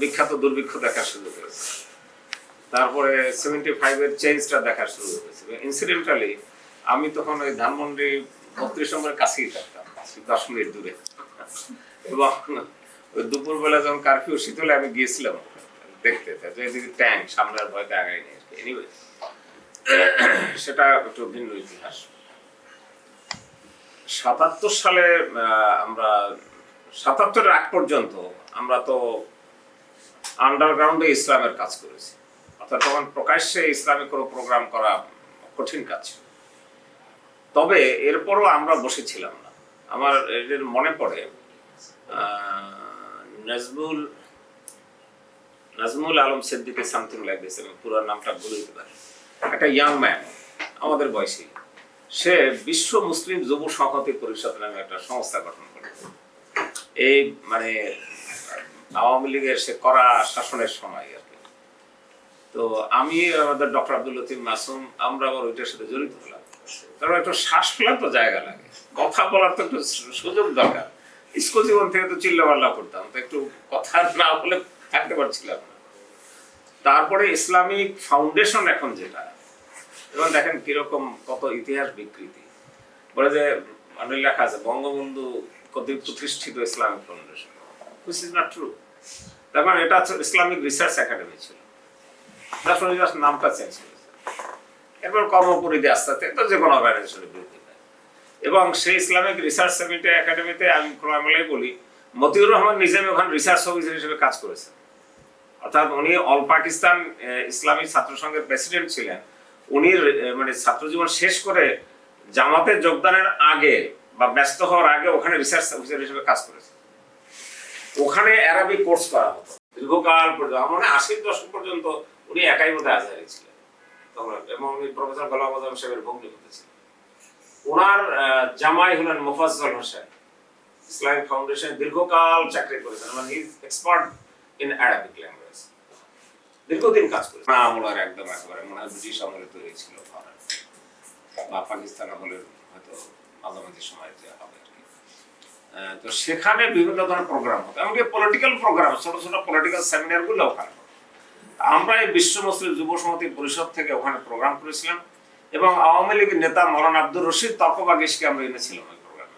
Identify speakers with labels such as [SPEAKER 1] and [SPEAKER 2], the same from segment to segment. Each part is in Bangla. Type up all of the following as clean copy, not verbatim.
[SPEAKER 1] বিখ্যাত দুর্ভিক্ষ দেখা শুরু করেছে, তারপরে 75-এর চেঞ্জটা দেখা শুরু করেছে। ইনসিডেন্টালি আমি তখন ওই ধানমন্ডি 32 নম্বরের কাছেই থাকতাম, 10 মিনিট দূরে, এবং ওই দুপুরবেলা যখন কারফিউ শীতলে আমি গিয়েছিলাম দেখতে, যে এদিকে ট্যাঙ্ক সামনের ভয়তে আগাই নেই। এনিওয়ে, সেটা একটু ভিন্ন ইতিহাস। 77 সালে আমরা 77-এর আগ পর্যন্ত আমরা তো আন্ডারগ্রাউন্ডে ইসলামের কাজ করেছি, অর্থাৎ তখন প্রকাশ্যে ইসলামিক কোনো প্রোগ্রাম করা কঠিন কাজ। তবে এরপরও আমরা বসেছিলাম না। আমার এর মনে পড়ে Nazmul Alam Siddiqui, something like this, আমি পুরো নামটা ভুলে যেতে পারি, একটা ইয়াং ম্যান আমাদের বয়সী, সে বিশ্ব মুসলিম যুব সংহতি পরিষদ নামে একটা সংস্থা গঠন করে। এই মানে আওয়ামী লীগের সে কড়া শাসনের সময় আর কি। তো আমি আমাদের ডক্টর আব্দুল লতিফ মাসুম আমরা আবার ওইটার সাথে জড়িত হলাম, কারণ একটু শ্বাস ফেলার তো জায়গা লাগে, কথা বলার তো একটু সুযোগ দরকার। স্কুল জীবন থেকে তো চিল্লাপাল্লা করতাম, তো একটু কথা না বলে থাকতে পারছিলাম না। তারপরে ইসলামিক ফাউন্ডেশন এখন যেটা, এবং দেখেন কিরকম কত ইতিহাস বিকৃতি, বলে যে মানে লেখা আছে বঙ্গবন্ধু কর্তৃক প্রতিষ্ঠিত Islamic foundation, which is not true। তারপর এটা ইসলামিক রিসার্চ একাডেমি ছিল, তারপরে নামটা চেঞ্জ করেছে। এরপর কর্মপরিধি আস্তে আস্তে তো যে কোনো অর্গানাইজেশনের বৃদ্ধি পায়, এবং সেই ইসলামিক রিসার্চ একাডেমিতে আমি খোলামেলাই বলি, মতিউর রহমান নিজামী ওখানে রিসার্চ অফিসার হিসেবে কাজ করেছেন। অর্থাৎ উনি অল পাকিস্তান ইসলামিক ছাত্র সংঘের প্রেসিডেন্ট ছিলেন। উনি মানে ছাত্র জীবন শেষ করে জামাতে যোগদানের আগে বা ব্যস্ত হওয়ার আগে ওখানে রিসার্চ অফিসার হিসেবে কাজ করেছেন। ওখানে অ্যারাবিক কোর্স করা হতো দীর্ঘকাল পর্যন্ত, আমার মনে 80-র দশক পর্যন্ত উনি একাই বোধহয় আজহারি ছিলেন তখন, এবং উনি প্রফেসর গোলাম আজম সাহেবের ভগ্নিপতি ছিলেন। ওনার জামাই হলেন মোফাজ্জল হোসেন, ইসলামিক ফাউন্ডেশন দীর্ঘকাল চাকরি করেছেন, মানে he is expert in Arabic language, দীর্ঘদিন কাজ করেছেন। আমলের একদম একেবারে মনে হয় ব্রিটিশ আমলে তৈরি ছিল, বা পাকিস্তান আমলের হয়তো মাঝামাঝি সময় যে হবে আর কি। তো সেখানে বিভিন্ন ধরনের প্রোগ্রাম হতো, এমনকি পলিটিক্যাল প্রোগ্রাম, ছোট ছোট পলিটিক্যাল সেমিনার গুলো ওখানে। আমরা এই বিশ্ব মুসলিম যুব সমিতি পরিষদ থেকে ওখানে প্রোগ্রাম করেছিলাম, এবং আওয়ামী লীগের নেতা মৌলানা আব্দুর রশিদ তর্কবাগীশকে আমরা এনেছিলাম ওই প্রোগ্রামে।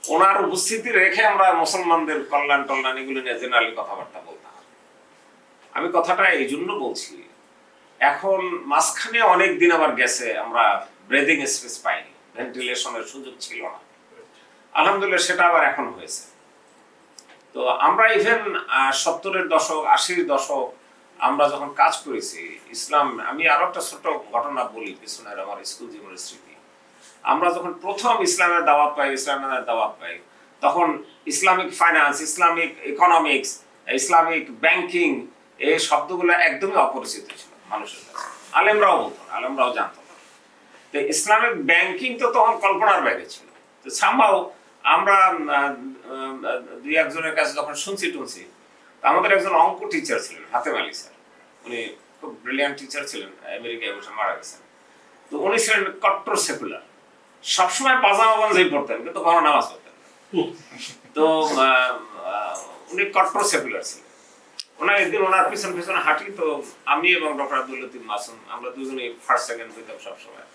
[SPEAKER 1] ওনার উপস্থিতি রেখে আমরা মুসলমানদের কল্যাণ এগুলো নিয়ে জেনারেলি কথাবার্তা বলতাম। আমি কথাটা এই জন্য বলছি, এখন মাঝখানে অনেক দিন আবার গেছে আমরা ব্রেদিং স্পেস পাইনি, ভেন্টিলেশনের সুযোগ ছিল না। আলহামদুলিল্লাহ সেটা আবার এখন হয়েছে। তো আমরা ইভেন 70-এর দশক 80-র দশক আমরা যখন কাজ করেছি ইসলাম, আমি আরো একটা ছোট ঘটনা বলি পিছনের আমার স্কুল জীবনের স্মৃতি। আমরা যখন প্রথম ইসলামের দাওয়াত পাই তখন Islamic finance, Islamic economics, Islamic banking এই শব্দগুলো একদমই অপরিচিত ছিল মানুষের কাছে। আলেমরাও বলতো না, আলেমরাও জানতো না। তো ইসলামিক ব্যাংকিং তো তখন কল্পনার বাইরে ছিল। তো সামহাও আমরা দুই একজনের কাছে যখন শুনছি আমাদের একজন অঙ্ক টিচার ছিলেন, হাতেম আলী স্যার, উনি খুব ব্রিলিয়ান্ট টিচার ছিলেন, আমেরিকায় বসে মারা গেছেন। তো উনি ছিলেন কট্টর সেকুলার, সবসময় পাজামা গঞ্জেই পড়তেন, কিন্তু কখনো নামাজ পড়তেন। তো উনি কট্টর সেকুলার ছিলেন। ওনার একদিন ওনার পিছনে হাঁটি, তো আমি এবং ডক্টর আব্দুল লতিফ মাসুম আমরা দুজনেই ফার্স্ট সেকেন্ড হইতাম সবসময়।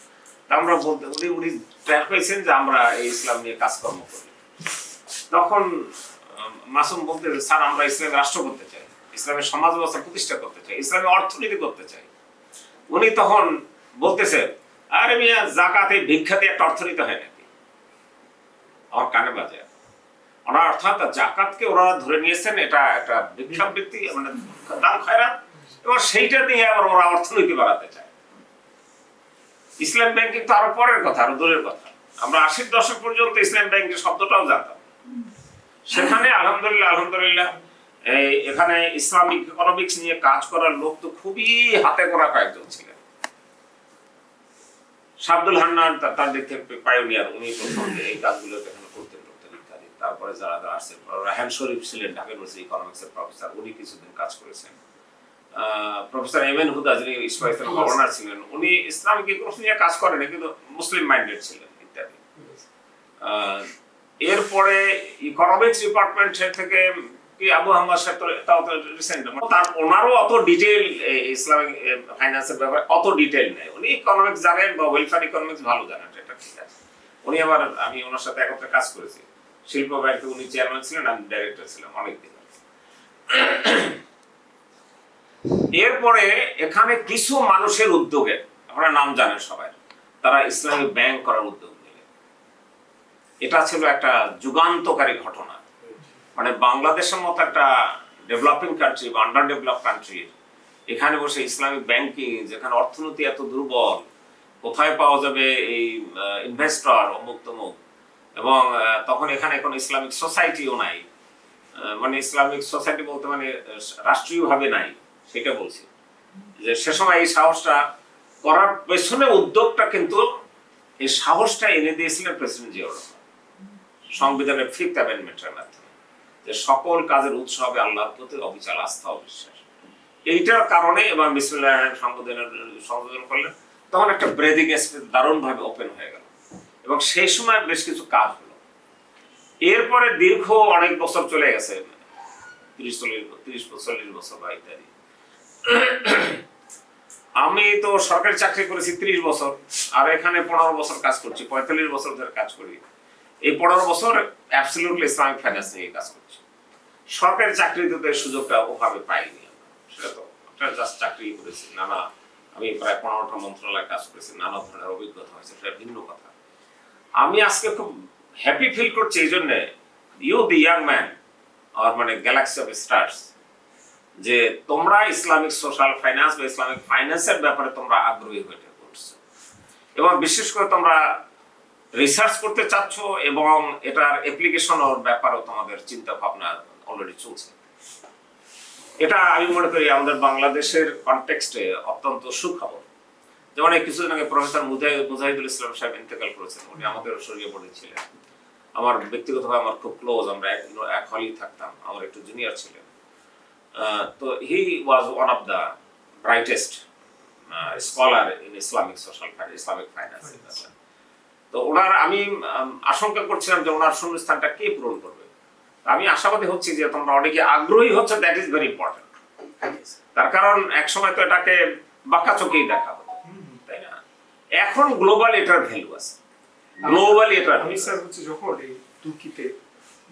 [SPEAKER 1] আমরা বলতে উনি ট্র্যাক পেয়েছেন যে আমরা এই ইসলাম নিয়ে কাজকর্ম করি। তখন মাসুম বলতে, স্যার আমরা ইসলামের রাষ্ট্র করতে চাই, ইসলামের সমাজ ব্যবস্থা প্রতিষ্ঠা করতে চাই, ইসলামের অর্থনীতি করতে চাই। উনি তখন বলতেছে, আরে মিয়া জাকাতে ভিক্ষাতে একটা অর্থনীতি হয় নাকি? আমার কানে বাজে। ওনার অর্থাৎ জাকাতকে ওনারা ধরে নিয়েছেন এটা একটা ভিক্ষাবৃত্তি, মানে দান খয়রাত, এবং সেইটা দিয়ে আবার ওরা অর্থনীতি বাড়াতে চায়। ইসলাম ব্যাংকিং তো আরো পরের কথা, আরো দূরের কথা। আমরা 80-র দশক পর্যন্ত ইসলাম ব্যাংকের শব্দটাও জানতাম। সেখানে আলহামদুলিল্লাহ এখানে ইসলামিক ইকোনমিক্স নিয়ে কাজ করার লোক তো খুবই হাতে গোনা কয়েকজন ছিলেন। শাব্দুল হান্নান তার দিক থেকে পায়োনিয়ার, উনি প্রথম এই কাজগুলো এখানে করতেন ইত্যাদি। তারপরে যারা আসছে, রাহান শরীফ ছিলেন ঢাকা ইউনিভার্সিটি ইকোনমিক্সের প্রফেসর, উনি কিছুদিন কাজ করেছেন। প্রফেসর এম এন হুদা যিনি ইসলামের গভর্নর ছিলেন, উনি ইসলামিক ইকোনমিক্স নিয়ে কাজ করেন কিন্তু মুসলিম মাইন্ডেড ছিলেন ইত্যাদি। এরপরে ইকোনমিক্স ডিপার্টমেন্ট থেকে কি আবু হাম্মাদ সাহেব তাও তো রিসেন্ট, তার ওনারও অত ডিটেইল ইসলামিক ফাইন্যান্সের ব্যাপারে অত ডিটেইল নেই, উনি ইকোনমিক্স জানেন বা ওয়েলফেয়ার ইকোনমিক্স ভালো জানেন, এটা ঠিক আছে। উনি আবার আমি ওনার সাথে একত্রে কাজ করেছি, শিল্প ব্যাংকে উনি চেয়ারম্যান ছিলেন, আমি ডাইরেক্টর ছিলাম অনেকদিন। এরপরে এখানে কিছু মানুষের উদ্যোগে, আপনারা নাম জানেন সবাই, তারা ইসলামিক ব্যাংক করার উদ্যোগ নিলেন। এটা ছিল একটা যুগান্তকারী ঘটনা। মানে বাংলাদেশের মতো একটা ডেভেলপিং কান্ট্রি বা আন্ডার ডেভেলপ কান্ট্রি, এখানে বসে ইসলামিক ব্যাংকিং, যেখানে অর্থনীতি এত দুর্বল, কোথায় পাওয়া যাবে এই ইনভেস্টর অমুক তমুক, এবং তখন এখানে কোনো ইসলামিক সোসাইটিও নাই, মানে ইসলামিক সোসাইটি বলতে মানে রাষ্ট্রীয়ভাবে নাই, সেটা বলছি। যে সে সময় এই সাহসটা করার পেছনে উদ্যোগটা কিন্তু এই সাহসটা এনে দিয়েছিলেন প্রেসিডেন্ট জিয়াউর রহমান সংবিধানের 5th অ্যামেন্ডমেন্টের মাধ্যমে, যে সকল কাজের উৎস হবে আল্লাহর প্রতি অবিচল আস্থা ও বিশ্বাস। এইটার কারণে এবং বিসমিল্লাহির রহমানির সংযোজন করলেন, তখন একটা ব্রেদিং স্পেস দারুণভাবে ওপেন হয়ে গেল, এবং সেই সময় বেশ কিছু কাজ হলো। এরপরে দীর্ঘ অনেক বছর চলে গেছে, 30-40 বছর বা ইত্যাদি। আমি তো সরকারি চাকরি করেছি 30 বছর, আর এখানে 15 বছর কাজ করছি, 45 বছর ধরে কাজ করি। এই 15 বছর অ্যাবসলিউটলি ইসলামিক ফাইন্যান্স নিয়ে কাজ করছি। সরকারি চাকরিতে তো এই সুযোগটা ওভাবে পাইনি, সেটা তো জাস্ট চাকরি করেছি, নানা আমি প্রায় 15টা মন্ত্রণালয়ে কাজ করেছি, নানা ধরনের অভিজ্ঞতা হয়েছে, সেটা ভিন্ন কথা। আমি আজকে খুব হ্যাপি ফিল করছি এই জন্যে, ইউ দি ইয়াং ম্যান আর মানে গ্যালাক্সি অফ স্টার্স, যে তোমরা ইসলামিক সোশ্যাল ফাইন্যান্স বা ইসলামিক ফাইন্যান্সের ব্যাপারে তোমরা আগ্রহী হয়ে পড়ছো, এবং বিশেষ করে তোমরা রিসার্চ করতে চাচ্ছ, এবং এটার অ্যাপ্লিকেশনের ব্যাপারেও তোমাদের চিন্তা ভাবনা অলরেডি চলছে। এটা আমি মনে করি আমাদের বাংলাদেশের কনটেক্সটে অত্যন্ত সুখবর। যেমন এই কিছুদিন আগে প্রফেসর মুজাহিদুল ইসলাম সাহেব ইন্তেকাল করেছেন, উনি আমাদের শরীরে পড়েছিলেন, আমার ব্যক্তিগতভাবে আমার খুব ক্লোজ, আমরা এক হলেই থাকতাম, আমার একটু জুনিয়র ছিলেন। তো he was one of the brightest scholar in Islamic social Islamic finance. তো ওনার আমি আশঙ্কা করছিলাম যে ওনার শূন্যস্থানটা কে পূরণ করবে। আমি আশাবাদী হচ্ছি যে তোমরা অনেকে আগ্রহী হচ্ছে, দ্যাট ইজ ভেরি ইম্পর্টেন্ট। তার কারণ এক সময় তো এটাকে বাঁকা চোখেই দেখা হতো, তাই না? এখন গ্লোবাল এটার ভ্যালু আছে, গ্লোবালি এটা।
[SPEAKER 2] আমি স্যার হচ্ছে যখন এই তুর্কিতে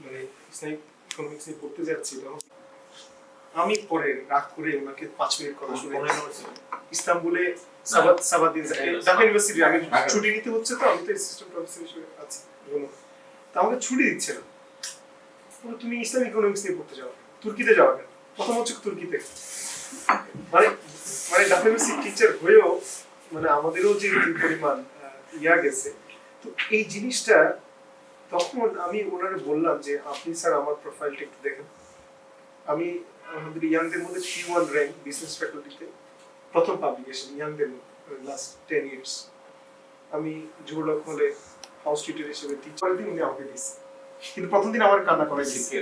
[SPEAKER 2] মানে ইসলামিক ইকোনমিক্স নিয়ে পড়তে যাচ্ছি, তখন আমি পরে রাগ করে ওনাকে 5 মিনিট কথা শুনে ইস্তাম্বুলে সাবাদিন ঢাকা ইউনিভার্সিটি আগে ছুটি নিতে হচ্ছে, তো আমি তো অ্যাসিস্ট্যান্ট প্রফেসর হিসেবে আছি, তো আমাকে ছুটি দিচ্ছে না। তুমি ইসলামিক ইকোনমিক্স নিয়ে পড়তে যাও, তুর্কিতে যাওয়া কেন? প্রথম হচ্ছে তুর্কিতে, মানে মানে ঢাকা ইউনিভার্সিটি টিচার হয়েও মানে আমাদেরও যে পরিমাণ ইয়া গেছে। তো এই জিনিসটা তখন আমি ওনারে বললাম যে আপনি স্যার আমার প্রোফাইলটা একটু দেখেন। আমি আমাদের ইয়াংদের মধ্যে P1 র্যাঙ্ক বিজনেস ফ্যাকাল্টিতে, প্রথম পাবলিকেশন ইয়াংদের লাস্ট 10 ইয়ার্স। আমি জোরলক হলে হাউস টিচার হিসেবে টিচার দিন উনি আমাকে দিয়েছে, কিন্তু প্রথম দিন আমার কান্না করাই দিয়েছে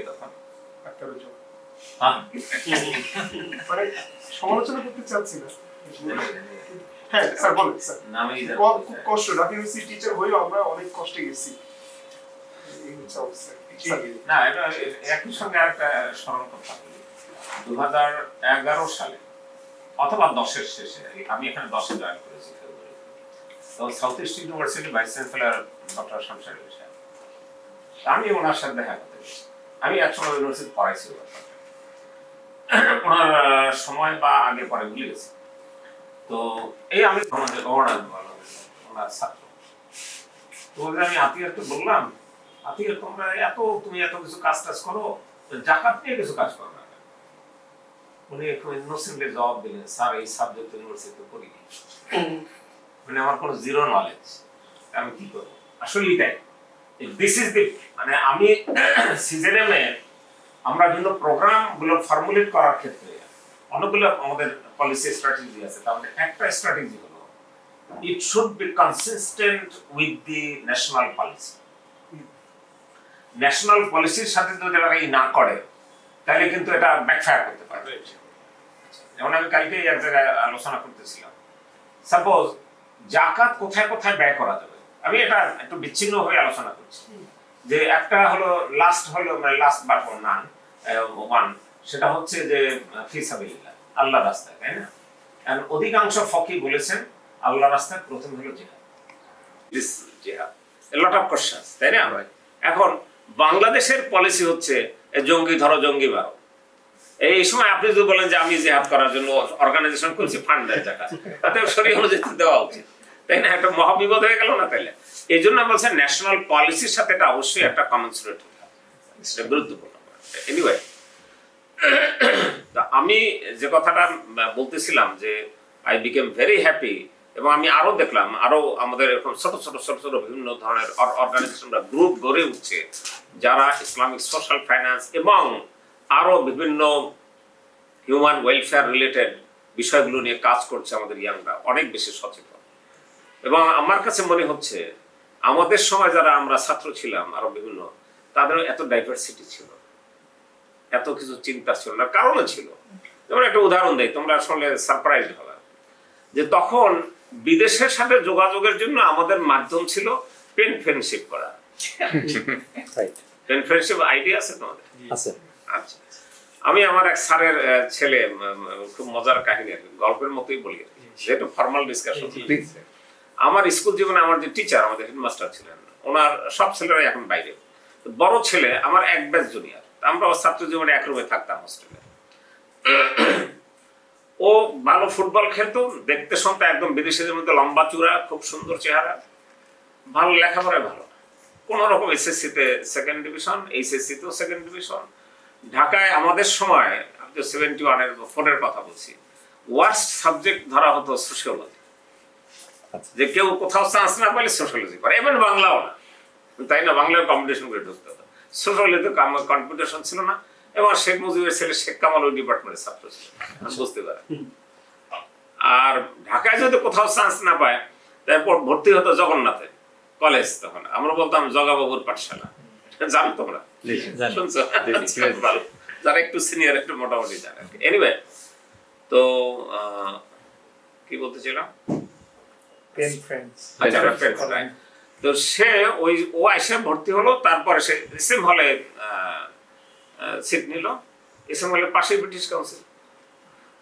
[SPEAKER 2] ডাক্তারের জন্য। মানে সমালোচনা করতে চাচ্ছি না, হ্যাঁ স্যার বলেন স্যার, খুব কষ্ট, ঢাকা ইউনিভার্সিটি টিচার হয়েও আমরা অনেক কষ্টে গেছি।
[SPEAKER 1] না, এটা একই সঙ্গে আরেকটা স্মরণ করতে হবে, 2011 সালে অথবা 10-এর শেষে, আমি এখানে 10-এ জয়েন করেছি ফেব্রুয়ারি, তখন south east university vice chancellor doctor Shamsar সাহেব, আমি ওনার সাথে দেখা করতে গেছি। আমি একসময় ইউনিভার্সিটি পড়াইছি, ওনার সময় বা আগে পরে ভুলে গেছি। তো এই আমি আমাদের ওনার ছাত্র, তো আমি আতিয়ারকে বললাম, আতিয়ার তুমি এত কিছু কাজ টাজ করো, জাকাত নিয়ে কিছু কাজ করো না। উনি একটু ইনোসেন্টলি জবাব দিলেন, স্যার এই সাবজেক্ট ইউনিভার্সিটিতে পড়ি, মানে আমার কোনো জিরো নলেজ, আমি কি করবো? আসলে এটাই দিস ইজ দি, মানে আমি সিজেএমে আমরা কিন্তু প্রোগ্রামগুলো ফর্মুলেট করার ক্ষেত্রে অনেকগুলো আমাদের পলিসি স্ট্র্যাটেজি আছে। তার মধ্যে একটা স্ট্র্যাটেজি হলো it should be consistent with the national policy. National পলিসির সাথে যদি এরা না করে তাহলে কিন্তু এটা ব্যাকফায়ার করতে পারে। যেমন আমি কালকে এক জায়গায় আলোচনা করতেছিলাম, সাপোজ জাকাত কোথায় কোথায় ব্যয় করা যাবে, আমি এটা একটু বিচ্ছিন্ন হয়ে আলোচনা করছি। যে একটা হলো লাস্ট বাট নান, ওয়ান, সেটা হচ্ছে যে ফিসাবিলিল্লাহ, আল্লাহ রাস্তায়, তাই না? আর অধিকাংশ ফকি বলেছেন আল্লাহ রাস্তায় প্রথম হলো জিহাদ। দিস জিহাদ, এ লট অফ কোশ্চেনস, তাই না? এখন বাংলাদেশের পলিসি হচ্ছে জঙ্গি ধরো, জঙ্গি বারো। এই সময় আপনি যদি বলেন যে আমি জিহাদ করার জন্য অর্গানাইজেশন করছি, ফান্ড দেয় টাকা, তাতে শরীয়ত অনুযায়ী দেওয়া উচিত, তাই না? একটা মহাবিপদ হয়ে গেল না তাইলে? এই জন্য বলছেন ন্যাশনাল পলিসির সাথে এটা অবশ্যই একটা কমেন্সুরেট হতে হবে, এটা গুরুত্বপূর্ণ। এনিওয়ে, আমি যে কথাটা বলতেছিলাম যে আই বিকেম ভেরি হ্যাপি, এবং আমি আরো দেখলাম আরো আমাদের এরকম ছোট ছোট ছোট ছোট বিভিন্ন ধরনের অর্গানাইজেশন বা গ্রুপ গড়ে উঠছে যারা ইসলামিক সোশ্যাল ফাইন্যান্স এবং আরো বিভিন্ন হিউম্যান ওয়েলফেয়ার রিলেটেড বিষয়গুলো নিয়ে কাজ করছে। আমাদের ইয়াংরা অনেক বেশি সচেতন, এবং আমার কাছে মনে হচ্ছে আমাদের সময় যারা আমরা ছাত্র ছিলাম আরো বিভিন্ন, তাদের এত ডাইভার্সিটি ছিল, এত কিছু চিন্তা ছিল না, কারণও ছিল। যেমন একটা উদাহরণ দেই, তোমরা আসলে সারপ্রাইজ হবে, যে তখন বিদেশের সাথে যোগাযোগের জন্য আমাদের মাধ্যম ছিল পেন ফ্রেন্ডশিপ করা। পেন ফ্রেন্ডশিপ আইডিয়া আছে তোমাদের?
[SPEAKER 3] আছে।
[SPEAKER 1] আচ্ছা, আমি আমার এক স্যারের ছেলে, খুব মজার কাহিনী, গল্পের মতোই বলি, যেহেতু ফর্মাল ডিসকাশন। আমার স্কুল জীবনে আমার যে টিচার, আমাদের হেডমাস্টার ছিলেন, ওনার সব ছেলেরাই এখন বাইরে। বড় ছেলে আমার এক ব্যাচ জুনিয়র, আমরা ছাত্র জীবনে এক রুমে থাকতাম হোস্টেলে। ও ভালো ফুটবল খেলতো, দেখতে শুনতে একদম বিদেশিদের মধ্যে লম্বা চূড়া, খুব সুন্দর চেহারা, ভালো লেখাপড়ায় ভালো, কোন রকম এসএসসিতে সেকেন্ড ডিভিশন, এইচএসসিতেও সেকেন্ড ডিভিশন। ঢাকায় আমাদের সময়, আমি তো 71-এর 4-এর কথা বলছি, ওয়ার্স্ট সাবজেক্ট ধরা হতো সোশিওলজি, যে কেউ কোথাও চান্স না পেলে সোশিওলজি করে, এমন বাংলাও না, তাই না? বাংলায় কম্পিটিশন করে ঢুকতে হতো, সোশিওলজিতে কম্পিটিশন ছিল না। এবং শেখ মুজিবের ছেলে শেখ কামাল ওই ডিপার্টমেন্টের ছাত্র ছিল, বুঝতে পারে। আর ঢাকায় যদি কোথাও চান্স না পায়, তারপর ভর্তি হতো জগন্নাথে কলেজ, তখন আমরা বলতাম জগাবাবুর পাঠশালা, জানো তোমরা? শুনছো? যারা একটু সিনিয়র, একটু মোটামুটি জানে। এনিওয়ে, তো কি বলতেছিলাম? তো সে ও এসে ভর্তি হলো, তারপরে সে এসএম হলে সিট নিল, এসএম হলে পাশে ব্রিটিশ কাউন্সিল।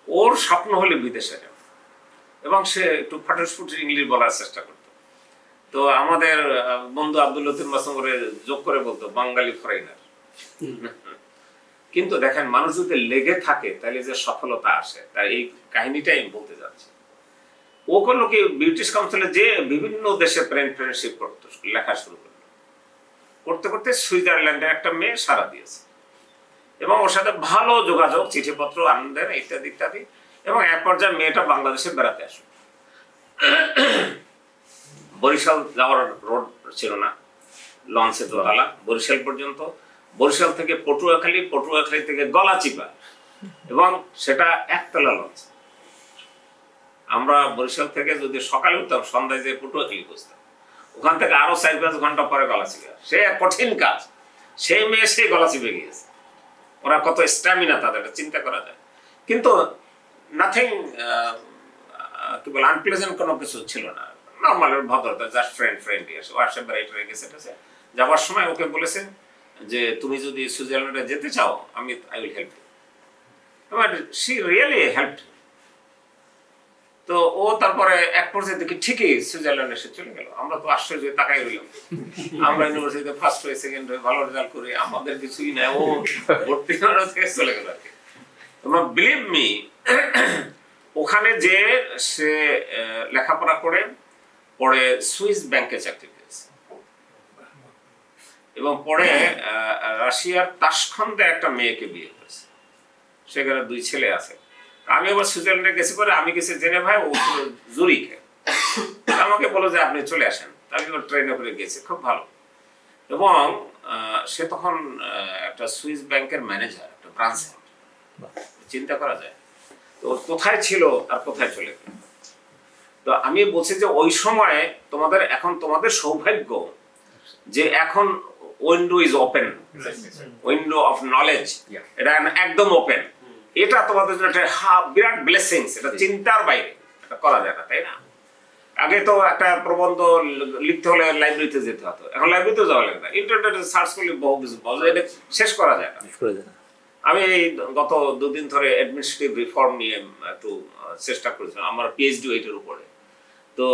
[SPEAKER 1] ওর স্বপ্ন হলে বিদেশে যাবে, এবং সে একটু ফাটুসফুটি ইংলিশ বলার চেষ্টা করতো। তো আমাদের বন্ধু আব্দুল লতিফ মাসুম করে যোগ করে বলতো বাঙালি ফরেনার। কিন্তু দেখেন, মানুষ যদি লেগে থাকে তাহলে যে সফলতা আসে, তাই এই কাহিনীটাই আমি বলতে যাচ্ছি। ও করলো কি, ব্রিটিশ কাউন্সিলে যে বিভিন্ন দেশে ফ্রেন্ডশিপ করতো, লেখা শুরু করলো, করতে করতে সুইজারল্যান্ডের একটা মেয়ে সাড়া দিয়েছে, এবং ওর সাথে ভালো যোগাযোগ, চিঠিপত্র আনন্দের ইত্যাদি ইত্যাদি। এবং এক পর্যায়ে মেয়েটা বাংলাদেশে বেড়াতে আসলো। বরিশাল যাওয়ার রোড ছিল না, লঞ্চে দোতলা বরিশাল পর্যন্ত, বরিশাল থেকে পটুয়াখালী, পটুয়াখালী থেকে গলাচিপা, এবং সেটা একতলা লঞ্চ। আমরা বরিশাল থেকে যদি সকালে উঠতাম, সন্ধ্যায় যে পটুয়াখালী বসতাম, ওখান থেকে আরো 4-5 ঘন্টা পরে গলাচিপা। সে কঠিন কাজ, সেই মেয়ে সেই গলাচিপে গিয়েছে। ওরা কত স্ট্যামিনা তাদের, চিন্তা করা যায়। কিন্তু নাথিং, কি বলে, আনপ্লেজেন্ট কোনো কিছু ছিল না, নর্মাল ভদ্রতা, জাস্ট ফ্রেন্ডলি আছে। ও আসে বেড়াইতে গেছে, যাওয়ার সময় ওকে বলেছে যে তুমি যদি সুইজারল্যান্ডে যেতে চাও, I will help you. She really helped. তো ও তারপরে এক পর্যায়ে দেখি ঠিকই সুইজারল্যান্ডে এসে চলে গেল। আমরা তো আশ্চর্য তাকাই রইলাম, আমরা ইউনিভার্সিটিতে ফার্স্ট হয়ে, সেকেন্ড হয়ে, ভালো রেজাল্ট করে, আমাদের কিছুই নাই, ও ভর্তি থেকে চলে গেল আর কি। এবং বিলিভ মি, ওখানে যে সে লেখাপড়া করে পরে সুইস ব্যাংকে চাকরি পেয়েছে, এবং পরে রাশিয়ার তাশখন্দে একটা মেয়েকে বিয়ে করেছে, সেখানে 2 ছেলে আছে। আমি আবার সুইজারল্যান্ডে গেছি, পরে আমি গেছি জেনেভায়, ও জুরিখে। আমাকে বলো যে আপনি চলে আসেন, আমি ট্রেনে করে গেছি, খুব ভালো। এবং সে তখন একটা সুইস ব্যাংকের ম্যানেজার, একটা ব্রাঞ্চ। চিন্তা করা যায় তো কোথায় ছিল আর কোথায় চলে গেল। তো আমি বলছি যে ওই সময় তোমাদের, এখন তোমাদের সৌভাগ্য যে এখন window is open, window of knowledge, এটা একদম ওপেন। এটা তোমাদের জন্য একটা বিরাট ব্লেসিংস, এটা চিন্তার বাইরে, এটা করা যায় না, তাই না? আগে তো একটা প্রবন্ধ লিখতে হলে লাইব্রেরিতে যেতে হতো, এখন লাইব্রেরিতে যাওয়া লাগে না, ইন্টারনেটে সার্চ করলে বহু কিছু পাওয়া যায়, এটা শেষ করা যায় না। আমি এই গত 2 দিন ধরে অ্যাডমিনিস্ট্রেটিভ রিফর্ম নিয়ে একটু চেষ্টা করেছিলাম, আমার পিএইচডি এইটার উপরে। তো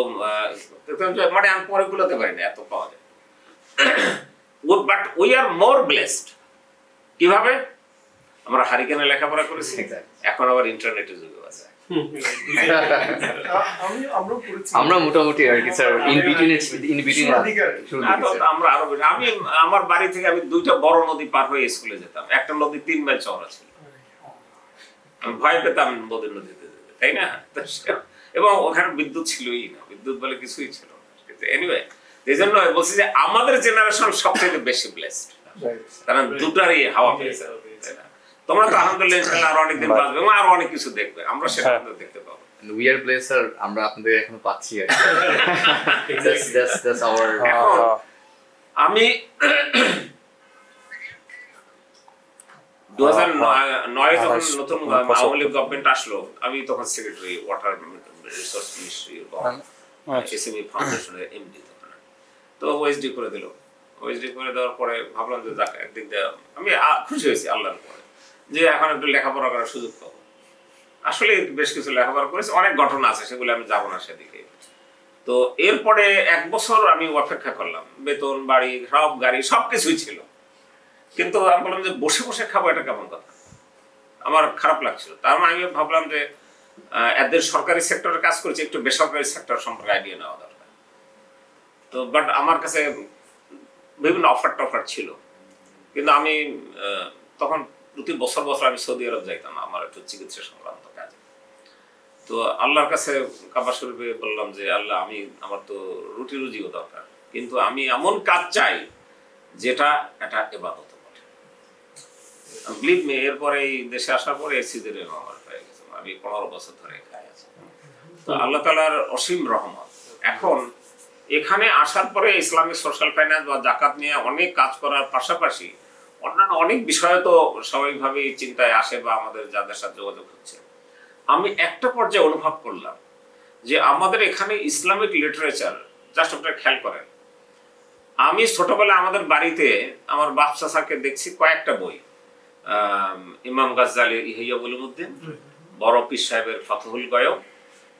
[SPEAKER 1] দেখলাম যে মানে আমি পরে গুলোতে পারি না, এত পাওয়া যায়। But we are more blessed. কিভাবে? আমরা হারিকেনে লেখাপড়া করেছি, এখন আবার ইন্টারনেটের যুগে আছে।
[SPEAKER 2] আমরাও করেছি।
[SPEAKER 3] আমরা মোটামুটি আর কি স্যার ইন বিটুইন
[SPEAKER 1] আমরা আরো বেশি। আমি আমার বাড়ি থেকে আমি 2টা বড় নদী পার হয়ে স্কুলে যেতাম। একটা নদী 3 মাইল চওড়া ছিল। আমি ভয় পেতাম নদীর নদীতে যেতে, তাই না? এবং ওখানে বিদ্যুৎ ছিলই না, বিদ্যুৎ বলে কিছুই ছিল না। কিন্তু এনিওয়ে, এই জন্য বলছি যে আমাদের জেনারেশন সবচেয়ে বেশি ব্লেসড, কারণ দুটারই হাওয়া পেয়েছে। তোমরা তো আলহামদুলিল্লাহ আরো অনেকদিন বাঁচবে এবং আরো অনেক কিছু দেখবে, আমরা সেটা দেখতে পাবো।
[SPEAKER 3] উই আর ব্লেসড স্যার, আমরা আপনাদের এখনো পাচ্ছি আর কি। that's our
[SPEAKER 1] এখন আমি 2009 যখন নতুন আওয়ামী লীগ গভর্নমেন্ট আসলো, আমি তখন secretary water resource ministry SME ফাউন্ডেশনের এমডি। তো ওএসডি করে দিল। ওএসডি করে দেওয়ার পরে ভাবলাম যে যাক, একদিক দিয়ে আমি খুশি হয়েছি আল্লাহর পরে যে এখন একটু লেখাপড়া করার সুযোগ পাবো। আসলে বেশ কিছু লেখাপড়া করেছি, অনেক ঘটনা আছে, সেগুলো আমি যাবো না সেদিকে। তো এরপরে 1 বছর আমি অপেক্ষা করলাম, বেতন, বাড়ি, সব গাড়ি, সবকিছুই ছিল। কিন্তু আমি বললাম যে বসে বসে খাবো, এটা কেমন কথা, আমার খারাপ লাগছিল। তার মানে আমি ভাবলাম যে এদের সরকারি সেক্টরে কাজ করেছি, একটু বেসরকারি সেক্টর সম্পর্কে আইডিয়া নেওয়া দরকার। তো বাট আমার কাছে বিভিন্ন অফার ছিল, কিন্তু আমি তখন প্রতি বছর আমি সৌদি আরব যাইতাম আমার একটু চিকিৎসা সংক্রান্ত কাজে। তো আল্লাহর কাছে কাবা শরীফে বললাম যে আল্লাহ, আমার তো রুটি রুজিও দরকার, কিন্তু আমি এমন কাজ চাই যেটা এটা ইবাদত বটে। বিলিভ মি, এরপরে এই দেশে আসার পরে সিজনের আমার হয়ে গেছে, আমি 15 বছর ধরে খাই আছি। তো আল্লাহ তাআলার অসীম রহমত। এখন এখানে আসার পরে ইসলামিক সোশ্যাল ফাইন্যান্স বা জাকাত নিয়ে অনেক কাজ করার পাশাপাশি অন্যান্য অনেক বিষয় তো স্বাভাবিকভাবেই চিন্তায় আসে বা আমাদের যাদের সাথে যোগাযোগ হচ্ছে। আমি একটা পর্যায়ে অনুভব করলাম যে আমাদের এখানে ইসলামিক লিটারেচার, জাস্ট আপনারা খেয়াল করেন, আমি ছোটবেলায় আমাদের বাড়িতে আমার বাপ চাচাকে দেখছি কয়েকটা বই, ইমাম গাজ্জালির ইহিয়া উলুমুদ্দিন, বড় পীর সাহেবের ফাতহুল গয়ব,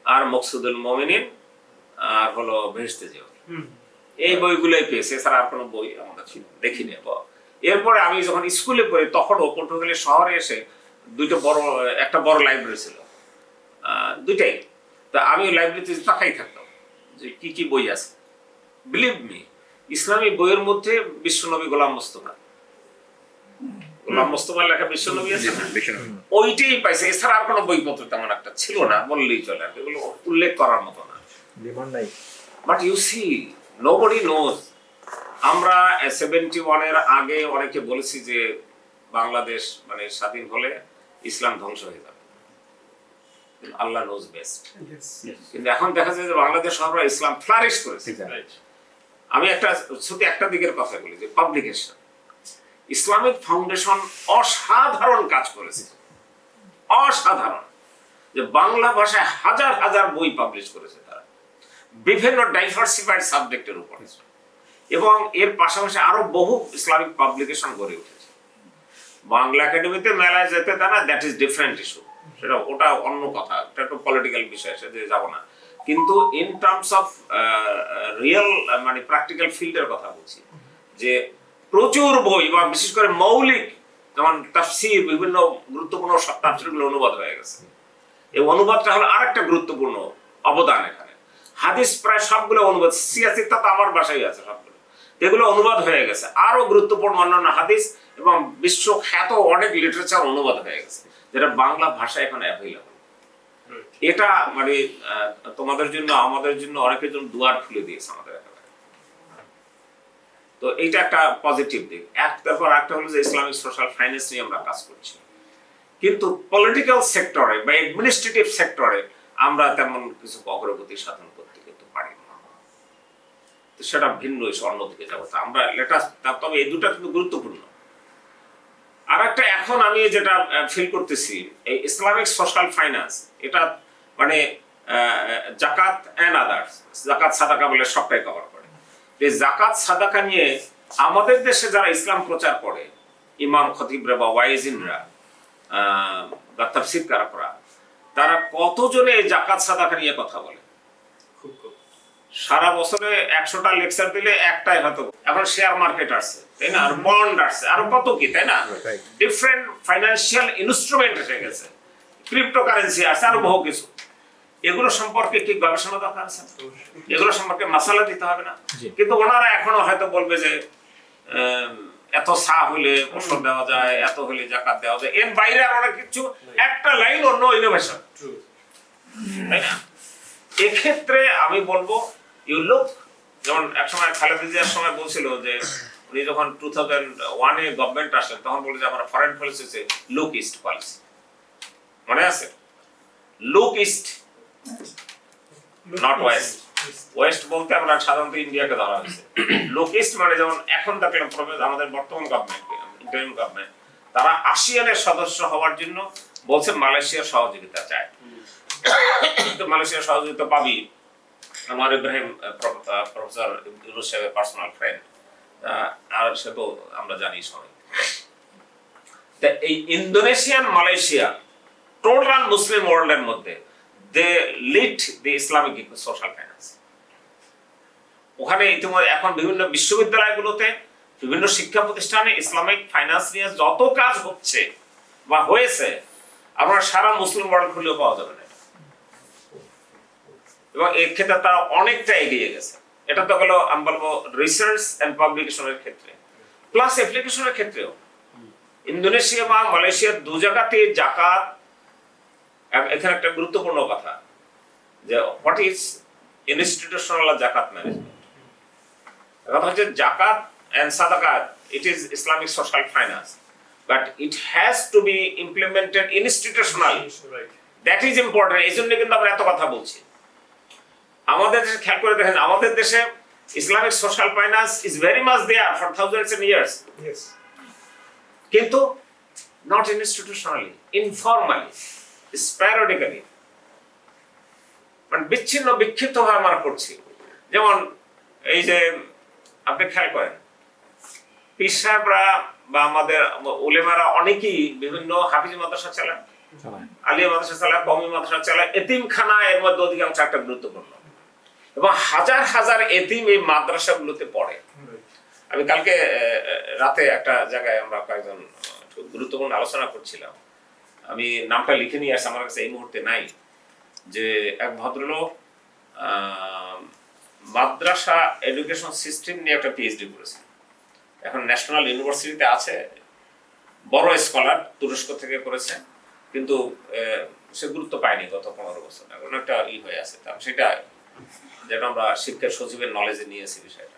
[SPEAKER 1] আর মকসুদুল মুমিনিন, আর হলো বেহেশতে জিয়ারত। এই বইগুলোই পেয়েছে, এছাড়া আর কোনো বই আমাদের দেখিনি। এরপরে আমি যখন স্কুলে পড়ি তখন পটুয়াখালী শহরে এসে একটা বড় লাইব্রেরি ছিল, দুইটাই। তা আমি লাইব্রেরিতে তাকাই থাকতাম যে কি কি বই আছে। বিলিভ মি, ইসলামী বইয়ের মধ্যে বিশ্বনবী গোলাম মোস্তফার লেখা বিশ্বনবী আছে, ওইটাই পাইছে। এছাড়া আর কোনো বইপত্র তেমন একটা ছিল না বললেই চলে, এগুলো উল্লেখ করার মতো না। But you see, nobody knows. আমরা 71 এর আগে অনেকে বলেছি যে বাংলাদেশ মানে স্বাধীন হলে ইসলাম ধ্বংস হয়ে যাবে, আল্লাহ নোজ বেস্ট। কিন্তু এখন দেখা যায় যে বাংলাদেশ সরকার ইসলাম ফ্লারিশ করেছে। আমি একটা দিকের কথা বলি যে পাবলিকেশন, ইসলামিক ফাউন্ডেশন অসাধারণ কাজ করেছে, অসাধারণ। যে বাংলা ভাষায় হাজার হাজার বই পাবলিশ করেছে তারা, বিভিন্ন ডাইভার্সিফাইড সাবজেক্টের উপর, এবং এর পাশাপাশি আরো বহু ইসলামিক পাবলিকেশন গড়ে উঠেছে। বাংলা একাডেমিতে মেলায় যেতে দেয় না, দ্যাট ইজ ডিফারেন্ট ইস্যু, ওটা অন্য কথা, এটা একটু পলিটিক্যাল বিষয়, সেটা যাব না। কিন্তু ইন টার্মস অফ রিয়েল মানে প্র্যাকটিক্যাল ফিল্ডের কথা বলছি, যে প্রচুর বই বা বিশেষ করে মৌলিক, যেমন তাফসীর, বিভিন্ন গুরুত্বপূর্ণ সব তাফসীরগুলো অনুবাদ হয়ে গেছে। এই অনুবাদটা হলো আরেকটা গুরুত্বপূর্ণ অবদান এখানে। হাদিস প্রায় সবগুলো অনুবাদ, সিয়াসিতা তো আমার বাসায় আছে সবগুলো, এগুলো অনুবাদ হয়ে গেছে। আরো গুরুত্বপূর্ণ অন্যান্য হাদিস এবং বিশ্বখ্যাত অনেক লিটারেচার অনুবাদ হয়ে গেছে, যেটা বাংলা ভাষায় এখন অ্যাভেলেবল। এটা মানে তোমাদের জন্য, আমাদের জন্য, অনেকের জন্য দুয়ার খুলে দিয়েছে আমাদের এখানে। তো এইটা একটা পজিটিভ দিক। তারপর একটা হলো যে ইসলামিক সোশ্যাল ফাইন্যান্স নিয়ে আমরা কাজ করছি, কিন্তু পলিটিক্যাল সেক্টরে বা অ্যাডমিনিস্ট্রেটিভ সেক্টরে আমরা তেমন কিছু অগ্রগতি সাধন করতে কিন্তু পারি না। তো সেটা ভিন্ন ইস্যু, অন্যদিকে যাবো। আমরা তবে এই দুটা কিন্তু গুরুত্বপূর্ণ। আর একটা এখন আমি যেটা ফিল করতেছি, এই ইসলামিক সোশ্যাল ফাইন্যান্স, এটা মানে জাকাত এন্ড আদার্স, জাকাত সাদাকা বলে সবটাই কভার করে। এই জাকাত সাদাকা নিয়ে আমাদের দেশে যারা ইসলাম প্রচার করে, ইমাম খতিবরা বা ওয়াইজিনরা, বা তাফসীর কারকরা, তারা কতজনে এই জাকাত সাদাকা নিয়ে কথা বলে?
[SPEAKER 2] খুব খুব
[SPEAKER 1] সারা বছরে 100টা লেকচার দিলে একটাই হয়তো। এখন শেয়ার মার্কেট আসছে, তাই না, আর বন্ড আসছে, আরো কত কি, তাই না, ডিফারেন্ট ফাইন্যান্সিয়াল ইনস্ট্রুমেন্ট এসে গেছে, ক্রিপ্টোকারেন্সি আছে, আরো বহু কিছু। এগুলো সম্পর্কে কি গবেষণা দরকার আছে? এগুলো সম্পর্কে মাসালা দিতে হবে না? কিন্তু ওনারা এখনো হয়তো বলবে যে এত সা হলে ওষুধ দেওয়া যায়, এত হলে জাকাত দেওয়া যায়, এর বাইরে আর অনেক কিছু, একটা লাইন অন্য ইনোভেশন, তাই না? এক্ষেত্রে আমি বলবো ইউ লুক, যেমন একসময় খালেদা জিয়ার সময় বলছিল যে উনি যখন 2001-এ গভর্নমেন্ট আসেন তখন বলে যে আমরা ফরেন পলিসিতে লুক ইস্ট পলিসি, মনে আছে? Look east, not waste. West বলতে আমরা সাধারণত ইন্ডিয়াকে ধরা হয়েছে। লুক ইস্ট মানে যেমন এখন দেখলাম আমাদের বর্তমান গভর্নমেন্ট, ইন্টারিম গভর্নমেন্ট, তারা আসিয়ানের সদস্য হওয়ার জন্য বলছে মালয়েশিয়ার সহযোগিতা চায়। তো মালয়েশিয়ার সহযোগিতা পাবি, আমার ইব্রাহিম প্রফেসর ইউনুস সাহেবের পার্সোনাল ফ্রেন্ড, আর সে তো আমরা জানি সবাই। তা এই ইন্দোনেশিয়ান মালয়েশিয়া টোটাল মুসলিম ওয়ার্ল্ডের মধ্যে they lead the Islamic social finance. ওখানে ইতিমধ্যে এখন বিভিন্ন বিশ্ববিদ্যালয়গুলোতে, বিভিন্ন শিক্ষা প্রতিষ্ঠানে ইসলামিক ফাইন্যান্স নিয়ে যত কাজ হচ্ছে বা হয়েছে, আপনার সারা মুসলিম ওয়ার্ল্ড খুলেও পাওয়া যাবে না। এবং এর ক্ষেত্রে তারা অনেকটা এগিয়ে গেছে। এটা তো গেল আমি বলবো রিসার্চ এন্ড পাবলিকেশনের ক্ষেত্রে, প্লাস অ্যাপ্লিকেশনের ক্ষেত্রেও। ইন্দোনেশিয়া বা মালয়েশিয়ার দু জায়গাতে জাকাত, এখানে একটা গুরুত্বপূর্ণ কথা যে what is institutional zakat management. কথা হচ্ছে zakat and sadaqat, it is Islamic social finance, but it has to be implemented institutionally. That is important. এই জন্য কিন্তু আমরা এত কথা বলছি। আমাদের দেশে খেয়াল করে দেখেন, আমাদের দেশে Islamic social finance is very much there for thousands and years, কিন্তু নট ইনস্টিটিউশনালি, ইনফরমালি, স্প্যারোডিক্যালি, মানে বিচ্ছিন্ন বিক্ষিপ্ত ভাবে আমরা করছি। যেমন এই যে আপনি খেয়াল করেন, পীর সাহেবরা বা আমাদের উলেমারা অনেকেই বিভিন্ন হাফিজ মাদ্রাসা চালায়, আলিয়া মাদ্রাসা চালায়, কওমি মাদ্রাসা চালায়, এতিমখানা এর মধ্যে অধিকাংশ একটা গুরুত্বপূর্ণ, এবং হাজার হাজার এতিম এই মাদ্রাসাগুলোতে পড়ে। আমি কালকে রাতে একটা জায়গায় আমরা কয়েকজন গুরুত্বপূর্ণ আলোচনা করছিলাম, আমি নামটা লিখে নিয়ে আসছি, আমার কাছে এই মুহূর্তে নাই, যে এক ভদ্রলোক মাদ্রাসা এডুকেশন সিস্টেম নিয়ে একটা পিএইচডি করেছে, এখন ন্যাশনাল ইউনিভার্সিটিতে আছে, বড় স্কলার, তুরস্ক থেকে করেছে, কিন্তু সে গুরুত্ব পায়নি গত 15 বছর, এখন একটা হয়ে আছে। সেটা যেটা আমরা শিক্ষা সচিবের নলেজে নিয়েছি বিষয়টা।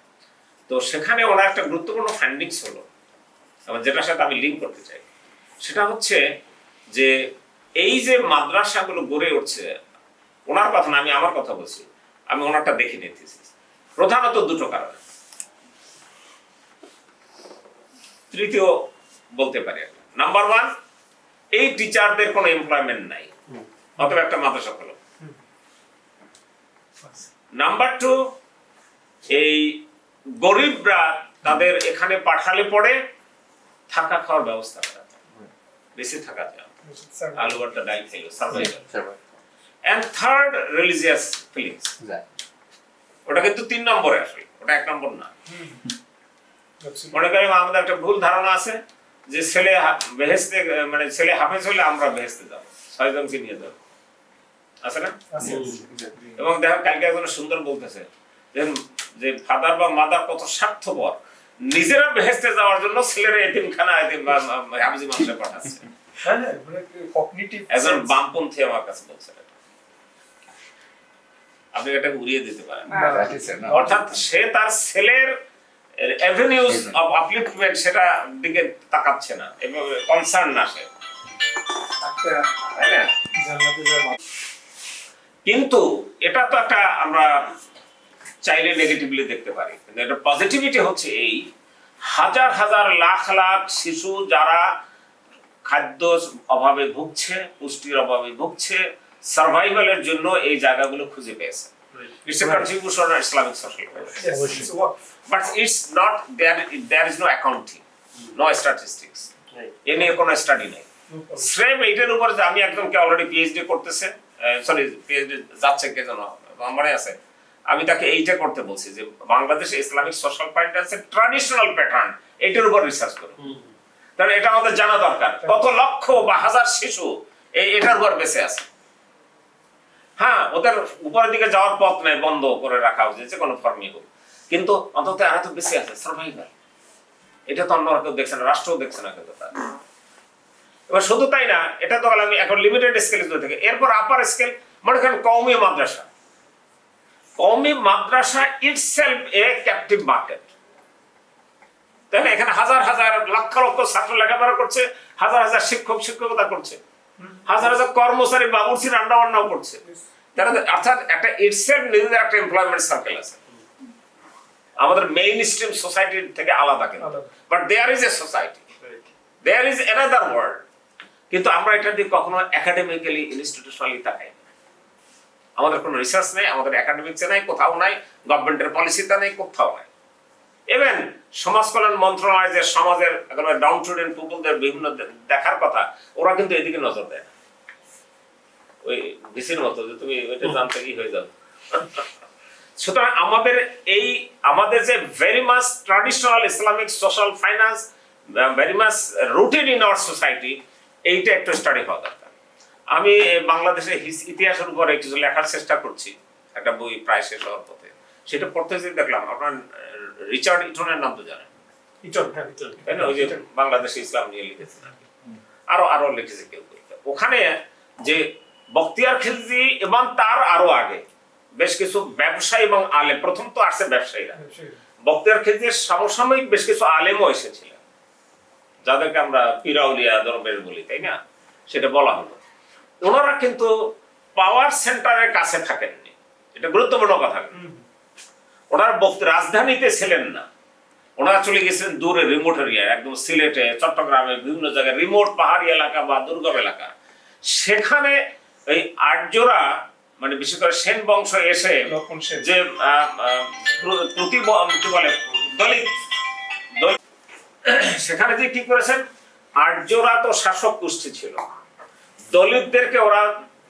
[SPEAKER 1] তো সেখানে ওনার একটা গুরুত্বপূর্ণ ফাইন্ডিংস হলো, এবং যেটার সাথে আমি লিঙ্ক করতে চাই, সেটা হচ্ছে যে এই যে মাদ্রাসাগুলো গড়ে উঠছে, ওনার কথা না, আমি আমার কথা বলছি, আমি ওনারটা দেখে নিতেছি, প্রধানত দুটো কারণে। তৃতীয় বলতে পারি, নাম্বার 1, এই টিচারদের কোনো এমপ্লয়মেন্ট নাই, অথবা একটা মাদ্রাসা হলো। নাম্বার 2, এই গরিবরা তাদের এখানে পাঠালে পড়ে থাকা খাওয়ার ব্যবস্থা করা যায়, বেশি থাকা যায়, আলু ভর্তা ডাল খাইলো, survival. And third, religious feelings. ওটা কিন্তু 3 নম্বরে আসে, ওটা 1 নম্বর না। মনে করি আমাদের একটা ভুল ধারণা আছে যে ছেলে বেহেশতে, মানে ছেলে হাফেজ হলে আমরা বেহেশতে যাবো, 6 জনকে নিয়ে যাবো, আছে না? এবং দেখো কালকে একজন সুন্দর বলতেছে যে ফাদার বা মাদার কত স্বার্থপর, নিজেরা বেহেশতে যাওয়ার জন্য ছেলেরা এতিমখানা, এতিম বা হাফেজি মানুষে পাঠাচ্ছে। একজন বামপন্থী আমার কাছে বলছে, আপনি এটা উড়িয়ে দিতে পারেন। অর্থাৎ সে তার ছেলের অ্যাভিনিউজ অফ আপলিফটমেন্ট সেটা দিকে তাকাচ্ছে না, এবং কনসার্ন না সে, কিন্তু এটা তো একটা আমরা চাইলে নেগেটিভলি দেখতে পারি, কিন্তু এটা পজিটিভিটি হচ্ছে এই হাজার হাজার লাখ লাখ শিশু যারা খাদ্য অভাবে ভুগছে, পুষ্টির অভাবে ভুগছে, সার্ভাইভালের জন্য এই জায়গাগুলো খুঁজে পেয়েছে। It's a contribution of Islamic social welfare. But it's not there is no accounting, no statistics. এ নিয়ে কোনো স্টাডি নেই। সেম এইটার উপর যে আমি একজনকে অলরেডি পিএইচডি করতেছে, সরি পিএইচডি যাচ্ছে কে যেন মনে আছে, আমি তাকে এইটা করতে বলছি যে বাংলাদেশে ইসলামিক সোশ্যাল ফাইন্যান্সের ট্র্যাডিশনাল প্যাটার্ন এইটার উপর রিসার্চ করুন। কারণ এটা আমাদের জানা দরকার কত লক্ষ বা হাজার শিশু এটার উপর বেঁচে আছে। হ্যাঁ, ওদের উপরের দিকে যাওয়ার পথ নেই, বন্ধ করে রাখা উচিত যে কোনো ফর্মই হোক, কিন্তু অন্তত এরা তো বেঁচে আছে, সার্ভাইভাল। এটা তো অন্যরা কেউ দেখছে না, রাষ্ট্রও দেখছে না কিন্তু তার। এবার শুধু তাই না, এটা তো আমি এখন লিমিটেড স্কেলে ধরে থেকে, এরপর আপার স্কেল মনে করেন কওমি মাদ্রাসা। কওমি মাদ্রাসা ইটসেলফ এ ক্যাপটিভ মার্কেট, তাই না? এখানে হাজার হাজার লক্ষ লক্ষ ছাত্র লেখাপড়া করছে, হাজার হাজার শিক্ষক শিক্ষকতা করছে, হাজার হাজার কর্মচারী বাবুর্চি রান্না বান্নাও করছে। তারা অর্থাৎ একটা ইটসেলফ নিজেদের একটা এমপ্লয়মেন্ট সার্কেল আছে, আমাদের মেইন স্ট্রিম সোসাইটির থেকে আলাদা কিন্তু, but there is a society, there is another world. কিন্তু আমরা এটা দিয়ে কখনো একাডেমিক্যালি ইনস্টিটিউশনালি তাকাই না। আমাদের কোনো রিসার্চ নেই, আমাদের একাডেমিক্সে নাই, কোথাও নাই, গভর্নমেন্টের পলিসিতে নেই, কোথাও নাই। ইভেন সমাজ কল্যাণ মন্ত্রণালয় যে সমাজের একেবারে ডাউন টুডেন পিপলদের বিভিন্ন দেখার কথা, ওরা কিন্তু এদিকে নজর দেয় না। ওই ডিসির মতো যে তুমি ওইটা জানতে কি হয়ে যাও। সুতরাং আমাদের যে very much traditional Islamic social finance, very much rooted in our society, এইটা একটু স্টাডি হওয়া দরকার। আমি বাংলাদেশের ইতিহাসের উপরে কিছু লেখার চেষ্টা করছি, একটা বই প্রায় শেষ হওয়ার পথে। সেটা পড়তে যেয়ে দেখলাম, আপনার রিচার্ড ইটনের নাম তো জানেন, তাই না? ওই যে বাংলাদেশে ইসলাম নিয়ে লিখেছেন, আরো লিখেছে কেউ। ওখানে যে বখতিয়ার খিলজি এবং তার আরো আগে বেশ কিছু ব্যবসায়ী এবং আলেম, প্রথম তো আসছে ব্যবসায়ীরা, বখতিয়ার খিলজির সমসাময়িক বেশ কিছু আলেমও এসেছিলেন, যাদেরকে আমরা পিরাউলিয়া দরবেশ বলি, তাই না? সেটা বলা হলো। ওনারা কিন্তু পাওয়ার সেন্টারের কাছে থাকেননি, এটা গুরুত্বপূর্ণ কথা। ওনারা রাজধানীতে ছিলেন না, ওনারা চলে গেছিলেন দূরে রিমোট এরিয়া, একদম সিলেটে, চট্টগ্রামে, বিভিন্ন জায়গায় রিমোট পাহাড়ি এলাকা বা দুর্গম এলাকা। সেখানে এই আর্যরা, মানে বিশেষ করে সেন বংশ এসে যে দলিত, সেখানে যে কি করেছেন, আর্যরা তো শাসক গোষ্ঠী ছিল, দলিতদেরকে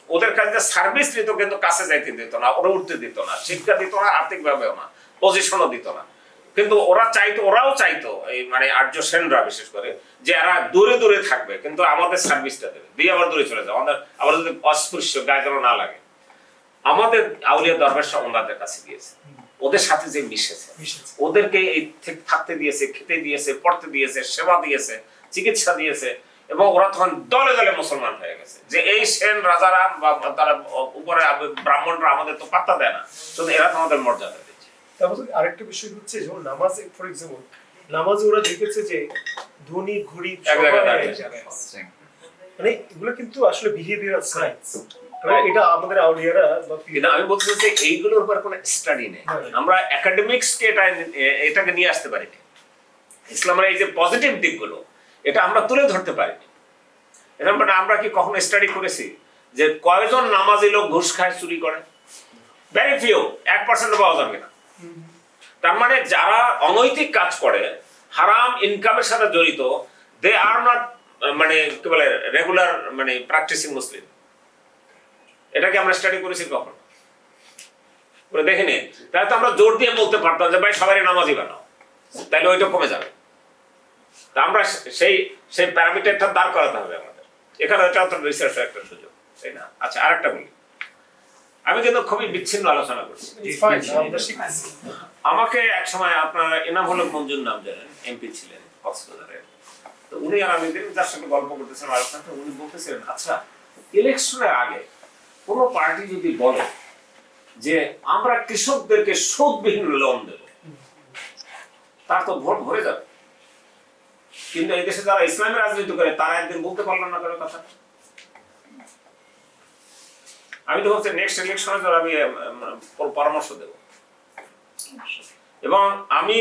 [SPEAKER 1] ওদের কাছে সার্ভিস দিত, কিন্তু কাছে যাইতে দিত না, ওরা উঠতে দিত না, শিক্ষা দিত না, আর্থিক ভাবেও না, পজিশনও দিত না। কিন্তু ওরাও চাইতো এই মানে আর্য সেনরা বিশেষ করে, যে এরা দূরে দূরে থাকবে কিন্তু আমাদের সার্ভিসটা দেবে, দিয়ে আবার দূরে চলে যাবে, আবার যদি অস্পৃশ্য গায়ে যেন না লাগে। আমাদের আউলিয়া দরবেশ ওনাদের কাছে গিয়েছে, ওদের সাথে যে মিশেছে, ওদেরকে এই থাকতে দিয়েছে, খেতে দিয়েছে, পড়তে দিয়েছে, সেবা দিয়েছে, চিকিৎসা দিয়েছে, এবং ওরা তখন দলে দলে মুসলমান হয়ে গেছে। যে এই সেন রাজারা বা তারা উপরে ব্রাহ্মণরা আমাদের তো পাত্তা দেয় না, শুধু এরা তো আমাদের মর্যাদা দিচ্ছে।
[SPEAKER 2] তারপর আরেকটা বিষয় হচ্ছে, যেমন নামাজে ফর এক্সাম্পল, নামাজে ওরা দেখেছে যে ধনী গরিব মানে এগুলো কিন্তু আসলে বিহেভিয়ারাল সায়েন্স, এটা আমাদের আউলিয়ারা।
[SPEAKER 1] কিন্তু আমি বলতে চাইছি এইগুলোর উপর কোনো স্টাডি নেই, আমরা একাডেমিক্সকে এটাকে নিয়ে আসতে পারিনি। ইসলামের এই যে পজিটিভ দিকগুলো, এটা আমরা তুলে ধরতে পারিনি। এটা মানে আমরা কি কখনো স্টাডি করেছি যে কয়জন নামাজি লোক ঘুষ খায়, চুরি করে? ভেরি ফিউ, 1% পাওয়া যাবে না। তার মানে যারা অনৈতিক কাজ করে, হারাম ইনকামের সাথে জড়িত, দে আর নট মানে কি বলে রেগুলার মানে প্র্যাকটিসিং মুসলিম। এটাকে আমরা স্টাডি করেছি কখনো? করে দেখিনি। তাহলে তো আমরা জোর দিয়ে বলতে পারতাম যে ভাই সবারই নামাজি বানাও, তাহলে ওইটা কমে যাবে। তা আমরা সেই প্যারামিটারটা দাঁড় করাতে হবে আমাদের এখানে। এটা তো রিসার্চের একটা সুযোগ, তাই না? আচ্ছা, আরেকটা বলি, আমি কিন্তু খুবই বিচ্ছিন্ন আলোচনা করছি। আমাকে এক সময় আপনার এনাম হল মঞ্জুর নাম জানেন, এমপি ছিলেন কক্সবাজারের। তো উনি আর আমি যার সাথে গল্প করতেছিলাম আলোচনা, উনি বলতেছিলেন, আচ্ছা ইলেকশনের আগে কোন পার্টি যদি বলে যে আমরা কৃষকদেরকে সুদবিহীন লোন দেব, তার তো ভোট ভরে যাবে। কিন্তু এই দেশে যারা ইসলামী রাজনীতি করে, তারা একদিন বলতে পারলো না কারো কথা। আমি তো হচ্ছে নেক্সট ইলেকশনে যারা আমি পরামর্শ দেব, এবং আমি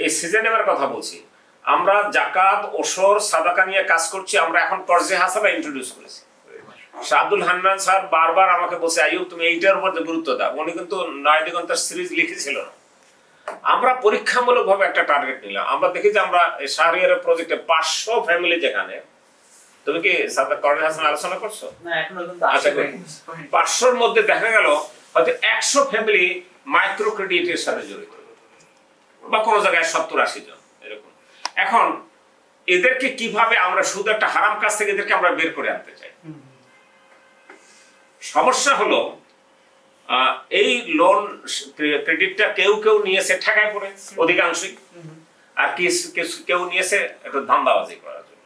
[SPEAKER 1] এই সিজনের কথা বলছি। আমরা জাকাত, ওসর, সাদাকা নিয়ে কাজ করছি। আমরা এখন কর্জে হাসানা ইন্ট্রোডিউস করেছি। আব্দুল হান্নান স্যার বারবার আমাকে বলছে, আইয়ুব তুমি এইটার উপর গুরুত্ব দাও। উনি কিন্তু 9 দিগন্তের সিরিজ লিখেছিল না। আমরা পরীক্ষামূলক ভাবে একটা টার্গেট নিলাম। আমরা দেখি যে আমরা শাহরিয়ারের প্রজেক্টে 500 ফ্যামিলি যেখানে তুমি কি সাদাত কর্নেল হাসান আলোচনা করছো?
[SPEAKER 4] না এখনো কিন্তু
[SPEAKER 1] আচ্ছা,
[SPEAKER 4] আসে নাই।
[SPEAKER 1] 500-র মধ্যে দেখা গেল হয়তো 100 ফ্যামিলি মাইক্রো ক্রেডিটের সাথে জড়িত, বা কোনো জায়গায় 70-80 জন এরকম। এখন এদেরকে কিভাবে আমরা শুধু একটা হারাম কাজ থেকে এদেরকে আমরা বের করে আনতে চাই? সমস্যা হলো এই লোন ক্রেডিটটা কেউ কেউ নিয়েছে ঠেকায় পড়ে অধিকাংশই, আর কেউ নিয়েছে একটু ধান্দাবাজি করার জন্য,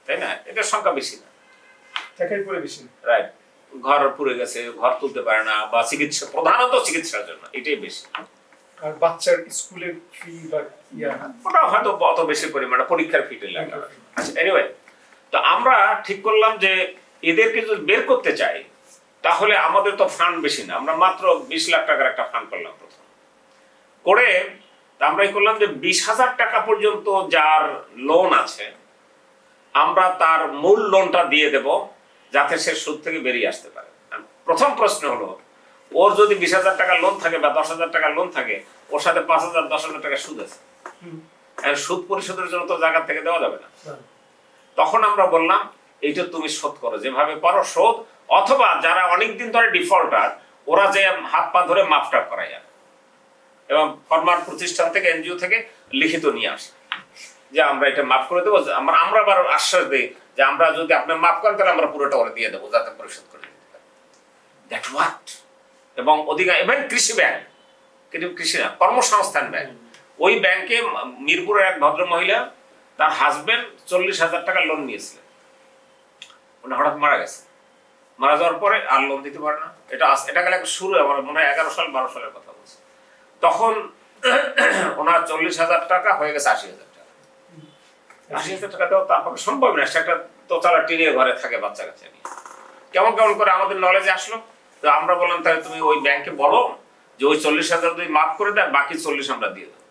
[SPEAKER 1] তাই না? এটার সংখ্যা বেশি না,
[SPEAKER 2] টাকাই পরে বেশি না।
[SPEAKER 1] রাইট। ঘর পুড়ে গেছে, ঘর তুলতে পারে না, বা চিকিৎসা, প্রধানত চিকিৎসার জন্য এটাই বেশি।
[SPEAKER 2] আর বাচ্চার স্কুলের ফি বা
[SPEAKER 1] ওটা হয়তো অত বেশি পরিমাণে পরীক্ষার ফিটে লাগে। আচ্ছা, এনিওয়ে, তো আমরা ঠিক করলাম যে এদেরকে যদি বের করতে চাই তাহলে আমাদের তো ফান্ড বেশি না, আমরা মাত্র 20 লাখ টাকার একটা ফান্ড করলাম প্রথম করে। আমরা করলাম যে 20,000 টাকা পর্যন্ত যার লোন আছে আমরা তার মূল লোনটা দিয়ে দেব, যাতে সে সুদ থেকে বেরিয়ে আসতে পারে। প্রথম প্রশ্ন হলো, ওর যদি 20,000 টাকা লোন থাকে বা 10,000 টাকা লোন থাকে, ওর সাথে 5,000 10,000 টাকা সুদ আছে, সুদ পরিশোধের জন্য তো জায়গা থেকে দেওয়া যাবে না। তখন আমরা বললাম এইটা তুমি শোধ করো, যেভাবে পারো শোধ, অথবা যারা অনেকদিন ধরে ডিফল্টার ওরা যে হাত পা ধরে মাফটা করাই যাবে, এবং ফরমার প্রতিষ্ঠান থেকে, এনজিও থেকে লিখিত নিয়ে আসে যে আমরা এটা মাফ করে দেবো। আমরা আবার আশ্বাস দিই যে আমরা যদি আপনি মাফ করেন তাহলে আমরা পুরোটা ওরা দিয়ে দেবো, যাতে পরিশোধ করে দিতে পারে। That what. এবং এবং কৃষি ব্যাংক, কিন্তু কৃষি না, কর্মসংস্থান ব্যাংক, ওই ব্যাংকে মিরপুরের এক ভদ্র মহিলা, তার হাজবেন্ড 40,000 টাকা লোন নিয়েছিলেন, উনি হঠাৎ মারা গেছে। মারা যাওয়ার পরে আর লোন দিতে পারে না। এটা গেলে শুরু, আমার মনে হয় 11 সাল 12 সালের কথা বলছে। তখন ওনার 40,000 টাকা হয়ে গেছে 80,000 টাকা। 80,000 টাকা দেওয়া তার পক্ষে সম্ভব না, সে একটা তোতলা টিনের ঘরে থাকে বাচ্চা কাচ্চা নিয়ে। কেমন কেমন করে আমাদের নলেজে আসলো। তো আমরা বললাম তাহলে তুমি ওই ব্যাংকে বলো যে ওই 40,000 যদি মাফ করে দেয়, বাকি 40 আমরা দিয়ে দেবো।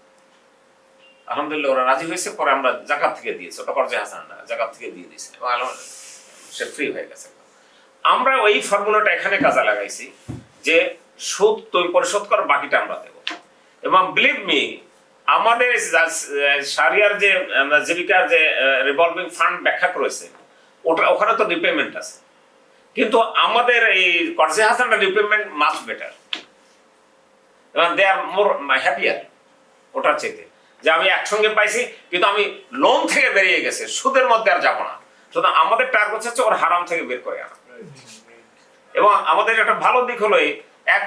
[SPEAKER 1] আলহামদুলিল্লাহ ওরা রাজি হয়েছে। পরে আমরা জাকাত থেকে দিয়েছি, ওটা কর্জে হাসান না, জাকাত থেকে দিয়ে দিয়েছি, সে ফ্রি হয়ে গেছে। আমরা ওই ফর্মুলাটা এখানে কাজে লাগাইছি যে সুদ তুমি পরিশোধ করো, বাকিটা আমরা দেবো। এবং বিলিভ মি, আমাদের শারিয়ার যে জীবিকার যে রিভলভিং ফান্ড ব্যাখ্যা করেছে, ওখানে তো রিপেমেন্ট আছে, কিন্তু আমাদের এই কর্জে হাসানটা রিপেমেন্ট মাচ বেটার, এবং দে আর মোর হ্যাপিয়ার ওটার চাইতে, যে আমি একসঙ্গে পাইছি কিন্তু আমি লোন থেকে বেরিয়ে গেছে, সুদের মধ্যে আর যাবো না। সুতরাং আমাদের টার্গেট হচ্ছে ওর হারাম থেকে বের করে আনা। এবং আমাদের একটা ভালো দিক হলো এক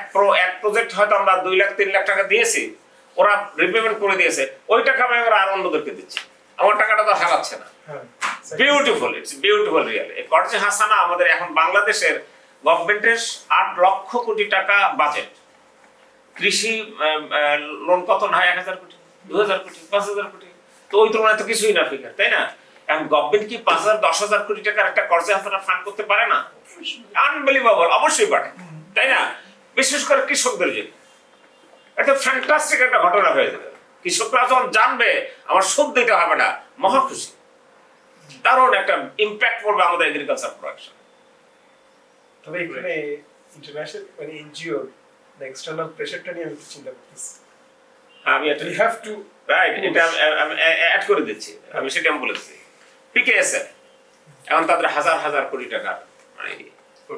[SPEAKER 1] প্রজেক্ট হয়তো আমরা 2 লাখ 3 লাখ টাকা দিয়েছি, ওরা রিপেমেন্ট করে দিয়েছে, ওই টাকা আমি আর অন্যদেরকে দিচ্ছি, আমার টাকাটা তো হারাচ্ছে না। Beautiful, it's beautiful real. এই কর্জে হাসানা আমাদের এখন বাংলাদেশের গভর্নমেন্টের 8 লক্ষ কোটি টাকা বাজেট। কৃষি লোন কত না হয় 1,000 কোটি, 2,000 কোটি, 5,000 কোটি, তো ওই তুলনায় তো কিছুই না ফিগার, তাই না? এখন গভর্নমেন্ট কি 5,000 10,000 কোটি টাকার একটা কর্জে হাসানা ফান্ড করতে পারে না? আনবিলিভেবল, অবশ্যই পারে, তাই না? বিশেষ করে কৃষকদের জন্য একটা ফ্যান্টাস্টিক একটা ঘটনা হয়ে যাবে। কৃষকরা যখন জানবে আমার সুদ দিতে হবে না, মহা খুশি, দারুণ একটা ইম্প্যাক্ট পড়বে আমাদের এগ্রিকালচার প্রোডাকশন।
[SPEAKER 2] তবে এখানে ইন্টারন্যাশনাল মানে এনজিও এক্সটার্নাল প্রেসারটা নিয়ে আমি চিন্তা করতেছি।
[SPEAKER 1] আমি এটা
[SPEAKER 2] উই হ্যাভ টু
[SPEAKER 1] রাইট, এটা আমি অ্যাড করে দিচ্ছি, আমি সেটা আমি বলেছি। পিকেএসএফ এখন তাদের হাজার হাজার কোটি টাকা,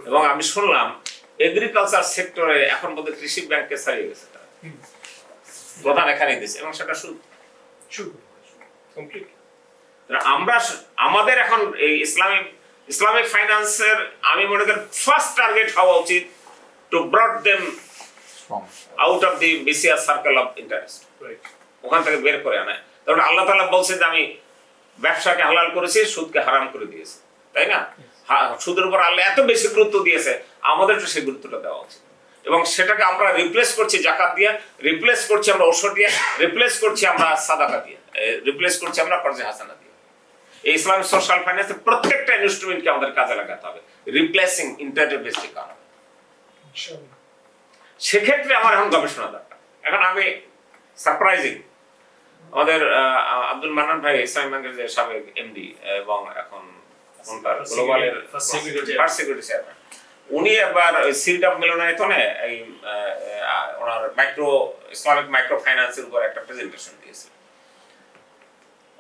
[SPEAKER 1] এবং আমি শুনলাম এগ্রিকালচার সেক্টরে এখন বোধহয় কৃষি ব্যাংককে ছাড়িয়ে গেছে, তারা প্রধান এখানে দিচ্ছে, এবং সেটা
[SPEAKER 2] শুরু কমপ্লিট।
[SPEAKER 1] আমরা আমাদের এখন এই ইসলামিক ফাইন্যান্সের আমি মনে করি ফার্স্ট টার্গেট হওয়া উচিত to brought them out of the BCR circle of interest, ওখান থেকে বের করে আনা। কারণ আল্লাহ তাআলা বলছে যে আমি ব্যবসাকে হালাল করেছি, সুদকে হারাম করে দিয়েছি, তাই না? সুদের উপর আল্লাহ এত বেশি গুরুত্ব দিয়েছে, আমাদের তো সেই গুরুত্বটা দেওয়া উচিত। এবং সেটাকে আমরা রিপ্লেস করছি জাকাত দিয়ে, রিপ্লেস করছি আমরা ঔষধ দিয়ে, রিপ্লেস করছি আমরা সাদাকা দিয়ে, রিপ্লেস করছি আমরা কর্জে হাসানা দিয়ে। এই ইসলামিক সোশ্যাল ফাইন্যান্সের প্রত্যেকটা ইনস্ট্রুমেন্টকে আমাদের কাজে লাগাতে হবে, রিপ্লেসিং ইন্টারনেট বেসড ইকোনমি। সেক্ষেত্রে আমার এখন গবেষণা দরকার। এখন আমি সারপ্রাইজিং, আমাদের আব্দুল মান্নান ভাই ইসলামী ব্যাংকের যে সাবেক এমডি এবং এখন গ্লোবালের ফার্স্ট সিকিউরিটি চেয়ারম্যান, উনি একবার সিলডাপ মিলনায়তনে এই ওনার ইসলামিক মাইক্রো ফাইন্যান্সের উপর একটা প্রেজেন্টেশন দিয়েছিলেন।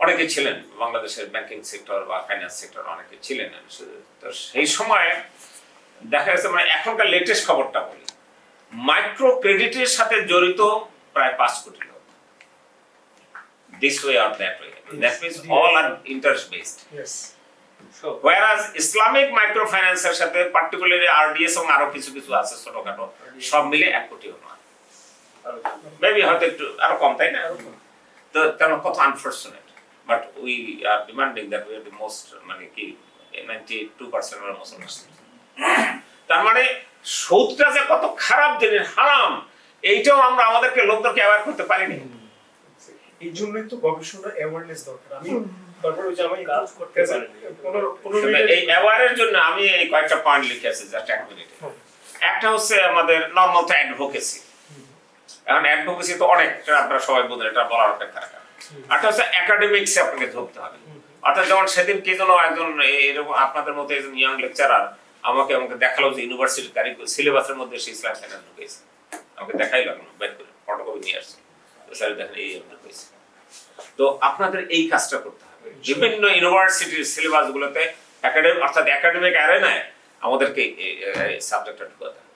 [SPEAKER 1] অনেকে ছিলেন বাংলাদেশের ব্যাংকিং সেক্টর বা ফাইন্যান্স সেক্টর অনেকে ছিলেন। তো সেই সময় দেখা গেছে, মানে এখনকার লেটেস্ট খবরটা বলি, মাইক্রো ক্রেডিটের সাথে জড়িত প্রায় 5 কোটি লোক, this way or that way. That means all are interest based.
[SPEAKER 2] Yes.
[SPEAKER 1] Whereas Islamic microfinance এর সাথে particularly RDS এবং আরো কিছু কিছু আছে ছোটখাটো, সব মিলে 1 কোটিও নয়, মেবি হয়তো একটু আরো কম, তাই না? তো কারণ কত unfortunate, but we are demanding that we are the most, মানে কি 92% এর মুসলমান। তার মানে সুদটা যে কত খারাপ জিনিস, হারাম, এইটাও আমরা আমাদেরকে লোকদেরকে অ্যাওয়্যার করতে পারিনি।
[SPEAKER 2] এই জন্যই তো গবেষণা অ্যাওয়ারনেস দরকার। আমি তারপর ওই যে আমি
[SPEAKER 4] কাজ করতে পারিনি।
[SPEAKER 1] এই অ্যাওয়ারের জন্য আমি এই কয়েকটা পয়েন্ট লিখেছি, জাস্ট 1 মিনিটে। একটা হচ্ছে আমাদের নরমাল তো অ্যাডভোকেসি। এখন অ্যাডভোকেসি তো অনেক, আপনারা সবাই বোঝেন, এটা বলার অপেক্ষা রাখা। আরটা হচ্ছে একাডেমিক্সে আপনাকে ধরতে হবে। অর্থাৎ যেমন সেদিন কে যেন একজন এরকম আপনাদের মতো একজন ইয়াং লেকচারার আমাকে দেখালো যে ইউনিভার্সিটির কারিকুলাম সিলেবাসের মধ্যে সে ইসলাম ফাইন্যান্স ঢুকেছে। আমাকে দেখাইলো, এখন বের করে ফটোকপি নিয়ে আসছে, স্যার দেখেন এই ঢুকেছে। তো আপনাদের এই কাজটা করতে হবে, বিভিন্ন ইউনিভার্সিটির সিলেবাস গুলোতে একাডেমিক, অর্থাৎ একাডেমিক অ্যারেনায় আমাদেরকে সাবজেক্টটা ঢুকাতে হবে।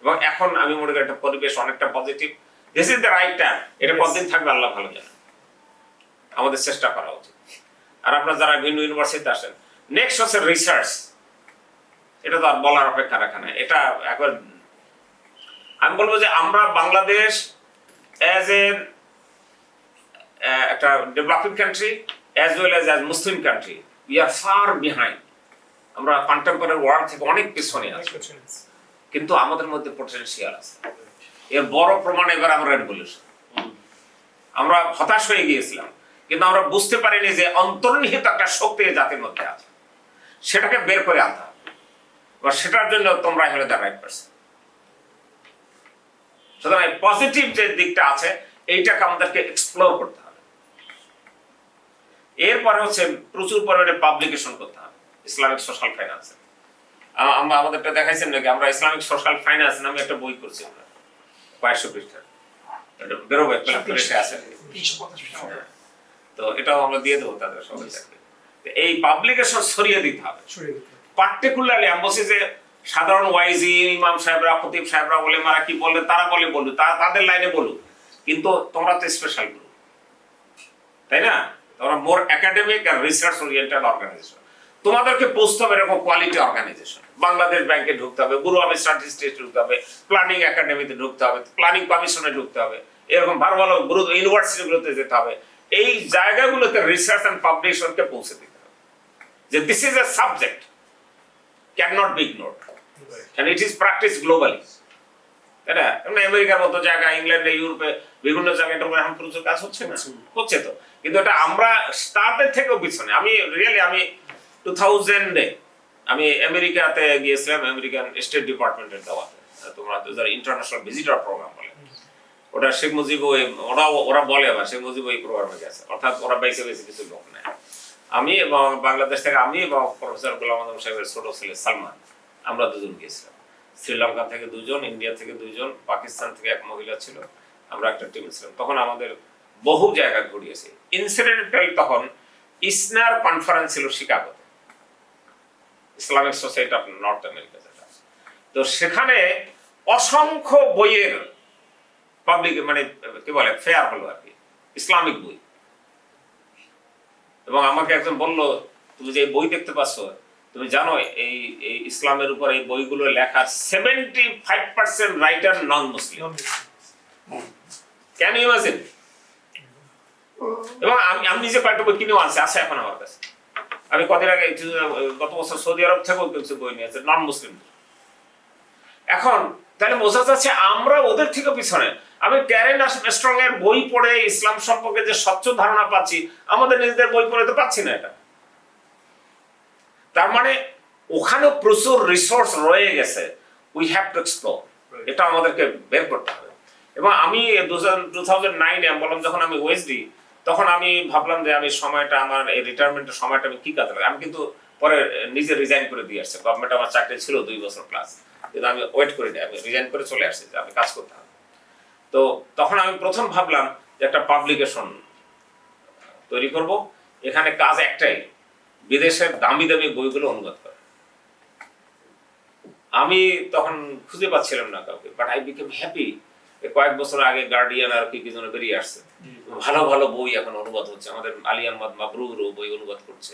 [SPEAKER 1] এবং এখন আমি মনে করি একটা পরিবেশ অনেকটা positive, this is the right time. এটা কতদিন থাকবে আল্লাহ ভালো জানে, আমাদের চেষ্টা করা উচিত। আর আপনারা যারা বিভিন্ন ইউনিভার্সিটিতে আসেন, নেক্সট হচ্ছে রিসার্চ। এটা তো আর বলার অপেক্ষা রাখা না, এটা একবার আমি বলবো যে আমরা বাংলাদেশ অ্যাজ এ একটা developing country as well as Muslim country, we are far behind. আমরা কন্টেম্পোরারি ওয়ার্ল্ড থেকে অনেক পিছনে আছি, কিন্তু আমাদের মধ্যে পটেনশিয়াল আছে। এর বড় প্রমাণ এবার আমরা রেভলিউশন। আমরা হতাশ হয়ে গিয়েছিলাম, কিন্তু আমরা বুঝতে পারিনি যে অন্তর্নিহিত একটা শক্তি জাতির মধ্যে আছে, সেটাকে বের করে আনতে হবে। বা সেটার জন্য তোমরা হলে দ্য রাইট পারসন। সুতরাং পজিটিভ যে দিকটা আছে এইটাকে আমাদেরকে এক্সপ্লোর করতে হবে। এরপরে হচ্ছে প্রচুর পরিমাণে পাবলিকেশন করতে হবে ইসলামিক সোশ্যাল ফাইন্যান্স। আমরা আমাদেরটা দেখাইছেন নাকি, আমরা ইসলামিক সোশ্যাল ফাইন্যান্স নামে একটা বই করছি, আমরা 500 পৃষ্ঠার, এটা বেরোবে, প্রেসে আছে। তো এটাও আমরা দিয়ে দেবো তাদের সবাইকে। এই পাবলিকেশন ছড়িয়ে দিতে হবে। পার্টিকুলারলি আমি বলছি যে সাধারণ ওয়াইজি ইমাম সাহেবরা, খতিব সাহেবরা বলে, মারা কি বললে তারা বলুক, তাদের লাইনে বলুক, কিন্তু তোমরা তো স্পেশাল গ্রুপ, তাই না? তোমরা মোর একাডেমিক আর রিসার্চ ওরিয়েন্টেড অর্গানাইজেশন। তোমাদেরকে পৌঁছতে হবে এরকম কোয়ালিটি অর্গানাইজেশন। বাংলাদেশ ব্যাংকে ঢুকতে হবে, ব্যুরো অফ স্ট্যাটিস্টিক্সে ঢুকতে হবে, প্ল্যানিং একাডেমিতে ঢুকতে হবে, প্ল্যানিং কমিশনে ঢুকতে হবে, এরকম ভালো ভালো ইউনিভার্সিটিগুলোতে যেতে হবে। এই জায়গাগুলোতে রিসার্চ এন্ড পাবলিকেশনকে পৌঁছে দিতে হবে যে this is a subject cannot be ignored and it is practiced globally, তাই না? আমেরিকার মতো জায়গা, ইংল্যান্ডে, ইউরোপে বিভিন্ন জায়গায় এটা এখন প্রচুর কাজ হচ্ছে না, হচ্ছে তো, কিন্তু এটা আমরা তাদের থেকেও পিছনে। আমি 2000-এ আমি আমেরিকাতে গিয়েছিলাম, আমেরিকান স্টেট ডিপার্টমেন্টের দাওয়াতে। তোমরা তো যারা ইন্টারন্যাশনাল ভিজিটর প্রোগ্রাম বলে, ওটা শেখ মুজিব, ওরা বলে আবার শেখ মুজিব ওই প্রোগ্রামে গেছে, অর্থাৎ ওরা বেছে কিছু লোক নেয়। আমি এবং বাংলাদেশ থেকে আমি এবং প্রফেসর গোলাম আজম সাহেবের ছোট ছেলে সালমান, আমরা দুজন গিয়েছিলাম। শ্রীলঙ্কা থেকে 2 জন, ইন্ডিয়া থেকে 2 জন, পাকিস্তান থেকে 1 মহিলা ছিল, আমরা একটা টিম ছিলাম। তখন আমাদের বহু জায়গা ঘুরিয়েছে। ইনসিডেন্টালি তখন ইসনার কনফারেন্স ছিল শিকাগোতে, Islamic society of North America যেটা। তো সেখানে অসংখ্য বইয়ের পাবলিক, মানে কি বলে, ফেয়ার হলো আর কি, ইসলামিক বই। এবং আমাকে একজন বলল, তুমি যে বই দেখতে পাচ্ছ, তুমি জানো এই ইসলামের উপর এই বইগুলো লেখা 75% writer non Muslim. Can you imagine? এবং আমি নিজে কয়েকটা বই কিনেও আছে এখন আমার কাছে। আমি কদিন আগে গত বছর সৌদি আরব থেকেও কিছু বই নিয়েছে নন মুসলিম। এখন তাহলে বোঝা যাচ্ছে আমরা ওদের থেকে পিছনে। আমি ক্যারেন স্ট্রং এর বই পড়ে ইসলাম সম্পর্কে যে স্বচ্ছ ধারণা পাচ্ছি, আমাদের নিজেদের বই পড়ে তো পাচ্ছি না। এটা তার মানে ওখানে প্রচুর রিসোর্স রয়ে গেছে, উই হ্যাভ টু এক্সপ্লোর। এটা আমাদেরকে বের করতে হবে। এবং আমি 2009-এ আমি বললাম, যখন আমি ওয়েসডি, তখন আমি ভাবলাম যে আমি সময়টা, আমার এই রিটায়ারমেন্টের সময়টা আমি কি কাজে লাগাই। আমি কিন্তু পরে নিজে রিজাইন করে দিয়ে আসছি। গভর্নমেন্ট আমার চাকরি ছিল 2 বছর প্লাস, কিন্তু আমি ওয়েট করিনি, আমি রিজাইন করে চলে আসছি যে আমি কাজ করতে হবে। তো তখন আমি প্রথম ভাবলাম যে একটা পাবলিকেশন তৈরি করব। এখানে কাজ একটাই, বিদেশের দামি দামি বইগুলো অনুবাদ করা। আমি তখন খুঁজে পাচ্ছিলাম না কাউকে, বাট আই বিকেম হ্যাপি। কয়েক বছর আগে গার্ডিয়ান আর কি যেন বেরিয়ে আসছে, ভালো ভালো বই এখন অনুবাদ হচ্ছে, আমাদের আলী আহমদ মাবরুরও বই অনুবাদ করছে।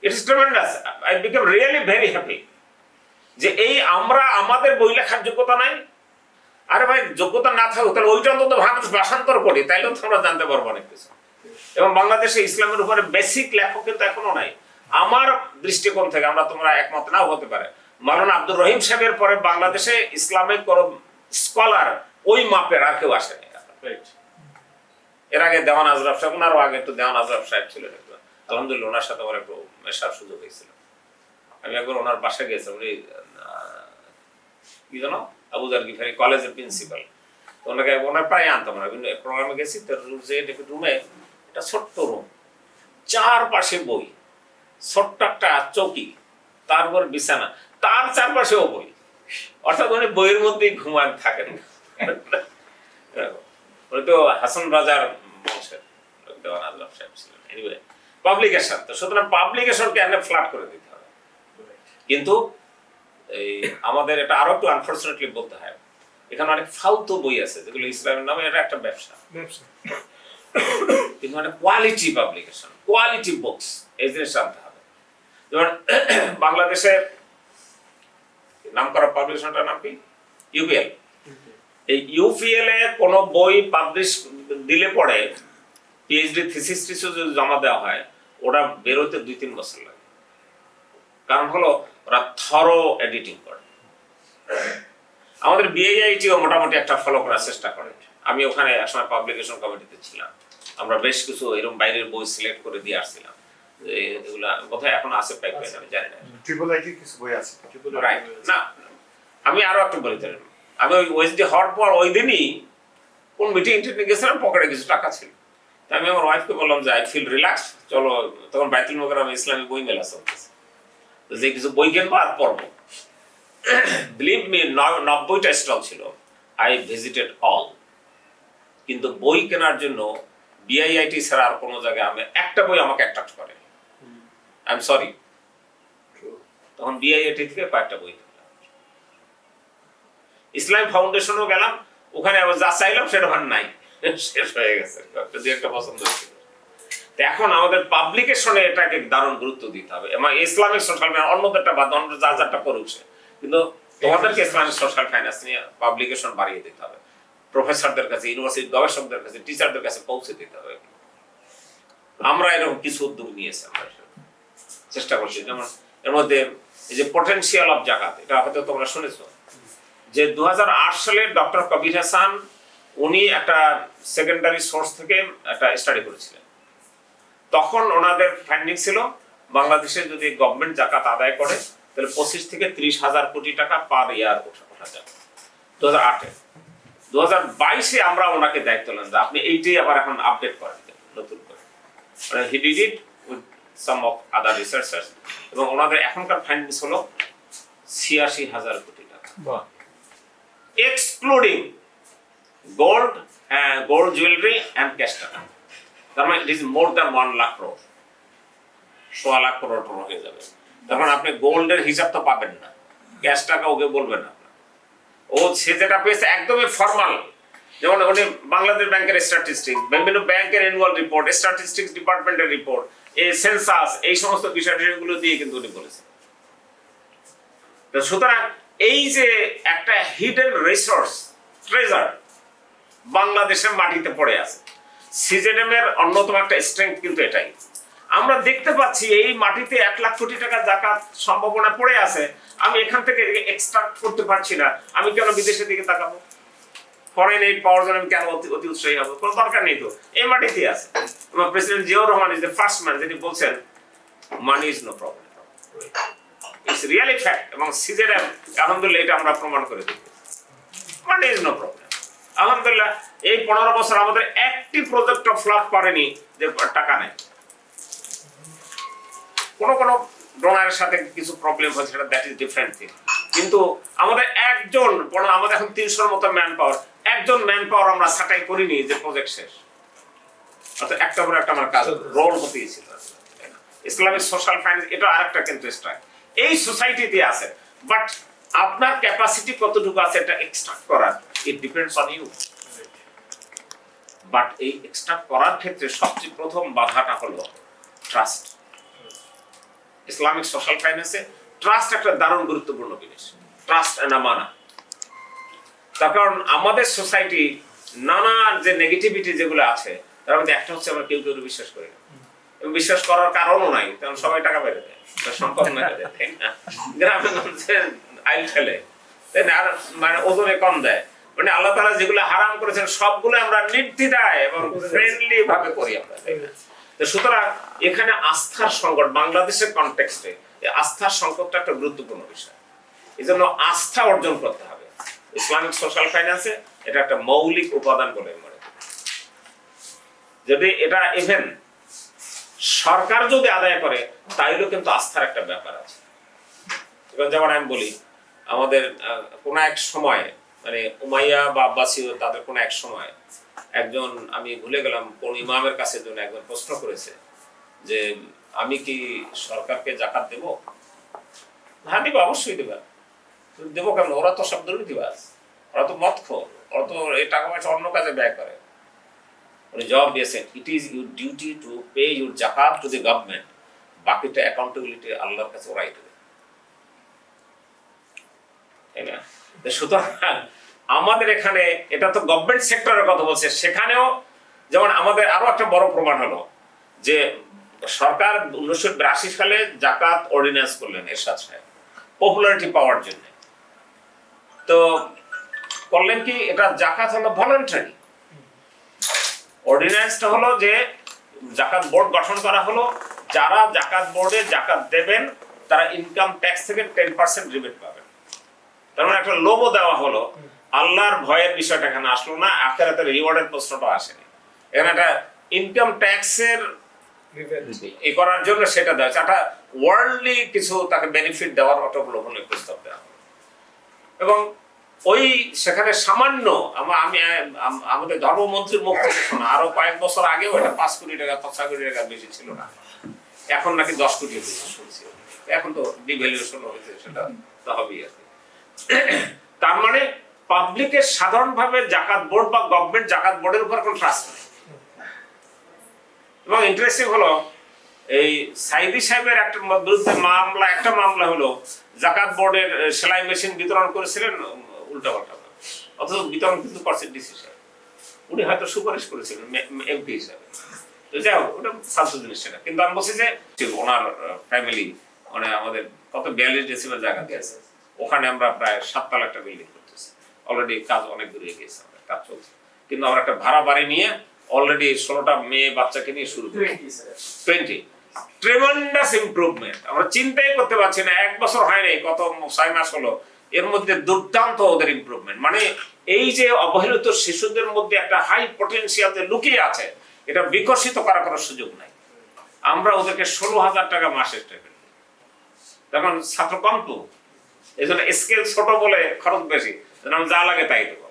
[SPEAKER 1] It's tremendous. I became really very happy যে এই আমরা আমাদের বই লেখার যোগ্যতা নাই, আরে ভাই যোগ্যতা না থাকুক তাহলে ওইটা অন্তত ভাষান্তর করি, তাইলেও তো আমরা জানতে পারবো অনেক কিছু। এবং বাংলাদেশে ইসলামের উপরে বেসিক লেখক কিন্তু এখনো নাই আমার দৃষ্টিকোণ থেকে, আমরা তোমরা একমত নাও হতে পারে। মাওলানা আব্দুর রহিম সাহেবের পরে বাংলাদেশে ইসলামিক কোন স্কলার ওই মাপের আর কেউ আসেনি। এর আগে দেওয়ান আজরাফ সাহেব, ওনারও আগে একটু দেওয়ান আজরাফ সাহেব ছিলেন, একটু আলহামদুলিল্লাহ ওনার সাথে আমার একটু মেশার সুযোগ হয়েছিল। আমি একবার ওনার বাসায় গিয়েছিলাম, উনি কি জানো আবুজার গিফারি কলেজের প্রিন্সিপাল, ওনাকে ওনার প্রায় আনতাম না, প্রোগ্রামে গেছি তো রুমে, একটা ছোট্ট রুম, চারপাশে বই, ছোট্ট একটা চৌকি, তারপর বিছানা, তার চারপাশেও বই, অর্থাৎ উনি বইয়ের মধ্যেই ঘুমান থাকেন। উনি তো হাসান রাজার বংশের দেওয়ান আজরাফ সাহেব ছিলেন। এনিওয়ে পাবলিকেশন, তো সুতরাং পাবলিকেশনকে এখানে ফ্ল্যাট করে দিতে হবে। কিন্তু এই আমাদের এটা আরো একটু আনফরচুনেটলি বলতে হয়, এখানে অনেক ফালতু বই আছে যেগুলো ইসলামের নামে এটা একটা ব্যবসা। কিন্তু মানে কোয়ালিটি পাবলিকেশন, কোয়ালিটি বুকস, এই জিনিস জানতে হবে। যেমন বাংলাদেশে নাম করা পাবলিকেশনটার নাম কি? ইউপিএল। এই ইউপিএল এ কোন বই পাবলিশ দিলে পরে পিএইচডি থিসিস যদি জমা দেওয়া হয়, ওটা বেরোতে 2-3 বছর লাগে। কারণ হলো ওরা থরো এডিটিং করে। আমাদের বিআইআইটিও মোটামুটি একটা ফলো করার চেষ্টা করে। আমি ওখানে একসময় পাবলিকেশন কমিটিতে ছিলাম, আমরা বেশ কিছু এরকম বাইরের বই সিলেক্ট করে দিয়ে আসছিলাম। এগুলা কোথায় এখন আছে পাইপলাইন আমি জানি না।
[SPEAKER 4] ট্রিপল আইটি কিছু বই আছে,
[SPEAKER 1] রাইট না, আমি আরো একটু বলি। আমি ওই ওয়েসডে হওয়ার পর ওই দিনই কোন মিটিং গেছিলাম, পকেটে কিছু টাকা ছিল। আমি আমার ওয়াইফকে বললাম যে আই ফিল রিল্যাক্স, চলো, তখন বাইতুল মোকাররমে ইসলামিক বই মেলা চলতেছে, যে কিছু বই কিনবো আর পড়বো। বিলিভ মি, 90টা স্টল ছিল, আই ভিজিটেড অল। কিন্তু বই কেনার জন্য বিআইআইটি ছাড়া আর কোনো জায়গায় আমি একটা বই আমাকে অ্যাট্রাক্ট করে। আই এম সরি, তখন বিআইআইটি থেকে কয়েকটা বই কিনলাম। ইসলাম ফাউন্ডেশনও গেলাম, ওখানে আবার যা চাইলাম সেটা ভার নাই, শেষ হয়ে গেছে, একটা পছন্দ হয়েছিল। এখন আমাদের পাবলিকেশনে এটাকে দারুণ গুরুত্ব দিতে হবে। এবং ইসলামিক সোশ্যাল ফাইন্যান্স অন্যদেরটা বাদ, অন্য যা যারটা করুক সে, কিন্তু তোমাদেরকে ইসলামিক সোশ্যাল ফাইন্যান্স নিয়ে পাবলিকেশন বাড়িয়ে দিতে হবে। প্রফেসরদের কাছে, ইউনিভার্সিটির গবেষকদের কাছে, টিচারদের কাছে পৌঁছে দিতে হবে। আমরা এরকম কিছু উদ্যোগ নিয়েছি, আমরা চেষ্টা করছি। যেমন এর মধ্যে এই যে পটেনশিয়াল অফ জাকাত, এটা হয়তো তোমরা শুনেছো, যে 2008 সালে ডক্টর কবির হাসান উনি একটা সেকেন্ডারি সোর্স থেকে একটা স্টাডি করেছিলেন। তখন ওনাদের ফাইন্ডিং ছিল বাংলাদেশে যদি গভর্নমেন্ট জাকাত আদায় করে তাহলে 25 থেকে 30,000 কোটি টাকা পার ইয়ার ওঠা যাবে 2008-এ। 2022-এ আমরা ওনাকে দায়িত্ব নিলাম যে আপনি এইটাই আবার এখন আপডেট করে দিতেন নতুন করে। মানে he did it with some of other researchers, এবং ওনাদের এখনকার ফাইন্ডিংস হলো 86,000 কোটি টাকা, excluding gold, gold jewellery and cash টাকা। তার মানে it is more than 1 lakh crore, 1.25 lakh crore হয়ে যাবে। তখন আপনি গোল্ডের হিসাব তো পাবেন না, ক্যাশ টাকা ওকে বলবেন না। ও সে যেটা পেয়েছে একদমই ফর্মাল, যেমন উনি বাংলাদেশ ব্যাংকের স্ট্যাটিস্টিক্স, বিভিন্ন ব্যাংকের অ্যানুয়াল রিপোর্ট, স্ট্যাটিস্টিক্স ডিপার্টমেন্টের রিপোর্ট, এই সেন্সাস, এই সমস্ত বিষয়গুলো দিয়ে কিন্তু উনি বলেছেন। তো সুতরাং এই যে একটা হিডেন রিসোর্স, ট্রেজার বাংলাদেশের মাটিতে পড়ে আছে, সিজেডএম এর অন্যতম একটা স্ট্রেংথ কিন্তু এটাই। আমরা দেখতে পাচ্ছি এই মাটিতে 1 লাখ কোটি টাকা জাকাত সম্ভাবনা পড়ে আছে, আমি এখান থেকে এক্সট্রাক্ট করতে পারছি না, আমি কেন বিদেশের দিকে তাকাবো? ফরেন এইড পাওয়ার জন্য আমি কেন অতি উৎসাহী হবো? কোনো দরকার নেই, তো এই মাটিতে আছে। আমার president Ziaur Rahman is the first man যিনি বলছেন money is no problem, it's really fact. এবং সিজেডএম আলহামদুলিল্লাহ এটা আমরা প্রমাণ করে দিই, মানি ইজ নো প্রবলেম। আলহামদুলিল্লাহ এই 15 বছর আমাদের একটি প্রজেক্ট ফ্লপ করেনি যে টাকা নেই। কোনো ডোনারের সাথে কিছু প্রবলেম হচ্ছে, সেটা দ্যাট ইজ ডিফারেন্ট থিং। কিন্তু আমাদের একজন, আমাদের এখন 300-র মতো ম্যান পাওয়ার, একজন ম্যান পাওয়ার আমরা ছাঁটাই করিনি যে প্রজেক্ট শেষ। অর্থাৎ একটা পর একটা আমার কাজ রোল হতেই ছিল। ইসলামিক সোশ্যাল ফাইন্যান্স এটা আরেকটা কিন্তু স্ট্রাক এই সোসাইটিতে আছে, বাট আপনার ক্যাপাসিটি কতটুকু আছে এটা এক্সট্রাক্ট করার, it depends on you. But এই এক্সট্রাক্ট করার ক্ষেত্রে সবচেয়ে প্রথম বাধাটা হলো ট্রাস্ট। ইসলামিক সোশ্যাল ফাইন্যান্সে ট্রাস্ট একটা দারুণ গুরুত্বপূর্ণ জিনিস, ট্রাস্ট এন্ড আমানা। তার কারণ আমাদের সোসাইটি নানা যে নেগেটিভিটি যেগুলো আছে তার মধ্যে একটা হচ্ছে আমরা কেউ কেউ বিশ্বাস করি না, এবং বিশ্বাস করার কারণও নাই, কারণ সবাই টাকা বেড়ে দেয়, সম্পদ না তাই না, গ্রামে গঞ্জে আইল ফেলে, তাই না, আর মানে ওজনে কম দেয়, মানে আল্লাহ তাআলা যেগুলো হারাম করেছেন সবগুলো আমরা নির্দ্বিধায় এবং ফ্রেন্ডলি ভাবে করি আমরা, তাই না। তো সুতরাং এখানে আস্থার সংকট বাংলাদেশের কনটেক্সটে, আস্থার সংকটটা একটা গুরুত্বপূর্ণ বিষয়। এই জন্য আস্থা অর্জন করতে হবে ইসলামিক সোশ্যাল ফাইন্যান্সে, এটা একটা মৌলিক উপাদান বলে মনে করি। যদি এটা ইভেন সরকার যদি আদায় করে তাইলেও কিন্তু আস্থার একটা ব্যাপার আছে। যেমন আমি বলি আমাদের কোন এক সময় মানে উমাইয়া বা আব্বাসীয় তাদের কোন এক সময় একজন, আমি ভুলে গেলাম কোন ইমামের কাছে জন্য একজন প্রশ্ন করেছে যে আমি কি সরকারকে জাকাত দেব? হ্যাঁ দিব, অবশ্যই দেবে। দেবো কেন? ওরা তো সব দুর্নীতিবাজ, ওরা তো মদখোর, ওরা তো এই টাকা পয়সা অন্য কাজে ব্যয় করে। উনি জবাব দিয়েছেন, it is your duty to pay your জাকাত টু দি গভর্নমেন্ট, বাকিটা অ্যাকাউন্টেবিলিটি আল্লাহর কাছে ওরাই দেবে, তাই না। সুতরাং আমাদের এখানে এটা তো গভর্নমেন্ট সেক্টরের কথা বলছে, সেখানেও যেমন আমাদের আরো একটা বড় প্রমাণ হলো যে সরকার 1982 সালে জাকাত অর্ডিন্যান্স করলেন এরশাদ সাহেব পপুলারিটি পাওয়ার জন্য। তো করলেন কি, এটা জাকাত হলো ভলান্টারি, অর্ডিন্যান্সটা হলো যে জাকাত বোর্ড গঠন করা হলো, যারা জাকাত বোর্ডে জাকাত দেবেন তারা ইনকাম ট্যাক্স থেকে 10% রিবেট পাবেন। তার মানে একটা লোভও দেওয়া হলো, আল্লাহর ভয়ের বিষয়টা এখানে আসলো না, আখিরাতের রিওয়ার্ডের প্রশ্নটা আসেনি, এখানে একটা ইনকাম ট্যাক্সের এই করার জন্য সেটা দেওয়া হচ্ছে, একটা ওয়ার্ল্ডলি কিছু তাকে বেনিফিট দেওয়ার অটোগ্লোভনের প্রস্তাব দেওয়া হলো। এবং ওই সেখানে সামান্য আমি আমাদের ধর্মমন্ত্রীর মুখ থেকে শোনা, আরো কয়েক বছর আগেও এটা 5 কোটি টাকা 6 কোটি টাকা বেশি ছিল না, এখন নাকি 10 কোটি বেশি শুনছি। এখন তো ডিভ্যালুয়েশন হয়েছে, সেটা তো হবেই আর কি। তার মানে পাবলিকের সাধারণভাবে জাকাত বোর্ড বা গভর্নমেন্ট জাকাত বোর্ডের উপর কোনো ট্রাস্ট নেই। এবং ইন্টারেস্টিং হলো এই সাইদি সাহেবের একটা বিরুদ্ধে একটা মামলা হলো জাকাত বোর্ডের সেলাই মেশিন বিতরণ করেছিলেন উল্টাপাল্টা, অথচ বিতরণ কিন্তু করছেন ডিসি সাহেব, উনি হয়তো সুপারিশ করেছিলেন এমপি হিসাবে। তো যাই হোক, ওটা ফালতু জিনিস সেটা। কিন্তু আমি বলছি যে ওনার ফ্যামিলি মানে আমাদের কত 42 ডেসিবেল জায়গা দিয়েছে, ওখানে আমরা প্রায় 7 তলা একটা বিল্ডিং করতেছি, অলরেডি কাজ অনেক দূরে গিয়েছে, আমাদের কাজ চলছে। কিন্তু আমরা একটা ভাড়া বাড়ি নিয়ে অলরেডি 16টা মেয়ে বাচ্চাকে নিয়ে শুরু করি, 20 ট্রেমেন্ডাস ইমপ্রুভমেন্ট। আমরা চিন্তাই করতে পারছি না, 1 বছর হয়নি, কত 6 মাস হলো, এর মধ্যে দুর্দান্ত ওদের ইমপ্রুভমেন্ট। মানে এই যে অবহেলিত শিশুদের মধ্যে একটা হাই পটেনশিয়াল যে লুকিয়ে আছে, এটা বিকশিত করার কোনো সুযোগ নাই। আমরা ওদেরকে 16,000 টাকা মাসে স্টাইপেন্ড, তখন ছাত্র কম তো, এই জন্য স্কেল ছোট বলে খরচ বেশি, আমি যা লাগে তাই দেবো।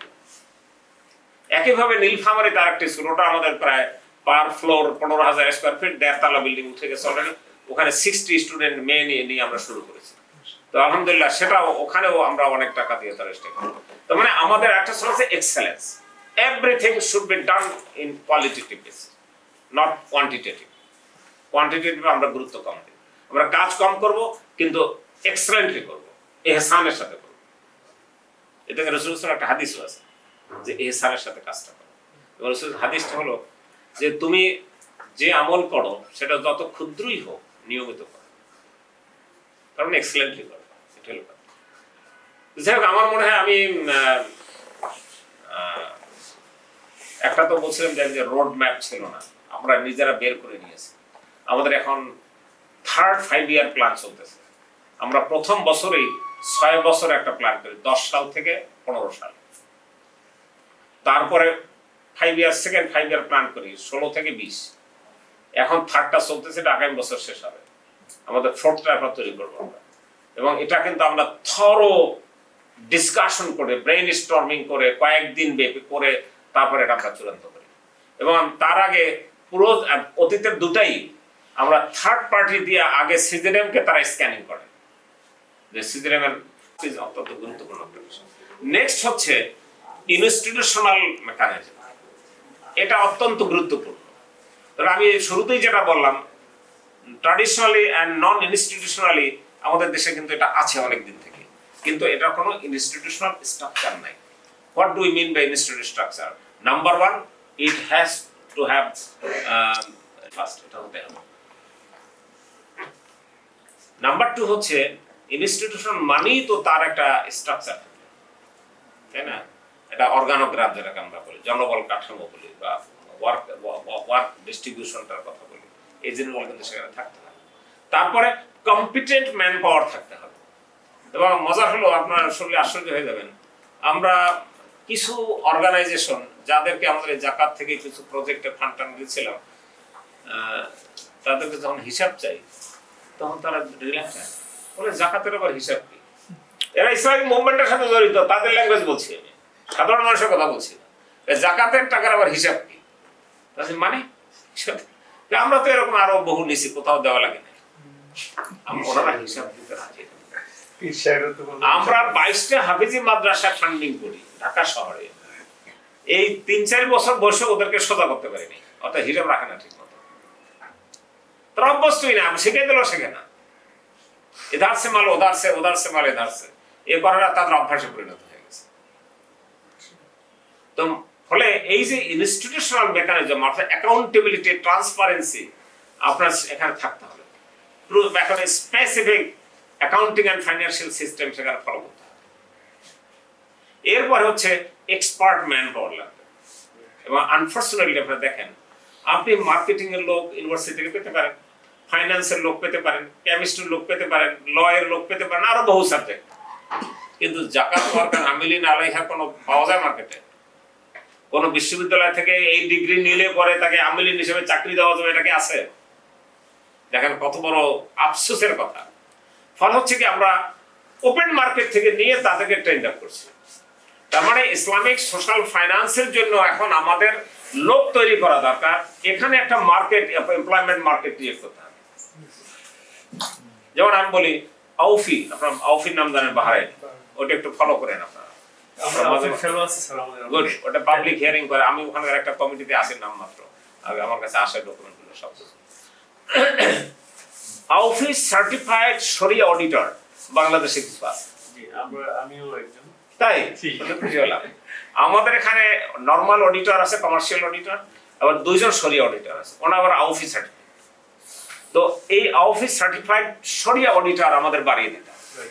[SPEAKER 1] একইভাবে নীলফামারী তার একটি স্কুল, ওটা আমাদের প্রায় পার ফ্লোর 15,000 স্কোয়ার ফিট, 1.5 তলা বিল্ডিং উঠে গেছে অলরেডি, ওখানে 60 স্টুডেন্ট মেয়ে নিয়ে আমরা শুরু করেছি। তো আলহামদুলিল্লাহ সেটাও ওখানেও আমরা অনেক টাকা দিয়ে তার স্টে করি। তো মানে আমাদের একটা হচ্ছে excellence, everything should be done in qualitative basis, not quantitative. Quantitative আমরা গুরুত্ব কম দিই, আমরা কাজ কম করব কিন্তু এক্সেলেন্টলি করব, ইহসানের সাথে করব। এটা রাসূলুল্লাহর একটা হাদিসও আছে যে ইহসানের সাথে কাজটা করো। এবং রাসূলের হাদিসটা হলো যে তুমি যে আমল করো সেটা যত ক্ষুদ্রই হোক নিয়মিত করো, কারণ এক্সেলেন্টলি করো, এটা হলো কথা। যাই হোক, আমার মনে হয় আমি একটা তো বলছিলাম যে রোড ম্যাপ ছিল না, আমরা নিজেরা বের করে নিয়েছি। আমাদের এখন 3rd 5 ইয়ার প্ল্যান চলতেছে। আমরা প্রথম বছরেই 6 বছর একটা প্ল্যান করি, 10 সাল থেকে 15 সাল। তারপরে 5 ইয়ার সেকেন্ড 5 ইয়ার প্ল্যান করি 16 থেকে 20। এখন 3rd-টা চলতেছে, এটা আগামী বছর শেষ হবে। আমাদের 4th-টা এখন তৈরি করবো আমরা, এবং এটা কিন্তু আমরা থরো ডিসকাশন করে ব্রেইন স্টর্মিং করে কয়েকদিন ব্যাপী করে তারপরে এটা আমরা চূড়ান্ত করি। এবং তার আগে পুরো অতীতের দুটাই আমরা থার্ড পার্টি দিয়ে আগে সিজিএম কে তারা স্ক্যানিং করে, যে সিজিএম এর অত্যন্ত গুরুত্বপূর্ণ একটা বিষয়। নেক্সট হচ্ছে ইনস্টিটিউশনাল মেকানিজম, এটা অত্যন্ত গুরুত্বপূর্ণ। তাহলে আমি শুরুতেই যেটা বললাম, ট্র্যাডিশনালি অ্যান্ড নন ইনস্টিটিউশনালি আমাদের দেশে কিন্তু এটা আছে অনেক দিন থেকে, কিন্তু এটা কোনো ইনস্টিটিউশনাল স্ট্রাকচার নাই। What do we mean by institutional structure? Number one, it has to have first, এটা হতে হবে। নাম্বার টু হচ্ছে ইনস্টিটিউশন মানেই তো তার একটা স্ট্রাকচার, তাই না? এটা অর্গানোগ্রাফ যেটাকে আমরা বলি, জনবল কাঠামো বলি, বা ওয়ার্ক ডিস্ট্রিবিউশনটার কথা বলি, এই জিনিসগুলো কিন্তু সেখানে থাকতে হবে। তারপরে কম্পিটেন্ট ম্যান পাওয়ার থাকতে হবে। এবং মজা হলো, আপনারা শুনলে আশ্চর্য হয়ে যাবেন, আমরা কিছু অর্গানাইজেশন যাদেরকে আমাদের জাকাত থেকে কিছু প্রজেক্টে ফান্ড টান দিয়েছিলাম, তাদেরকে যখন হিসাব চাই তখন তারা রিল্যাক্স হয়, বলে জাকাতের আবার হিসাব কি? এরা ইসলামিক মুভমেন্টের সাথে জড়িত, তাদের ল্যাঙ্গুয়েজ বলছি আমি, সাধারণ মানুষের কথা বলছি না। জাকাতের টাকার আবার হিসাব কি? মানে আমরা তো এরকম আরো বহু নিছি, কোথাও দেওয়া লাগে না, ওনারা হিসাব দিতে রাজি। আমরা 22টা হাফিজি মাদ্রাসা ফান্ডিং করি ঢাকা শহরে, এই 3-4 বছর বসে ওদেরকে সোজা করতে পারিনি, অর্থাৎ হিসাব রাখে না ঠিক মতো। তারা অভ্যস্তই না, আমি শিখে দিলেও শেখে না, এধার সে মাল ওধার সে, ওধার সে মাল এধার সে, এ করাটা তাদের অভ্যাসে পরিণত হয়ে গেছে। তো ফলে এই যে ইনস্টিটিউশনাল মেকানিজম, অর্থাৎ অ্যাকাউন্টেবিলিটি, ট্রান্সপারেন্সি আপনার এখানে থাকতে হবে। এখন specific accounting and financial system সেখানে ফলো করতে হবে। এরপরে হচ্ছে এক্সপার্ট ম্যান পাওয়ার লাগবে। এবং আনফর্চুনেটলি আপনারা দেখেন, আপনি মার্কেটিং এর লোক ইউনিভার্সিটি থেকে পেতে পারেন, ফাইন্যান্সের লোক পেতে পারেন, কেমিস্ট্রির লোক পেতে পারেন, ল এর লোক পেতে পারেন, আরো বহু সাবজেক্ট, কিন্তু জাকাত ওয়ার্কার আমিলিন আলাইহা কোনো পাওয়া যায় মার্কেটে? কোন বিশ্ববিদ্যালয় থেকে এই ডিগ্রি নিলে পরে তাকে আমিলিন হিসেবে চাকরি দেওয়া যাবে, এটা কি আছে? দেখেন কত বড় আফসোসের কথা। ফল হচ্ছে কি, আমরা ওপেন মার্কেট থেকে নিয়ে তাদেরকে ট্রেন্ড আপ করছি। তার মানে ইসলামিক সোশ্যাল ফাইন্যান্সের জন্য এখন আমাদের লোক তৈরি করা দরকার, এখানে একটা মার্কেট, এমপ্লয়মেন্ট মার্কেট ক্রিয়েট করতে হবে। যেমন আমি বলি আউফি, আপনার আউফির নাম জানেন, বাহারাইন, ওটা একটু ফলো করেন আপনারা। ওটা পাবলিক হিয়ারিং করে, আমি ওখানকার একটা কমিটিতে আছি নাম মাত্র, আমার কাছে আসে ডকুমেন্টগুলো সব। আউফি সার্টিফাইড শরিয়া অডিটর বাংলাদেশে কিছু আছে, তাই খুশি হলাম। আমাদের এখানে নরমাল অডিটর আছে, কমার্শিয়াল অডিটর, আবার 2 জন শরিয়া অডিটর আছে, ওনা আবার আউফি সার্টিফাইড। তো এই আউফি সার্টিফাইড শরিয়া অডিটর আমাদের বাড়িয়ে দিতে হবে।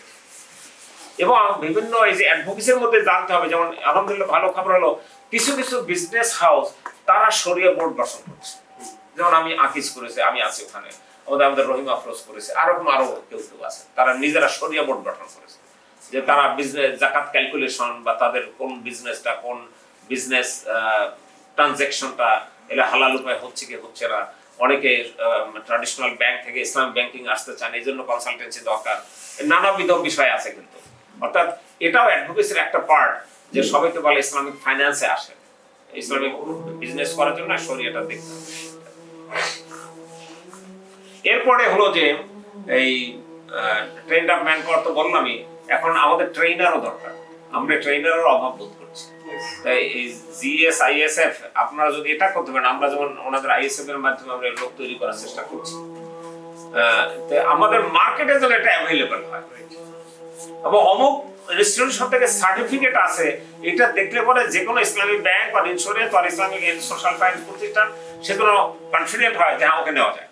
[SPEAKER 1] এবং বিভিন্ন এই যে অ্যাডভোকেসির মধ্যে জানতে হবে, যেমন আলহামদুলিল্লাহ ভালো খবর হলো, কিছু কিছু বিজনেস হাউস তারা শরিয়া বোর্ড গঠন করছে। যেমন আমি আকিজ করেছে, আমি আছি ওখানে, আমাদের রহিম আফরোজ করেছে, আরো কেউ কেউ আছে, তারা নিজেরা শরিয়া বোর্ড গঠন করেছে, যে তারা বিজনেস জাকাত ক্যালকুলেশন বা তাদের কোন বিজনেসটা, কোন বিজনেস ট্রানজ্যাকশনটা এটা হালাল উপায় হচ্ছে কি হচ্ছে না। অনেকে ট্র্যাডিশনাল ব্যাংক থেকে ইসলামিক ব্যাংকিং আসতে চান, এই জন্য কনসালটেন্সি দরকার, নানাবিধ বিষয় আছে। কিন্তু অর্থাৎ এটাও অ্যাডভোকেসির একটা পার্ট, যে সবাই তো বলে ইসলামিক ফাইন্যান্সে আসে, ইসলামিক বিজনেস করার জন্য শরিয়াটা দেখতে হবে। এরপরে হলো যে এই ট্রেন্ড আপ ম্যান পাওয়ার তো বললামই, এখন আমাদের ট্রেনারও দরকার, আমরা ট্রেনারের অভাব বোধ করছি। তাই এই জিএস আইএসএফ আপনারা যদি এটা করতে পারেন, আমরা যেমন ওনাদের আইএসএফ এর মাধ্যমে আমরা লোক তৈরি করার চেষ্টা করছি, আমাদের মার্কেটে যেন এটা অ্যাভেলেবল হয়। এবং অমুক ইনস্টিটিউশন থেকে সার্টিফিকেট আছে, এটা দেখলে পরে যে কোনো ইসলামিক ব্যাংক বা ইন্স্যুরেন্স বা ইসলামিক সোশ্যাল ফাইন্যান্স প্রতিষ্ঠান সেগুলো কনফিডেন্ট হয় যে ওকে নেওয়া যায়।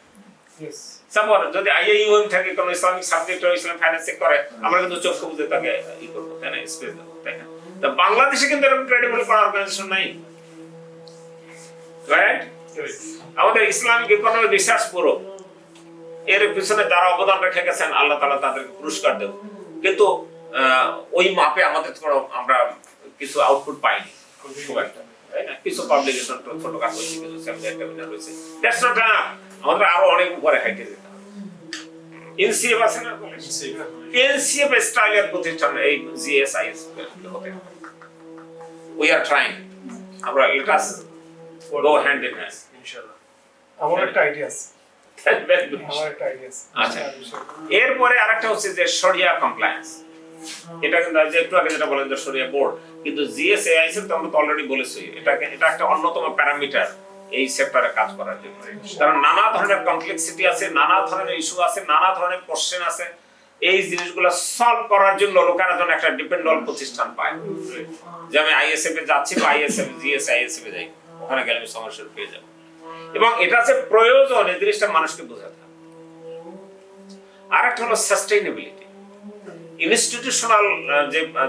[SPEAKER 1] সাপোজ যদি আইআইইউএম থেকে কোনো ইসলামিক সাবজেক্ট ও ইসলামিক ফাইন্যান্স করে, আমরা কিন্তু চোখ বুঝে তাকে ই করব, তাই না, স্পেস দেব, তাই না? তো বাংলাদেশে কিন্তু এরকম ক্রেডিবল করার অর্গানাইজেশন নাই, রাইট? আমাদের ইসলামিক ইকোনমিক রিসার্চ ব্যুরো এর পিছনে যারা অবদান রেখে গেছেন, আল্লাহ তাআলা তাদেরকে পুরস্কার দেব, কিন্তু ওই মাপে আমাদের আমরা কিছু আউটপুট পাইনি খুব একটা, তাই না? কিছু পাবলিকেশন ছোটখাটো হয়েছে, কিছু সেমিনার টেমিনার হয়েছে, দ্যাটস নট এনাফ। আমাদের আরো অনেক উপরে হাইটে যেতে হবে। এনসিএফ আছে না, এনসিএফ স্টাইলের প্রতিষ্ঠান এই জিএসআইএস হতে হবে। উই আর ট্রাইং, আমরা let us go hand in hand, ইনশাআল্লাহ।
[SPEAKER 2] আমার একটা আইডিয়া আছে
[SPEAKER 1] Very good.
[SPEAKER 2] আমার একটা আইডিয়া আছে
[SPEAKER 1] আচ্ছা। এরপরে আরেকটা হচ্ছে যে শরিয়া কমপ্লায়েন্স। এটা কিন্তু যে একটু আগে যেটা বলেন যে শরিয়া বোর্ড, কিন্তু জিএসএআইএস তো আমরা তো অলরেডি বলেছি এটা একটা অন্যতম প্যারামিটার এই সেক্টরে কাজ করার জন্য। কারণ নানা ধরনের কমপ্লেক্সিটি আছে, নানা ধরনের ইস্যু আছে, নানা ধরনের কোশ্চেন আছে। এই জিনিসগুলো সলভ করার জন্য লোকেরা যেন একটা ডিপেন্ডেবল প্রতিষ্ঠান পায়, যে আমি আইএসএফ এ যাচ্ছি বা আইএসএফ জিএসআইএস এ যাই, ওখানে গেলে আমি সমস্যা পেয়ে যাবো। এবং এটা যে প্রয়োজন এই জিনিসটা মানুষকে বোঝাতে হবে। আর একটা হলো সাস্টেইনেবিলিটি। ইনস্টিটিউশনাল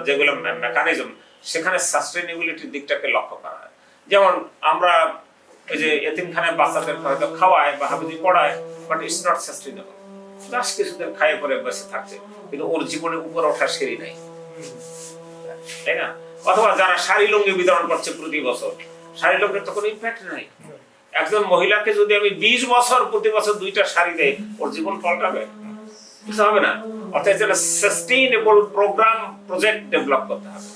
[SPEAKER 1] যেগুলো মেকানিজম, সেখানে সাস্টেইনেবিলিটির দিকটাকে লক্ষ্য করা হয়। যেমন আমরা ওই যে এতিমখানায় বাচ্চাদের হয়তো খাওয়ায় বা হাবিজি পড়ায়, but it's not sustainable. Just কিছুদিন খাইয়ে পরে বসে থাকছে, কিন্তু ওর জীবনে উপর ওঠার সিঁড়ি নাই, তাই না? অথবা যারা শাড়ি লুঙ্গি বিতরণ করছে প্রতি বছর, শাড়ি লুঙ্গির তো কোনো ইম্প্যাক্ট নাই। একজন মহিলাকে যদি আমি 20 বছর প্রতি বছর 2টা শাড়ি দেই, ওর জীবন পাল্টাবে? কিছু হবে না। অর্থাৎ যেটা সাস্টেইনেবল প্রোগ্রাম প্রজেক্ট ডেভেলপ করতে হবে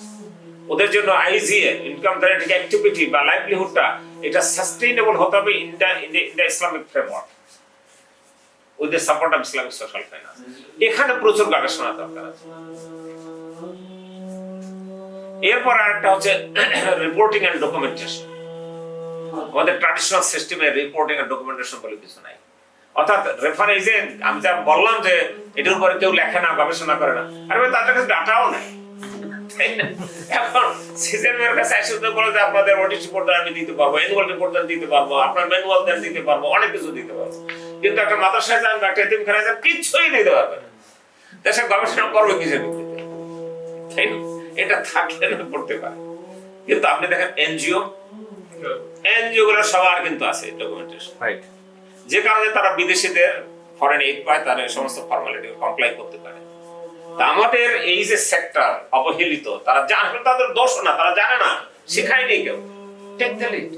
[SPEAKER 1] ওদের জন্য। আইজিএ ইনকাম জেনারেটিং অ্যাক্টিভিটি বা লাইভলিহুডটা এটা সাস্টেইনেবল হতে হবে in the Islamic framework with the support of Islamic social finance. এখানে প্রচুর গবেষণা দরকার আছে। এরপর আরেকটা হচ্ছে রিপোর্টিং এন্ড ডকুমেন্টেশন। আমাদের ট্র্যাডিশনাল সিস্টেমে রিপোর্টিং এন্ড ডকুমেন্টেশন বলে কিছু নাই। অর্থাৎ রেফারেন্সে আমি যা বললাম যে এটার উপরে কেউ লেখে না, গবেষণা করে না, আর তাদের কাছে ডাটাও নাই, তাই না? এখন সিজনের কাছে এসে বলে যে আপনাদের অডিট রিপোর্ট আমি দিতে পারবো, অ্যানুয়াল রিপোর্ট দিতে পারবো, আপনার ম্যানুয়াল দিতে পারবো, অনেক কিছু দিতে পারবো, কিন্তু একটা মাদ্রাসায় যান বা একটা এতিমখানায় যান কিছুই দিতে পারবে না। দেশে গবেষণা করবে কিসের ভিত্তিতে, তাই না? এটা থাকলে না করতে পারে। কিন্তু আপনি দেখেন এনজিও গুলো সবার কিন্তু আছে ডকুমেন্টেশন,
[SPEAKER 3] রাইট।
[SPEAKER 1] যে কারণে তারা বিদেশিদের ফরেন এইড পায়, তারা এই সমস্ত ফর্মালিটি কমপ্লাই করতে পারে। তা আমাদের এই যে সেক্টর অবহেলিত, তারা জানে, তাদের দোষ না, তারা জানে না, শেখায়নি কেউ। Take the lead.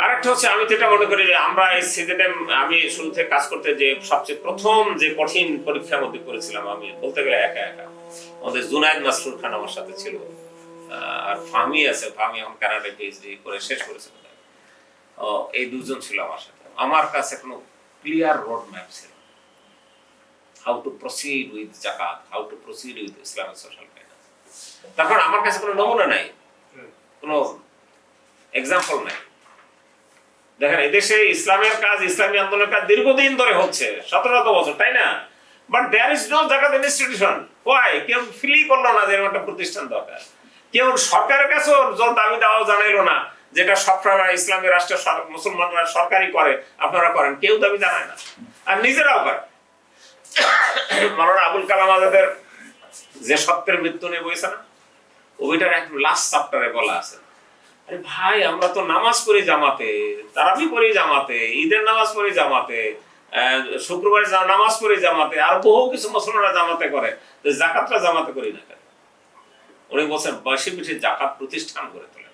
[SPEAKER 1] আরেকটা হচ্ছে আমি যেটা মনে করি যে আমরা এই সিজনে আমি শুরু থেকে কাজ করতে যে সবচেয়ে প্রথম যে কঠিন পরীক্ষার মধ্যে করেছিলাম, আমি বলতে গেলে একা আমাদের জুনায়েদ মাসরুর খান আমার সাথে ছিল, আর ফাহমি আছে, ফাহমি এখন কানাডায় পিএইচডি করে শেষ করেছে। এই দুজন ছিল আমার সাথে। আমার কাছে কোনো ক্লিয়ার রোড ম্যাপ ছিল, হাউ টু প্রসিড উইথ জাকাত, how to proceed with Islamic social finance. তখন আমার কাছে কোনো নমুনা নাই, কোনো এক্সাম্পল নাই। দেখেন এদেশে ইসলামের কাজ, ইসলামী আন্দোলনের কাজ দীর্ঘদিন ধরে হচ্ছে, 17 বছর, তাই না? বাট দেয়ার ইজ নো জাকাত ইনস্টিটিউশন। ওয়াই? কেউ ফিলই করলো না যে এরকম একটা প্রতিষ্ঠান দরকার। কেউ সরকারের কাছে জোর দাবি দেওয়া জানাইলো না, যেটা সবসময় ইসলামী রাষ্ট্র মুসলমানরা সরকারি করে, আপনারা করেন, কেউ দাবি জানায় না, আর নিজেরাও করে। মাওলানা আবুল কালাম আজাদের যে সত্যের মৃত্যু নিয়ে বইছে না, ওইটার একদম লাস্ট চ্যাপ্টারে বলা আছে, আরে ভাই আমরা তো নামাজ পড়ি জামাতে, তারাবি পড়ি জামাতে, ঈদের নামাজ পড়ি জামাতে, শুক্রবারে নামাজ পড়ি জামাতে, আর বহু কিছু মুসলমানরা জামাতে করে, জাকাতটা জামাতে করি না কেন? উনি বলছেন বয়সে পিঠে জাকাত প্রতিষ্ঠান করে তোলেন।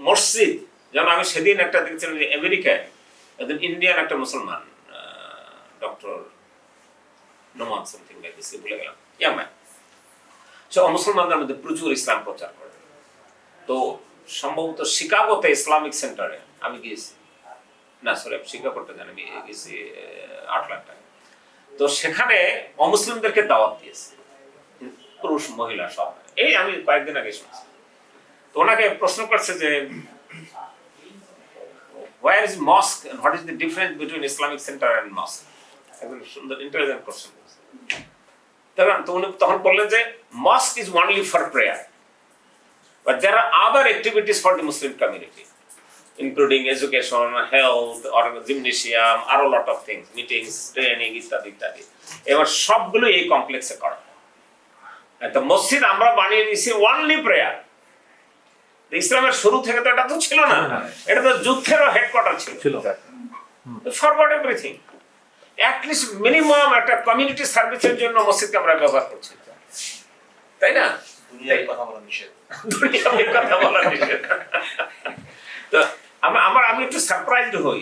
[SPEAKER 1] মসজিদ, যেমন আমি সেদিন একটা দেখছিলাম যে আমেরিকায় একজন ইন্ডিয়ান একটা মুসলমান, doctor Noman something like this, ভুলে গেলাম, ইয়ামান, সে মুসলমানদের মধ্যে প্রচুর ইসলাম প্রচার করে। তো সম্ভবত শিকাগোতে ইসলামিক সেন্টারে আমি গিয়েছি, না সরি শিকাগোতে জানি আমি গেছি আটলান্টায়। তো সেখানে অমুসলিমদেরকে দাওয়াত দিয়েছে, পুরুষ মহিলা সব। এই আমি কয়েকদিন আগে শুনছি। তো ওনাকে প্রশ্ন করছে যে where is mosque and what is the difference between Islamic center and mosque? একদম সুন্দর ইন্টেলিজেন্ট কোশ্চেন। তো উনি তখন বললেন যে mosque is only for prayer, but there are other activities for the Muslim community, including education, health, or gymnasium, or a lot of things, meetings, training, ইত্যাদি। এবার সবগুলো এই কমপ্লেক্সে করা। তো মসজিদ আমরা বানিয়ে নিয়েছি অনলি প্রেয়ার। ইসলামের শুরু থেকে তো এটা তো ছিল না, এটা তো যুদ্ধেরও হেডকোয়ার্টার ছিল। ফরওয়ার্ড এভরিথিং, অ্যাটলিস্ট মিনিমাম একটা কমিউনিটি সার্ভিসের জন্য মসজিদকে আমরা ব্যবহার করছি, তাই না?
[SPEAKER 4] দুনিয়ার কথা বলা নিষেধ।
[SPEAKER 1] তো আমি একটু সারপ্রাইজড হই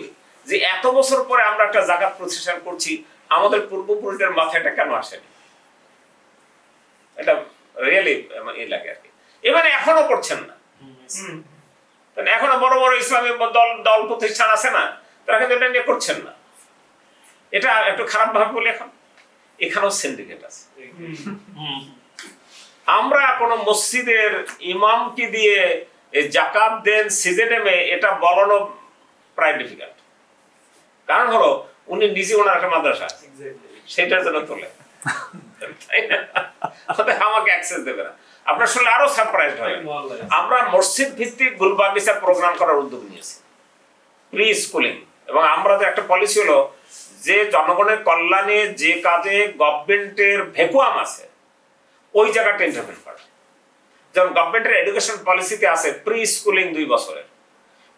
[SPEAKER 1] যে এত বছর পরে আমরা একটা জাকাত প্রতিষ্ঠান করছি, আমাদের পূর্বপুরুষদের মাথায় এটা কেন আসেনি? এটা রিয়েলি লাগে আর কি। এবারে এখনো করছেন না, কারণ এখনো বড় বড় ইসলামী দল দল প্রতিষ্ঠান আছে না, তারা কিন্তু এটা নিয়ে করছেন না। এটা একটু খারাপ ভাবে বলি, এখন এখানেও সিন্ডিকেট আছে। আমরা কোন মসজিদের ইমামকে দিয়ে জাকাত দেন সিজেডেমে এটা বলানো প্রায় ডিফিকাল্ট। কারণ হলো উনি নিজে ওনার একটা মাদ্রাসা আছে, সেটার জন্য তোলে, তাই না? আমাকে অ্যাক্সেস দেবে না। আপনার শুনলে আরো সারপ্রাইজ হবেন। আমরা মসজিদ ভিত্তিক গুলবাগিচা প্রোগ্রাম করার উদ্যোগ নিয়েছি, প্রি স্কুলিং। এবং আমাদের একটা পলিসি হলো যে জনগণের কল্যাণে যে কাজে গভর্নমেন্টের ভ্যাকুয়াম আছে ওই জায়গাটা ইন্টারভেন করা। যেমন গভর্নমেন্টের এডুকেশন পলিসিতে আছে প্রি স্কুলিং 2 বছরের,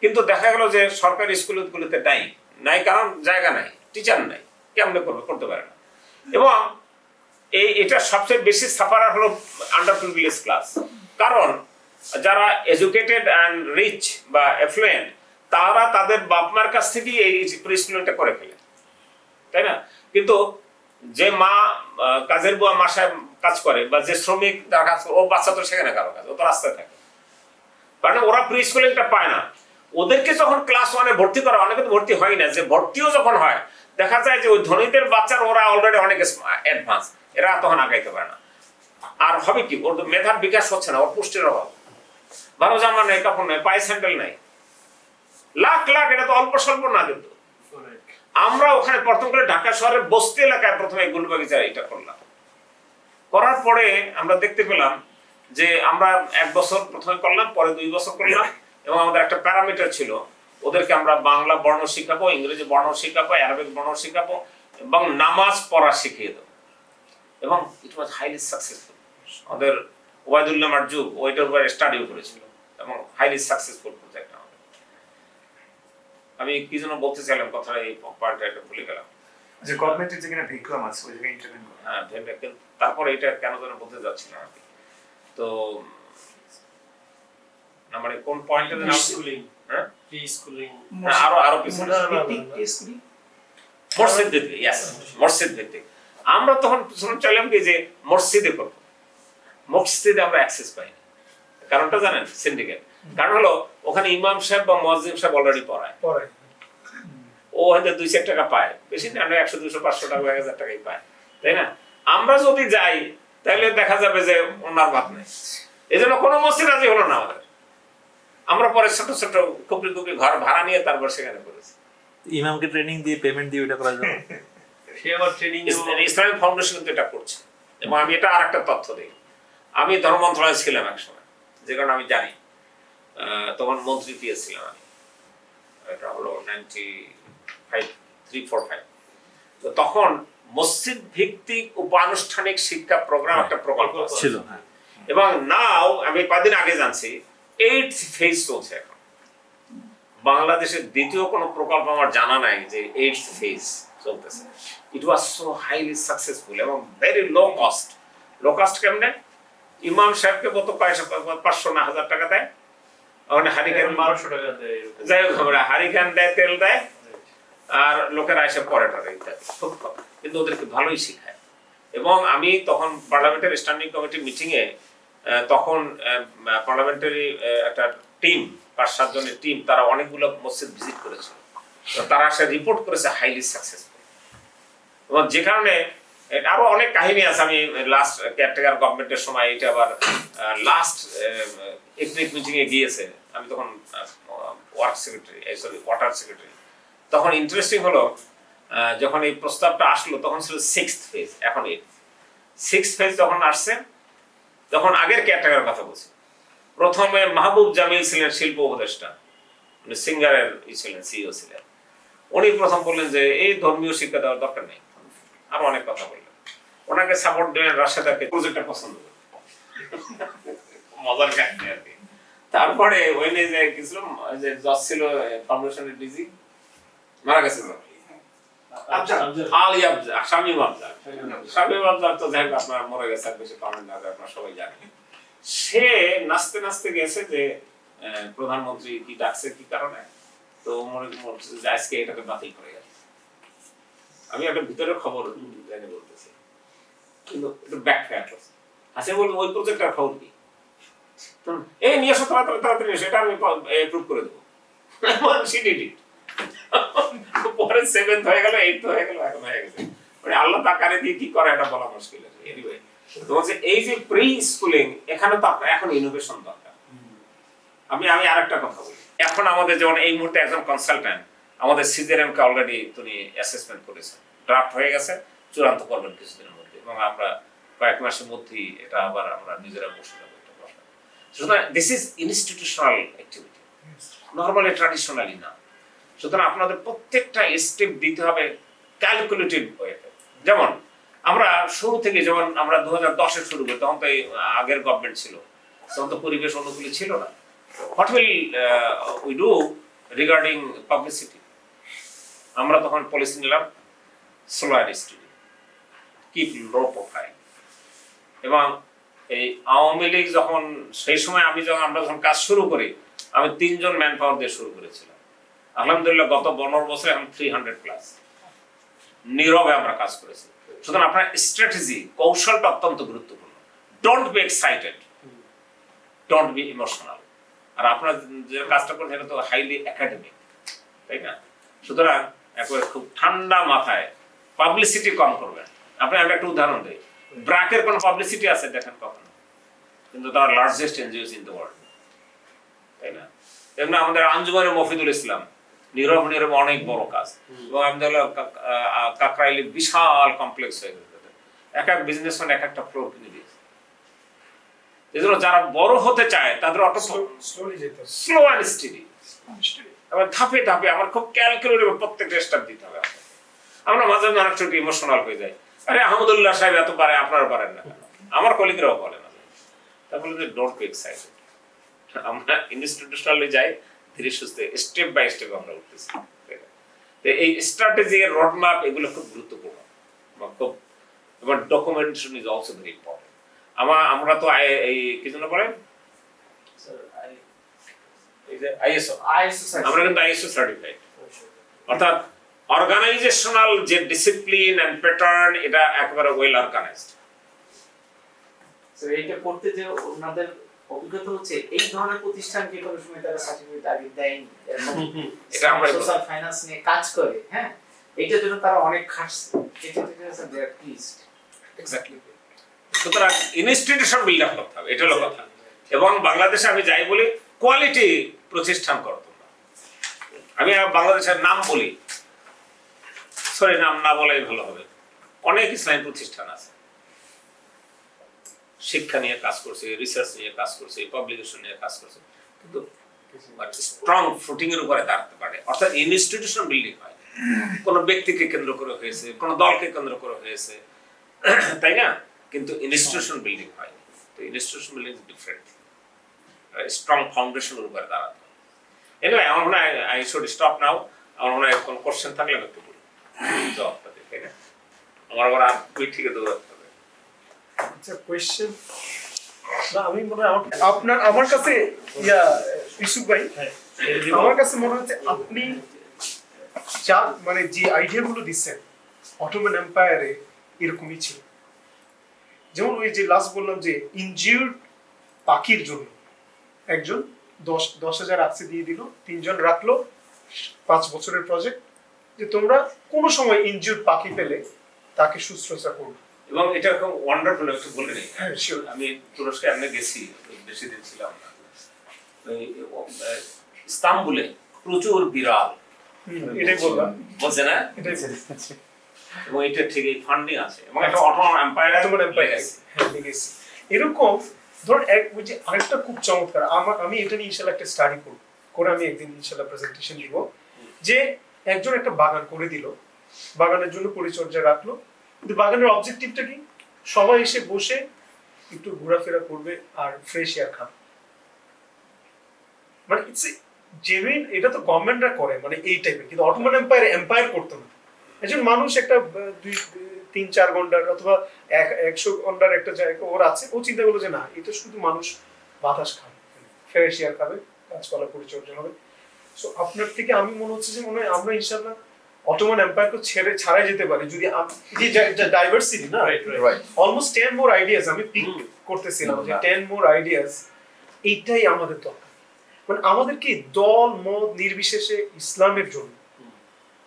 [SPEAKER 1] কিন্তু দেখা গেল যে সরকারি স্কুলগুলোতে নাই, কারণ জায়গা নাই, টিচার নাই, কেমনে করতে পারে না। এবং এটা সবচেয়ে বেশি সাফারার হলো আন্ডার প্রিভিলেজ ক্লাস, কারণ যারা এডুকেটেড অ্যান্ড রিচ বা এফ্লুয়েন্ট তারা তাদের বাপ মার কাছ থেকেই এই প্রি স্কুলিংটা করে ফেলে, তাই না? কিন্তু যে মা কাজের বুয়া মাসায় কাজ করে বা যে শ্রমিক তার কাজ করে, ও বাচ্চা তো সেখানে কারো কাজ, ও তো রাস্তায় থাকে, কারণ ওরা প্রি স্কুলিংটা পায় না। ওদেরকে যখন ক্লাস 1-এ ভর্তি করা, অনেকে তো ভর্তি হয় না, যে ভর্তিও যখন হয় দেখা যায় যে ওই ধনীদের বাচ্চার ওরা অলরেডি অনেক অ্যাডভান্স, এরা তখন আগাইতে পারে না। আর হবে কি, ওর মেধার বিকাশ হচ্ছে না, ওর পুষ্টির অভাব, ভালো জামা নেই, কাপড় নেই, পায়ে স্যান্ডেল নেই, লাখ লাখ, এটা তো অল্প স্বল্প না। কিন্তু আমরা ওখানে প্রথম করে ঢাকা শহরের বস্তি এলাকায় প্রথমে গুলবাগিচা এটা করলাম। করার পরে আমরা দেখতে পেলাম যে আমরা 1 বছর প্রথমে করলাম, পরে 2 বছর করলাম, এবং আমাদের একটা প্যারামিটার ছিল, ওদেরকে আমরা বাংলা বর্ণ শিখাবো, ইংরেজি বর্ণ শিখাবো, আরবিক বর্ণ শিখাবো, এবং নামাজ পড়া শিখিয়ে দেবো। এবং ইট ওয়াজ হাইলি সাকসেসফুল। আমাদের ওয়াইদুল্লাহ মারজুক ওইটার উপরে স্টাডিও করেছিল, এবং হাইলি সাকসেসফুল প্রজেক্ট। আমি কি যেন বলতে চাইলাম, কথাটা এই পার্টটা এটা ভুলে গেলাম।
[SPEAKER 4] যে গভর্নমেন্টের যেখানে ভ্যাকুয়াম আছে ওই জায়গায় ইন্টারভেন করা।
[SPEAKER 1] হ্যাঁ, তারপরে এটা কেন যেন বলতে যাচ্ছিলাম আর কি। তো মানে কোন পয়েন্টে নাম
[SPEAKER 5] স্কুলিং,
[SPEAKER 1] হ্যাঁ
[SPEAKER 5] প্রি স্কুলিং,
[SPEAKER 1] আরো পিছনে মসজিদ ভিত্তিক, ইয়েস, মসজিদ ভিত্তিক। আমরা তখন শুনে চাইলাম কি যে মসজিদে করব, মসজিদে আমরা অ্যাক্সেস পাইনি। কারণটা জানেন? সিন্ডিকেট। কারণ হলো ওখানে ইমাম সাহেব বা মুয়াজ্জিন সাহেব অলরেডি পড়ায়, ও হয়তো 2-4 টাকা পায়, বেশি না, 100, 200, 500 টাকা, 1000 টাকাই পায়, তাই না? আমরা যদি যাই তাহলে দেখা যাবে যে ওনার ভাত নেই। এই জন্য কোনো মসজিদ রাজি হলো না আমাদের। আমরা পরে ছোট ছোট কুপড়ি ঘর ভাড়া নিয়ে তারপর সেখানে করেছি।
[SPEAKER 6] ইমামকে ট্রেনিং দিয়ে পেমেন্ট দিয়ে ওটা করার জন্য
[SPEAKER 5] সে আবার ট্রেনিং
[SPEAKER 1] ইসলামিক ফাউন্ডেশন কিন্তু এটা করছে। এবং আমি এটা আরেকটা তথ্য দিই, আমি ধর্ম মন্ত্রণালয়ে ছিলাম এক সময়, যে কারণে আমি জানি। তখন মন্ত্রী পেয়েছিলাম আমি, এটা হলো 95-345। তো তখন মসজিদ ভিত্তিক উপানুষ্ঠানিক শিক্ষা প্রোগ্রাম একটা প্রকল্প
[SPEAKER 6] ছিল, হ্যাঁ।
[SPEAKER 1] এবং নাও আমি কয়েকদিন আগে জানছি 8th ফেজ চলছে এখন। বাংলাদেশের দ্বিতীয় কোনো প্রকল্প আমার জানা নাই যে 8th ফেজ চলতেছে। ইট ওয়াজ সো হাইলি সাকসেসফুল এবং very low cost. Low cost কেমনে? ইমাম সাহেবকে কত 500 না 1000 টাকা দেয়, ওখানে হারিকেন
[SPEAKER 5] 1200 টাকা দেয়,
[SPEAKER 1] যাই হোক, আমরা হারিকেন দেয়, তেল দেয়, আর লোকেরা এসে পরে টারে ইত্যাদি। খুব কম, কিন্তু ওদেরকে ভালোই শিখায়। এবং আমি তখন পার্লামেন্টের স্ট্যান্ডিং কমিটি মিটিংয়ে, তখন পার্লামেন্টারি একটা টিম, 5-7 জনের টিম, তারা অনেকগুলো মসজিদ ভিজিট করেছিল। তারা সে রিপোর্ট করেছে হাইলি সাকসেসফুল। এবং যে কারণে আরো অনেক কাহিনী আছে। আমি লাস্ট কেয়ারটেকার গভর্নমেন্টের সময়, এটা আবার লাস্ট এথনিক মিটিংয়ে গিয়েছে, আমি তখন ওয়াটার সেক্রেটারি। তখন ইন্টারেস্টিং হলো, যখন এই প্রস্তাবটা আসলো তখন ছিল 6th ফেজ, এখন 6th ফেজ যখন আসছে, তখন আগের কেয়ারটেকারের কথা বলছি। প্রথমে মাহবুব জামিল ছিলেন শিল্প উপদেষ্টা, মানে সিঙ্গারের ছিলেন, সিইও ছিলেন। উনি প্রথম বললেন যে এই ধর্মীয় শিক্ষা দেওয়ার দরকার নেই, আরো অনেক কথা বললেন। ওনাকে সাপোর্ট দিলেন রাশেদাকে, প্রজেক্টটা পছন্দ করে, মজার কাহিনী আর কি। তারপরে ওই নিয়ে যে কিছু যে জজ ছিল ফাউন্ডেশনের ডিজি, মারা গেছিল, শামীম আফজাল। তো যাই হোক, আপনার মরে গেছে, আর বেশি পাবেন না, আপনারা সবাই জানেন। সে নাচতে নাচতে গেছে যে প্রধানমন্ত্রী কি ডাকছে কি কারণে, তো মনে করছে যে আজকে এটাকে বাতিল করে গেছে। আমি একটা ভিতরের খবর জানি বলতেছি, কিন্তু একটু ব্যাক ফেয়ার করছে। হাসিম বলল ওই প্রজেক্টটার খবর কি? এই নিয়ে আসো তাড়াতাড়ি নিয়ে এসো, এটা আমি প্রুভ করে দেবো। সে ডিড ইট। পরে 7th হয়ে গেল, 8th হয়ে গেল, এখন হয়ে গেছে। মানে আল্লাহ তাকারে দিয়ে কি করে এটা বলা মুশকিল আছে। এনিওয়ে, তো হচ্ছে এই যে প্রি স্কুলিং, এখানে তো আপনার এখন ইনোভেশন দরকার। আমি আরেকটা কথা বলি, এখন আমাদের যেমন এই মুহূর্তে একজন কনসালট্যান্ট আমাদের সিজেরিয়ানকে অলরেডি তিনি অ্যাসেসমেন্ট করেছেন, ড্রাফট হয়ে গেছে, চূড়ান্ত করবেন কিছুদিনের মধ্যে, এবং আমরা কয়েক মাসের মধ্যেই এটা আবার আমরা নিজেরা বসে যাবো এটা বসা। সুতরাং this is institutional activity, normally traditionally না। সুতরাং আপনাদের প্রত্যেকটা স্টেপ দিতে হবে ক্যালকুলেটিভ ওয়েতে। যেমন আমরা শুরু থেকে, যেমন আমরা 2010-এ শুরু করি, তখন তো এই আগের গভর্নমেন্ট ছিল, তখন তো পরিবেশ অনুকূলে ছিল না। What will we do regarding publicity? আমরা তখন পলিসি নিলাম slow and steady, keep low profile. এবং এই আওয়ামী লীগ যখন, সেই সময় আমরা যখন কাজ শুরু করি, আমি 3 জন ম্যান পাওয়ার দিয়ে শুরু করেছিলাম। আলহামদুলিল্লাহ গত 15 বছরে এখন 300+। নীরবে আমরা কাজ করেছি। সুতরাং আপনার স্ট্র্যাটেজি, কৌশলটা অত্যন্ত গুরুত্বপূর্ণ। Don't be excited, don't be emotional. আর আপনার যে কাজটা করছেন এটা তো হাইলি একাডেমিক, তাই না? সুতরাং একবারে খুব ঠান্ডা মাথায় পাবলিসিটি কম করবেন। আমি একটা উদাহরণ দিই, ব্র্যাকের কোনো পাবলিসিটি আছে দেখেন কখনো? কিন্তু তার largest NGOs in the world, তাই না? তেমনি আমাদের আঞ্জুমানে মফিদুল ইসলাম, নীরব অনেক বড় কাজ। এবং আমাদের কাকরাইলে বিশাল কমপ্লেক্স হয়ে গেছে, এক এক বিজনেসম্যান এক একটা ফ্লোর কিনে দিয়েছে। এজন্য যারা বড় হতে চায় তাদের অটো স্লো অ্যান্ড স্টেডি, আবার ধাপে ধাপে আমার খুব ক্যালকুলেটিভ প্রত্যেকটা স্টেপ দিতে হবে। আমরা মাঝে মাঝে অনেক ছোট ইমোশনাল হয়ে যাই, আরে আহমদুল্লাহ সাহেব এত পারে, আপনারা পারেন না কেন? আমার কলিগরাও বলে না। তারপরে যে ডোন্ট বি এক্সাইটেড, আমরা ইনস্টিটিউশনালি যাই, ধীরে সুস্থে স্টেপ বাই স্টেপ আমরা উঠতেছি। এই স্ট্র্যাটেজি এর রোডম্যাপ এগুলো খুব গুরুত্বপূর্ণ, খুব। এবং documentation is also very important. আমরা তো এই কি জন্য বলেন আইএসও, আমরা কিন্তু আইএসও সার্টিফাইড, অর্থাৎ অর্গানাইজেশনাল যে ডিসিপ্লিন এন্ড প্যাটার্ন, এটা একেবারে ওয়েল অর্গানাইজড।
[SPEAKER 7] এইটা করতে যে ওনাদের অভিজ্ঞতা হচ্ছে, এই ধরনের প্রতিষ্ঠানকে কোনো সময় তারা সার্টিফিকেট আগে দেয়নি,
[SPEAKER 1] এটা আমরা
[SPEAKER 7] সোশ্যাল ফাইন্যান্স নিয়ে কাজ করে। হ্যাঁ, এইটার জন্য তারা অনেক খাটছে, এটা থেকে দে আর প্লিজড।
[SPEAKER 1] এক্স্যাক্টলি। সুতরাং ইনস্টিটিউশন বিল্ড আপ করতে হবে, এটা হলো কথা। এবং বাংলাদেশে আমি যাই বলি, কোয়ালিটি প্রতিষ্ঠান করো তোমরা। আমি বাংলাদেশের নাম বলি, সরি নাম না বলাই ভালো হবে, অনেক ইসলামী প্রতিষ্ঠান আছে, শিক্ষা নিয়ে কাজ করছে, রিসার্চ নিয়ে কাজ করছে, পাবলিকেশন নিয়ে কাজ করছে, কিন্তু স্ট্রং ফুটিং এর উপরে দাঁড়াতে পারে। অর্থাৎ ইনস্টিটিউশন বিল্ডিং হয়, কোন ব্যক্তিকে কেন্দ্র করে হয়েছে, কোন দলকে কেন্দ্র করে হয়েছে, তাই না? কিন্তু ইনস্টিটিউশন বিল্ডিং হয়। তো institution building is different, strong ফাউন্ডেশনের উপরে দাঁড়াতে হয়। এনিওয়ে, আমার মনে হয় আই শুড স্টপ নাও। আমার মনে হয় কোনো কোশ্চেন থাকলে আমি একটু বলি, জবাবটা দিই, তাই না? আমার আবার আর তুই ঠিক দৌড়াতে হবে।
[SPEAKER 2] আচ্ছা, কোয়েশ্চেন না, আমি মনে হয় আমার কাছে ইসুক ভাই, আমার কাছে মনে হচ্ছে আপনি মানে যে আইডিয়া গুলো দিচ্ছেন অটোমান এম্পায়ারে এরকমই ছিল। যেমন ওই যে লাস্ট বললাম যে ইনজিউর্ড পাখির জন্য একজন 10,000 আকসি দিয়ে দিল, 3 জন রাখলো, 5 বছরের প্রজেক্ট, যে তোমরা কোনো সময় ইনজিউর্ড পাখি পেলে তাকে শুশ্রূষা করবে।
[SPEAKER 1] এবং এটা খুব ওয়ান্ডারফুল, একটু বলে নেই।
[SPEAKER 2] হ্যাঁ, শিওর।
[SPEAKER 1] আমি তুরস্কে এমনি গেছি, বেশি দিন ছিলাম না। ইস্তাম্বুলে প্রচুর বিড়াল,
[SPEAKER 2] এটাই বললাম,
[SPEAKER 1] বলছে না?
[SPEAKER 2] এটাই
[SPEAKER 1] এবং এটা ঠিক ফান্ডিং আছে, এবং একটা অটোনমাস এম্পায়ার
[SPEAKER 2] লেগেছি। এরকম ধর ওই যে আরেকটা খুব চমৎকার, আমি এটা নিয়ে ইনশাআল্লাহ একটা স্টাডি করে আমি একদিন ইনশাআল্লাহ প্রেজেন্টেশন দিব, যে একজন একটা বাগান করে দিল, বাগানের জন্য পরিচর্যা রাখলো, কিন্তু বাগানের অবজেক্টিভটা কি? সবাই এসে বসে একটু ঘোরাফেরা করবে আর ফ্রেশ এয়ার খাবে। মানে ইটস জেনুইন, এটা তো গভর্নমেন্টরা করে, মানে এই টাইপের। কিন্তু অটোমান এম্পায়ার করতো না। একজন মানুষ একটা 2-3-4 ঘন্টার অথবা 100 ঘন্টার একটা জায়গা ওর আছে, ও চিন্তা করলো যে না, এটা শুধু মানুষ বাতাস খাবে, ফ্রেশ এয়ার খাবে, গাছপালা পরিচর্যা হবে। সো আপনার থেকে আমি মনে হচ্ছে যে আমরা ইনশাআল্লাহ অটোমান এম্পায়ারকে ছাড়াই যেতে পারি, যদি যে ডাইভার্সিটি না, অলমোস্ট 10 মোর আইডিয়াস আমি পিক করতেছিলাম, যে 10 মোর আইডিয়াস এইটাই আমাদের দরকার। মানে আমাদের কি দল মত নির্বিশেষে ইসলামের জন্য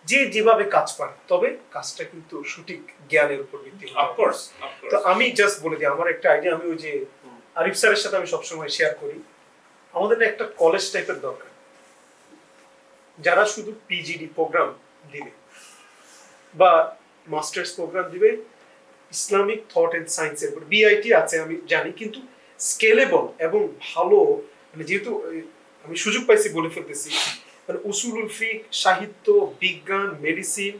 [SPEAKER 2] যে যেভাবে কাজ পারে, তবে কাজটা কিন্তু সঠিক জ্ঞানের উপর ভিত্তি করে।
[SPEAKER 1] অফকোর্স
[SPEAKER 2] তো আমি জাস্ট বলে দিই আমার একটা আইডিয়া, আমি ওই যে আরিফ স্যারের সাথে আমি সবসময় শেয়ার করি, আমাদের না একটা কলেজ টাইপের দরকার যারা শুধু পিজিডি প্রোগ্রাম দিবে বা মাস্টার্স প্রোগ্রাম দিবে ইসলামিক থট এন্ড সায়েন্সের উপর। বিআইটি আছে আমি জানি, কিন্তু স্কেলেবল এবং ভালো, মানে যেহেতু আমি সুযোগ পাইছি বলে ফেলতেছি, মানে উসুলুল ফিক, সাহিত্য, বিজ্ঞান, মেডিসিন,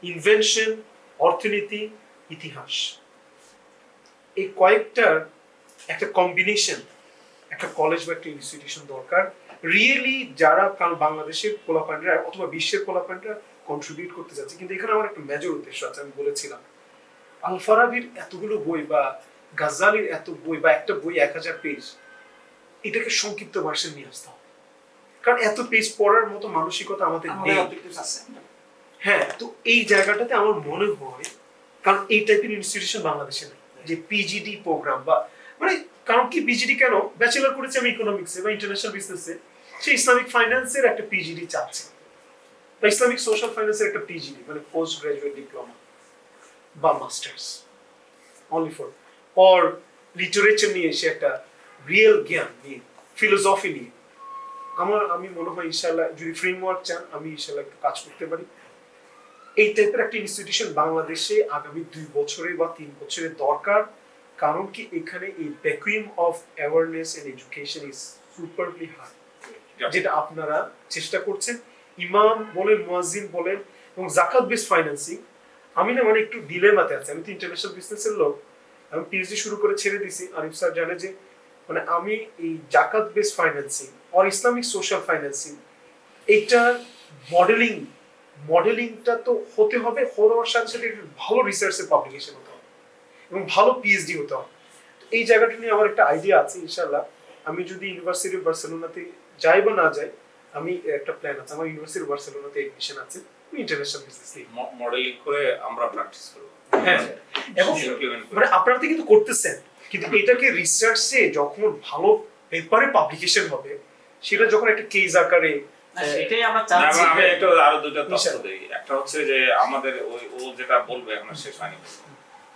[SPEAKER 2] ইনভেনশন, অর্থনীতি, ইতিহাস, এই কয়েকটার একটা কম্বিনেশন একটা কলেজ বা একটা ইনস্টিটিউশন দরকার রিয়েলি, যারা কারণ বাংলাদেশের পোলাপান্ডরা অথবা বিশ্বের পোলাপান্ডরা কন্ট্রিবিউট করতে যাচ্ছে। কিন্তু এখানে আমার একটা মেজর উদ্দেশ্য আছে, আমি বলেছিলাম আল ফারাবির এতগুলো বই বা গাজ্জালির এত বই বা একটা বই 1000 পেজ, এটাকে সংক্ষিপ্ত ভার্সন নিয়ে আসতে হবে, কারণ এত পেজ পড়ার মতো মানসিকতা আমাদের নেই। হ্যাঁ, তো এই জায়গাটাতে আমার মনে হয়, কারণ এই টাইপের ইনস্টিটিউশন বাংলাদেশে নেই, যে পিজিডি প্রোগ্রাম বা মানে, কারণ কি পিজিডি কেন, ব্যাচেলর করেছে আমি ইকোনমিক্সে বা ইন্টারন্যাশনাল বিজনেসে, সে ইসলামিক ফাইন্যান্সের একটা পিজিডি চাচ্ছে, বা ইসলামিক সোশ্যাল ফাইন্যান্সের একটা পিজিডি মানে পোস্ট গ্রাজুয়েট ডিপ্লোমা বা masters only for, or literature নিয়ে সে একটা রিয়েল জ্ঞান নিয়ে, ফিলোসফি নিয়ে। আমি মনে হয় ইনশাআল্লাহ যদি ফ্রেমওয়ার্ক চান, আমি ইনশাআল্লাহ একটু কাজ করতে পারি। এই টাইপের একটা ইনস্টিটিউশন বাংলাদেশে আগামী 2 বছরে বা 3 বছরের দরকার, কারণ কি এখানে এই vacuum of awareness and education is superly high, যেটা আপনারা চেষ্টা করছেন। ইমাম বলেন, মুয়াজ্জিন বলেন, এবং জাকাত বেস ফাইন্যান্সিং, আমি না মানে একটু ডিলেমাতে আছি। আমি তো ইন্টারন্যাশনাল বিজনেসের লোক, আমি পিএইচডি শুরু করে ছেড়ে দিছি। আরিফ স্যার জানে যে মানে আমি এই জাকাত বেস ফাইন্যান্সিং আর ইসলামিক সোশ্যাল ফাইন্যান্সিং, এইটা মডেলিংটা তো হতে হবে, হওয়ার সাথে সাথে ভালো রিসার্চের পাবলিকেশন হতে হবে এবং ভালো পিএইচডি হতে হবে। এই জায়গাটা নিয়ে আমার একটা আইডিয়া আছে। ইনশাআল্লাহ আমি যদি ইউনিভার্সিটি অফ বার্সেলোনাতে যাই বা না যাই, আমি একটা প্ল্যান আছে, আমার ইউনিভার্সিটি অফ বার্সেলোনাতে এডমিশন আছে ইন্টারন্যাশনাল বিজনেস নিয়ে।
[SPEAKER 1] মডেলিং করে আমরা প্র্যাকটিস করব।
[SPEAKER 2] হ্যাঁ, এবং মানে আপনারা তো কিন্তু করতেছেন, কিন্তু এটাকে রিসার্চে যখন ভালো পেপারে পাবলিকেশন হবে, সেটা যখন একটা কেস আকারে,
[SPEAKER 7] সেটাই আমরা
[SPEAKER 1] না,
[SPEAKER 7] চাচ্ছি।
[SPEAKER 1] আমি একটু আরো দুটো তথ্য দেই। একটা হচ্ছে যে আমাদের ও যেটা বলবে এখন শেষ হয়নি,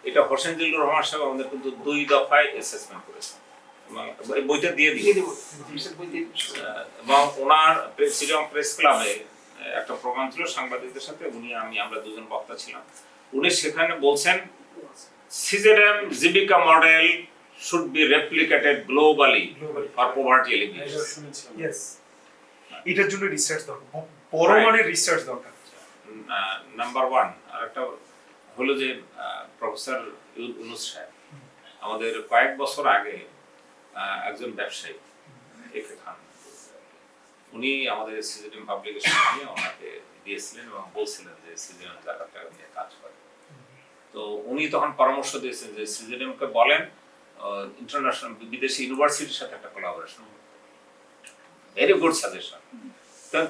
[SPEAKER 1] এটা হোসেন জিল্লুর রহমান সাহেব আমাদের কিন্তু 2 দফায় অ্যাসেসমেন্ট করেছে, এবং এই বইটা দিয়ে দিই। এবং ওনার প্রেসিডেন্ট প্রেস ক্লাবে একটা প্রোগ্রাম ছিল সাংবাদিকদের সাথে, আমরা দুজন বক্তা ছিলাম। উনি সেখানে বলছেন CJM Jeevika model should be replicated globally for poverty elimination.
[SPEAKER 2] Yes, এটার জন্য রিসার্চ দরকার, বড় মানের রিসার্চ দরকার।
[SPEAKER 1] নাম্বার 1 আর একটা হলো যে প্রফেসর ইউনুস সাহেব আমাদের কয়েক বছর আগে একজন ব্যবসায়ী একে খান, উনি আমাদের সিজেএম পাবলিকেশন নিয়ে ওনাকে দিয়েছিলেন এবং বলছিলেন যে সিজেএম জায়গাটা নিয়ে কাজ করে। তো উনি তখন পরামর্শ দিয়েছেন যে সিজেএম কে বলেন ইন্টারন্যাশনাল বিদেশি ইউনিভার্সিটির সাথে একটা কোলাবোরেশন। Very good suggestion.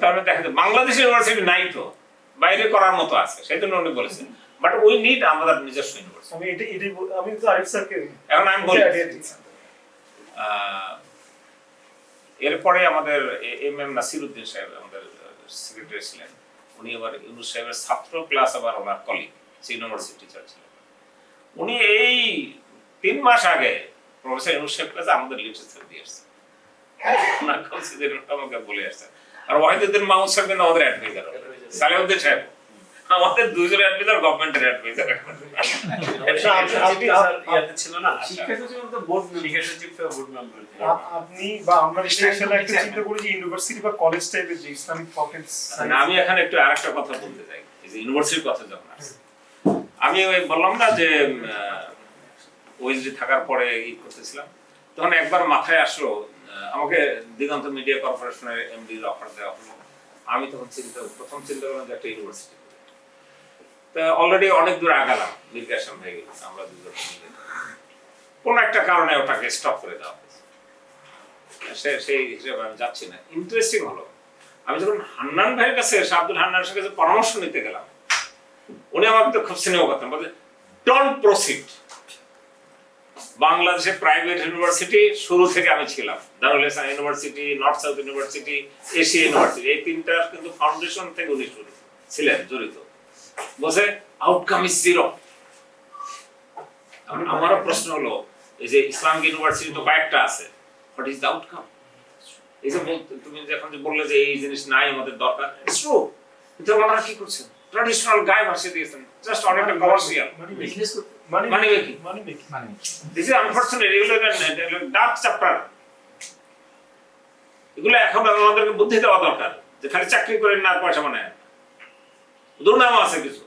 [SPEAKER 1] তার মানে দেখা যায় বাংলাদেশ ইউনিভার্সিটি নাই, তো বাইরে করার মতো আছে, সেই জন্য উনি বলেছেন বাট উই নিড আমাদের নিজস্ব ইউনিভার্সিটি।
[SPEAKER 2] আমি তো আরিফ স্যারকে
[SPEAKER 1] এখন আমি বলি, এরপরে আমাদের এম নাসিরউদ্দিন সাহেব আমাদের সেক্রেটারি ছিলেন, উনি আবার ইউনুস সাহেবের ছাত্র প্লাস আবার ওনার কলিগ, ইউনিভার্সিটি টিচার ছিলেন। উনি এই 3 মাস আগে প্রফেসর ইউনুস সাহেব কাছে আমাদের লিটারেচার দিয়ে আসছেন, ওনার কাছে আমাকে বলে আসছেন। আর ওয়াহিদুদ্দিন মাহমুদ সাহেব কিন্তু আমাদের অ্যাডভাইজার, সালেউদ্দিন সাহেব আমাদের দুইজন অ্যাডভাইজার, গভর্নমেন্টের অ্যাডভাইজার।
[SPEAKER 5] ইয়াতে ছিল না,
[SPEAKER 7] শিক্ষা সচিব তো বোর্ড
[SPEAKER 5] শিক্ষা সচিব তো বোর্ড মেম্বার।
[SPEAKER 2] আপনি বা আমরা ইন্টারন্যাশনাল একটা চিন্তা করি যে ইউনিভার্সিটি বা কলেজ টাইপের যে ইসলামিক প্রফেন্স।
[SPEAKER 1] আমি এখানে একটু আরেকটা কথা বলতে চাই, এই যে ইউনিভার্সিটির কথা যখন আসছে, আমি ওই বললাম না যে ওএসডি থাকার পরে ই করতেছিলাম, তখন একবার মাথায় আসলো আমাকে দিগন্ত মিডিয়া কর্পোরেশনের এমডির অফার দেওয়া হলো। আমি তখন প্রথম চিন্তা করলাম যে একটা ইউনিভার্সিটি, তা অলরেডি অনেক দূর আগালাম, নির্বাচন হয়ে গেল, আমরা দুজন মিলে কোন একটা কারণে ওটাকে স্টপ করে দেওয়া হয়েছে। সেই হিসেবে আমি যাচ্ছি না। ইন্টারেস্টিং হলো, আমি যখন হান্নান ভাইয়ের কাছে, আব্দুল হান্নানের কাছে পরামর্শ নিতে গেলাম, উনি আমাকে তো খুব স্নেহ করতেন, বলতে ডোন্ট প্রসিড, বাংলাদেশে প্রাইভেট ইউনিভার্সিটি শুরু থেকে আমি ছিলাম, Darul Islam university, North South university, Asia university, এই তিনটার কিন্তু ফাউন্ডেশন থেকে উনি শুরু ছিলেন জড়িত। বলছে আউটকাম ইজ জিরো। আমারও প্রশ্ন হলো, এই যে ইসলামিক ইউনিভার্সিটি তো কয়েকটা আছে, হোয়াট ইজ দ্য আউটকাম? এই যে তুমি যখন যে বললে যে এই জিনিস নাই আমাদের দরকার, ইটস ট্রু, কিন্তু ওনারা কি করছেন? ট্র্যাডিশনাল গায়ে ভাসিয়ে দিয়েছেন, জাস্ট অনেকটা কমার্শিয়াল
[SPEAKER 7] বিজনেস করতে
[SPEAKER 1] মানি মেকিং।
[SPEAKER 3] মানে
[SPEAKER 1] দিস ইজ আনফরচুনেট, এগুলো ডার্ক চ্যাপ্টার। এগুলো এখন আমাদেরকে বুদ্ধি দেওয়া দরকার, যে খালি চাকরি করে না পয়সা মানে দুর্নাম আছে কিছু,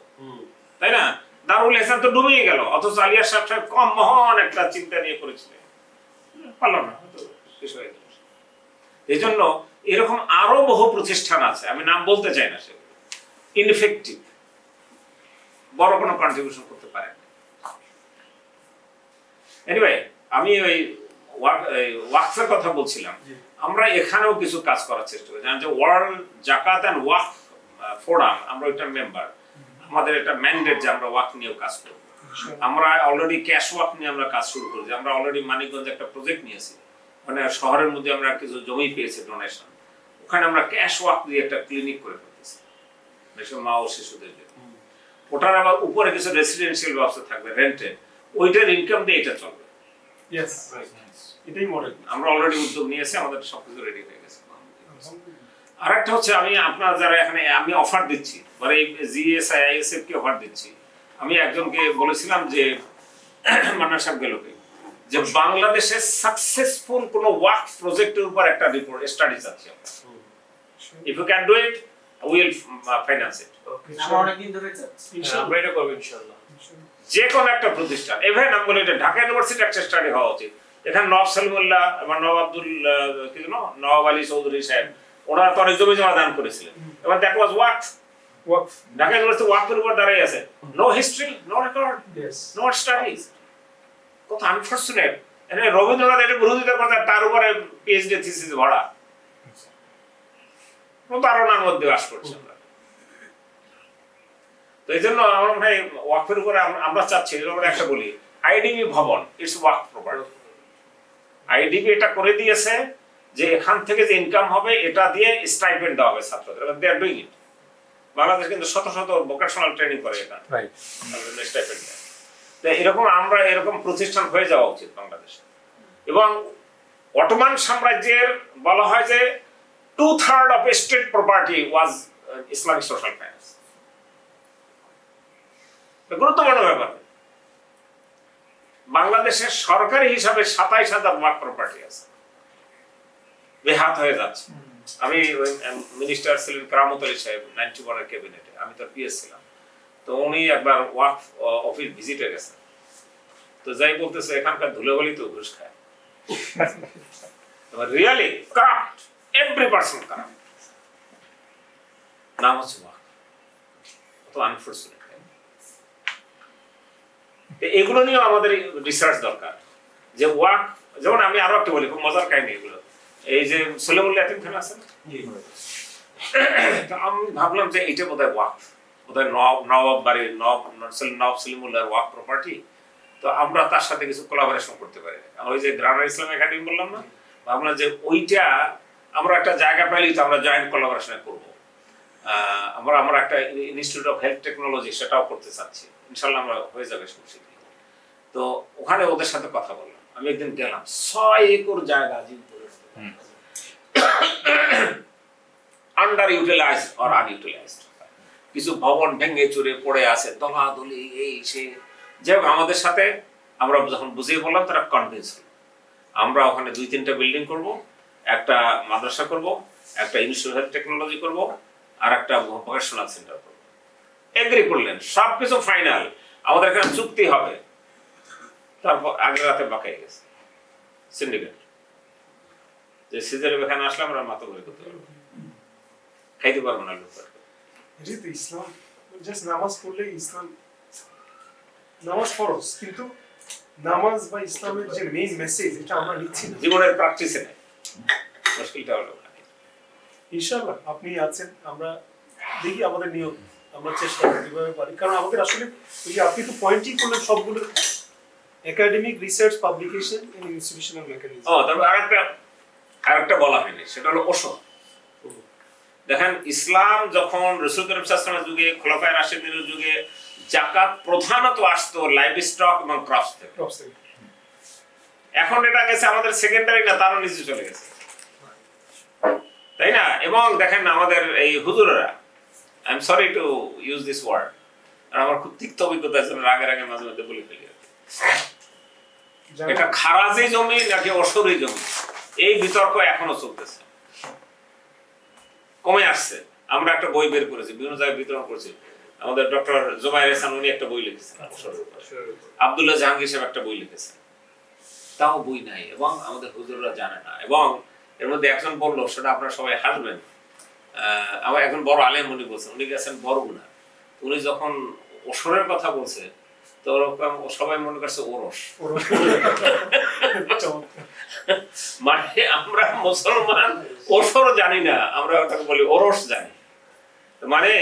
[SPEAKER 1] তাই না? দারুল ইসলাম তো ডুবেই গেল, অথচ আলিয়া সাহেব কম মহান একটা চিন্তা নিয়ে করেছিলেন, পারল না, শেষ হয়ে গেল। এই জন্য এরকম আরো বহু প্রতিষ্ঠান আছে, আমি নাম বলতে চাই না, সেগুলো ইনএফেক্টিভ, বড় কোনো কন্ট্রিবিউশন করতে পারে না। এনিওয়ে, আমি ওই ওয়াকফের কথা বলছিলাম। আমরা এখানেও কিছু কাজ করার চেষ্টা করি, যে ওয়ার্ল্ড জাকাত অ্যান্ড ওয়াকফ ফোরাম, আমরা ওইটার মেম্বার। আমাদের একটা ম্যান্ডেট যে আমরা ওয়াকফ নিয়েও কাজ করব। আমরা অলরেডি ক্যাশ ওয়াকফ নিয়ে আমরা কাজ শুরু করেছি। আমরা অলরেডি মানিকগঞ্জে একটা প্রজেক্ট নিয়েছি, মানে শহরের মধ্যে আমরা কিছু জমি পেয়েছি ডোনেশন, ওখানে আমরা ক্যাশ ওয়াকফ দিয়ে একটা ক্লিনিক করে ফেলতেছি দেশের মা ও শিশুদের জন্য। ওটার আবার উপরে কিছু রেসিডেন্সিয়াল ব্যবস্থা থাকবে, রেন্টেড, ওইটার ইনকাম দিয়ে এটা চলবে।
[SPEAKER 2] ইয়েস, এটাই মডেল।
[SPEAKER 1] আমরা অলরেডি উদ্যোগ নিয়েছি, আমাদের সবকিছু রেডি হয়ে গেছে। আরেকটা হচ্ছে, আমি আপনারা যারা এখানে, আমি অফার দিচ্ছি, মানে জিএসআই আইএসএফ কে অফার দিচ্ছি। আমি একজনকে বলেছিলাম যে মান্নান সাহেব গেলকে, যে বাংলাদেশে সাকসেসফুল কোন ওয়ার্ক প্রজেক্টের উপর একটা রিপোর্ট স্টাডি চাচ্ছি। If you can do it, will finance it.
[SPEAKER 7] আমরা অনেকদিন ধরে যাচ্ছি।
[SPEAKER 5] আমরা এটা করবো ইনশাআল্লাহ।
[SPEAKER 1] যে কোনো একটা প্রতিষ্ঠান, ইভেন আমি বলি এটা ঢাকা ইউনিভার্সিটি একটা স্টাডি হওয়া উচিত। এখানে নওয়াব সালিমুল্লাহ এবং নওয়াব আব্দুল কি যেন নওয়াব আলী চৌধুরী সাহেব, ওনারা তো অনেক জমি জমা দান করেছিলেন, এবং that was waqf. Dhaka university ওয়াকফের উপর দাঁড়িয়ে আছে, no history, no record, no studies. কত আনফরচুনেট। এখানে রবীন্দ্রনাথ এটা বিরোধিতা করতেন, তার উপরে পিএইচডি থিসিস ভরা, প্রতারণার মধ্যে বাস করছে আমরা। তো এই জন্য আমার মনে হয় ওয়াকফের উপরে আমরা চাচ্ছি, এর উপরে একটা বলি, আইডিবি ভবন, ইটস ওয়াকফ প্রপার্টি। আইডিবি এটা করে দিয়েছে যে এখান থেকে যে ইনকাম হবে এটা দিয়ে স্টাইপেন্ড দেওয়া হবে ছাত্রদের, দে আর ডুইং ইট। বাংলাদেশ কিন্তু শত শত ভোকেশনাল ট্রেনিং করে এটা,
[SPEAKER 6] রাইট।
[SPEAKER 1] স্টাইপেন্ড দেয়। তো এরকম আমরা এরকম প্রতিষ্ঠান হয়ে যাওয়া উচিত বাংলাদেশে। এবং অটোমান সাম্রাজ্যের বলা হয় যে 2/3 of state property was Islamic social finance. গুরুত্বপূর্ণ ব্যাপার। বাংলাদেশের সরকারি হিসাবে 27,000 ওয়াকফ প্রপার্টি আছে, বেহাত হয়ে যাচ্ছে। আমি মিনিস্টার ছিলেন কারামত আলী সাহেব 91 এর ক্যাবিনেটে, আমি তো পিএস ছিলাম। তো উনি একবার ওয়াকফ অফিস ভিজিটে গেছেন, তো যাই বলতেছে এখানকার ধুলোবালি তো ঘুষ খায়, really corrupt, every person corrupt. নাম হচ্ছে ওয়াকফ। কত আনফরচুনেট। এগুলো নিয়ে আমাদের রিসার্চ দরকার, যে ওয়াকফ, যেমন আমি আরো একটা বলি, খুব মজার কাহিনী এগুলো। এই যে সলিমুল্লাহ ইয়াতিমখানা আছে না, আমি ভাবলাম যে এটা বোধহয় ওয়াকফ, বোধহয় নওয়াব বাড়ির নওয়াব সলিমুল্লাহর ওয়াকফ প্রপার্টি। তো আমরা তার সাথে কিছু কোলাবোরেশন করতে পারি। ওই যে গ্রানার ইসলাম একাডেমি বললাম না, ভাবলাম যে ওইটা আমরা একটা জায়গা পাইলেই তো আমরা জয়েন্ট কোলাবোরেশন করবো। আমরা একটা ইনস্টিটিউট অফ হেলথ টেকনোলজি সেটাও করতে চাচ্ছি, ইনশাল্লাহ আমরা হয়ে যাবে শুনছি। তো ওখানে ওদের সাথে কথা বললাম। আমি একদিন গেলাম, 6 একর জায়গা আন্ডার ইউটিলাইজড অর আনইউটিলাইজড, কিছু ভবন ভেঙে চুরে পড়ে আছে, দলাদলি এই সে। যাই হোক, আমাদের সাথে আমরা যখন বুঝিয়ে বললাম, তারা কনভিন্স হল। আমরা ওখানে 2-3টা বিল্ডিং করব, একটা মাদ্রাসা করব, একটা ইনস্টিটিউট হেলথ টেকনোলজি করব, আর একটা ভোকেশনাল সেন্টার করব। এগ্রি করলেন, সবকিছু ফাইনাল, আমাদের এখানে চুক্তি হবে। তারপর আগের রাতে বাঁকাই গেছে সিন্ডিকেট, যে সিজারে এখানে আসলে আমরা মাথা ঘুরে করতে পারবো, খাইতে পারবো না লোক।
[SPEAKER 2] এটাই তো ইসলাম। জাস্ট নামাজ পড়লে ইসলাম, নামাজ ফরজ, কিন্তু নামাজ বা ইসলামের যে মেইন মেসেজ এটা আমরা নিচ্ছি না,
[SPEAKER 1] জীবনের প্র্যাকটিসে নেই। মুশকিলটা হলো
[SPEAKER 2] ইনশাআল্লাহ আপনি আছেন, আমরা দেখি আমাদের নিয়ম, আমরা চেষ্টা করি কিভাবে পারি। কারণ আমাদের আসলে ওই যে আপনি তো পয়েন্টই করলেন সবগুলো, academic research publication and institutional mechanism.
[SPEAKER 1] তারপর আরেকটা বলা হয়নি, সেটা হলো ওসর। দেখেন ইসলাম যখন রাসূল করিম সাল্লাল্লাহু আলাইহি ওয়াসাল্লামের যুগে, খোলাফায়ে রাশিদিনের যুগে যাকাত প্রধানত আসতো লাইভ স্টক এবং ক্রপস থেকে। এখন এটা গেছে আমাদের সেকেন্ডারি না, তারও নিচে চলে গেছে, তাই না? এবং দেখেন আমাদের এই হুজুরেরা, I am sorry to use this word, আর আমার খুব তিক্ত অভিজ্ঞতা আছে, রাগে মাঝে মধ্যে বলে ফেলি, এটা খারাজি জমি নাকি অসরি জমি, এই বিতর্ক এখনো চলতেছে, কমে আসছে। আমরা একটা বই বের করেছি, বিভিন্ন জায়গায় বিতরণ করেছি, আমাদের ডক্টর জুবাইর হাসান উনি একটা বই লিখেছেন, আব্দুল্লাহ জাহাঙ্গীর সাহেব একটা বই লিখেছেন, তাও বই নাই এবং আমাদের হুজুররা জানে না। এবং এর মধ্যে একজন বললো, সেটা আপনারা সবাই হাসবেন, আমার একজন বড় আলেম উনি বলছেন, উনি গেছেন বরগুনা, উনি যখন ওসরের কথা বলছে তো সবাই মনে করছে ওরস। মানে আমরা মুসলমান ওসর জানি না, আমরা ওটাকে বলি ওরস জানি। মানে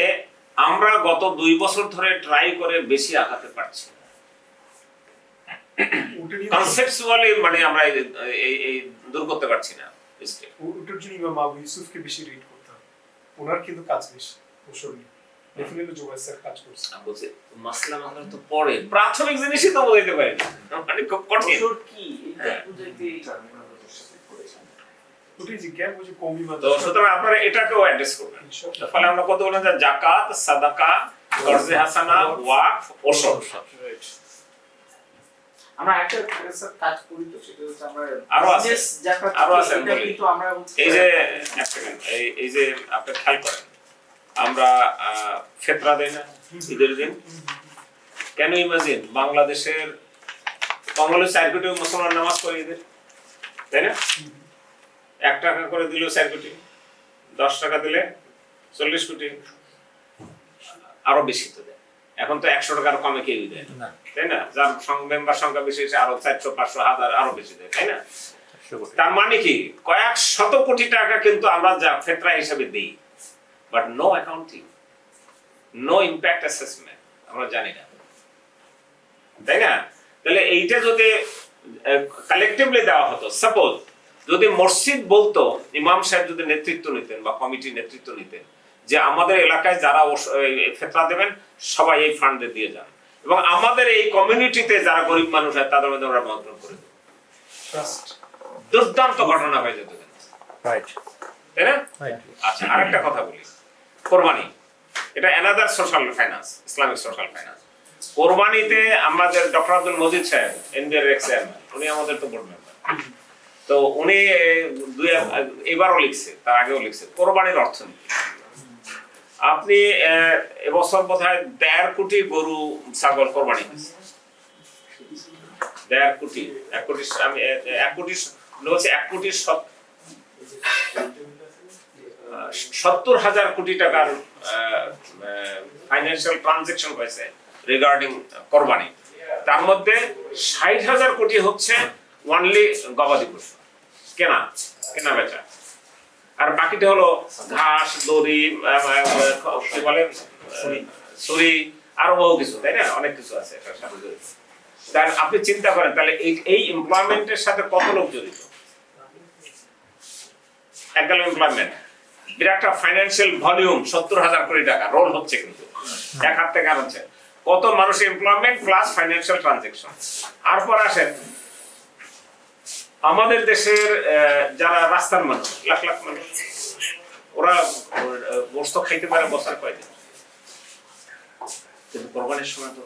[SPEAKER 1] আমরা গত 2 বছর ধরে ট্রাই করে বেশি আগাতে পারছি না কনসেপচুয়ালি, মানে আমরা এই দূর করতে পারছি না।
[SPEAKER 2] ওটার জন্য ইমাম আবু ইউসুফকে বেশি রিড করতে হবে, ওনার কিন্তু কাজ বেশি ওসর নিয়ে। ডেফিনেটলি জুবাইর স্যার কাজ করছে।
[SPEAKER 1] আমি বলছি মাসলা মাসলা তো পড়ে, প্রাথমিক জিনিসই তো বুঝাইতে পারি না, মানে খুব কঠিন।
[SPEAKER 7] ওসর কি এটা বুঝাইতে
[SPEAKER 2] ওটাই যে গ্যাপ ওই যে কমি
[SPEAKER 1] তো সুতরাং আপনারা এটাকেও অ্যাড্রেস করবেন। ফলে আমরা কত বলেন যে যাকাত, সাদাকা, কর্জে হাসানা, ওয়াকফ, ওসর।
[SPEAKER 7] আমরা একটা কাজ করি, তো সেটা হচ্ছে আমরা
[SPEAKER 1] আরো আছে,
[SPEAKER 7] বিজনেস যাকাত,
[SPEAKER 1] আরো আছে
[SPEAKER 7] এটা
[SPEAKER 1] বলি।
[SPEAKER 7] কিন্তু আমরা
[SPEAKER 1] এই যে এক সেকেন্ড, এই যে আপনি খেয়াল করেন, আমরা ফিতরা দেই না ঈদের দিন, কেন ইমাজিন বাংলাদেশের কমলে 4 কোটি মুসলমান নামাজ পড়ে ঈদের, তাই না? 1 টাকা করে দিলেও 4 কোটি, 10 টাকা দিলে 40 কোটি, আরো বেশি তো দেয়। এখন তো 100 টাকার কমে কেউই দেয় না, তাই না? যার মেম্বার সংখ্যা বেশি আরো 400, 500, 1000 আরো বেশি দেয়, তাই না? তার মানে কি কয়েক শত কোটি টাকা কিন্তু আমরা যা ফিতরা হিসেবে দেই, but no accounting, no impact assessment, আমরা জানি না, তাই না? তাহলে এইটা যদি কালেকটিভলি দেওয়া হতো, সাপোজ যদি মসজিদ বলতো, ইমাম সাহেব যদি নেতৃত্ব নিতেন বা কমিটি নেতৃত্ব নিতেন যে আমাদের এলাকায় যারা ফিতরা দেবেন সবাই এই ফান্ডে দিয়ে যান, এবং আমাদের এই কমিউনিটিতে যারা গরিব মানুষ হয় তাদের মধ্যে আমরা বন্টন করে দেব, দুর্দান্ত ঘটনা হয়ে যেত,
[SPEAKER 6] রাইট,
[SPEAKER 1] তাই না?
[SPEAKER 6] রাইট।
[SPEAKER 1] আচ্ছা, আরেকটা কথা বলি, কোরবানি, এটা another social finance, Islamic social finance. কোরবানিতে আমাদের ডক্টর আব্দুল মজিদ সাহেব, এনবিআর এক্স চেয়ারম্যান, উনি আমাদের তো বোর্ড মেম্বার, তো উনি এবারও লিখছে, তার আগেও লিখছে কোরবানির অর্থনীতি। আপনি এবছর বোধহয় 1.5 কোটি গরু ছাগল কোরবানি হয়েছে, 1.5 কোটি, 1 কোটি, আমি 1 কোটি বলছি, 1 কোটি 70,000 কোটি টাকার ফাইন্যান্সিয়াল ট্রানজাকশন হয়েছে রিগার্ডিং কোরবানি। তার মধ্যে 60,000 কোটি হচ্ছে ওনলি গবাদি পশু কেনা বেচা, আর বাকিটা হলো ঘাস, দড়ি, কি বলে ছুরি, আরো বহু কিছু, তাই না? অনেক কিছু আছে এটার সাথে জড়িত। তাহলে আপনি চিন্তা করেন, তাহলে এই এমপ্লয়মেন্টের সাথে কত লোক জড়িত? এক গেল এমপ্লয়মেন্ট, বিরাট ফাইন্যান্সিয়াল ভলিউম, 70,000 কোটি টাকা রোল হচ্ছে, কিন্তু এক হাত থেকে আর হচ্ছে কত মানুষের এমপ্লয়মেন্ট প্লাস ফাইন্যান্সিয়াল ট্রানজাকশন। আর পর আসেন আমাদের দেশের যারা রাস্তার মানুষ, লাখ লাখ মানুষ, ওরা গোস্ত খাইতে পারে বছর কয়দিন, কিন্তু কোরবানির সময় তো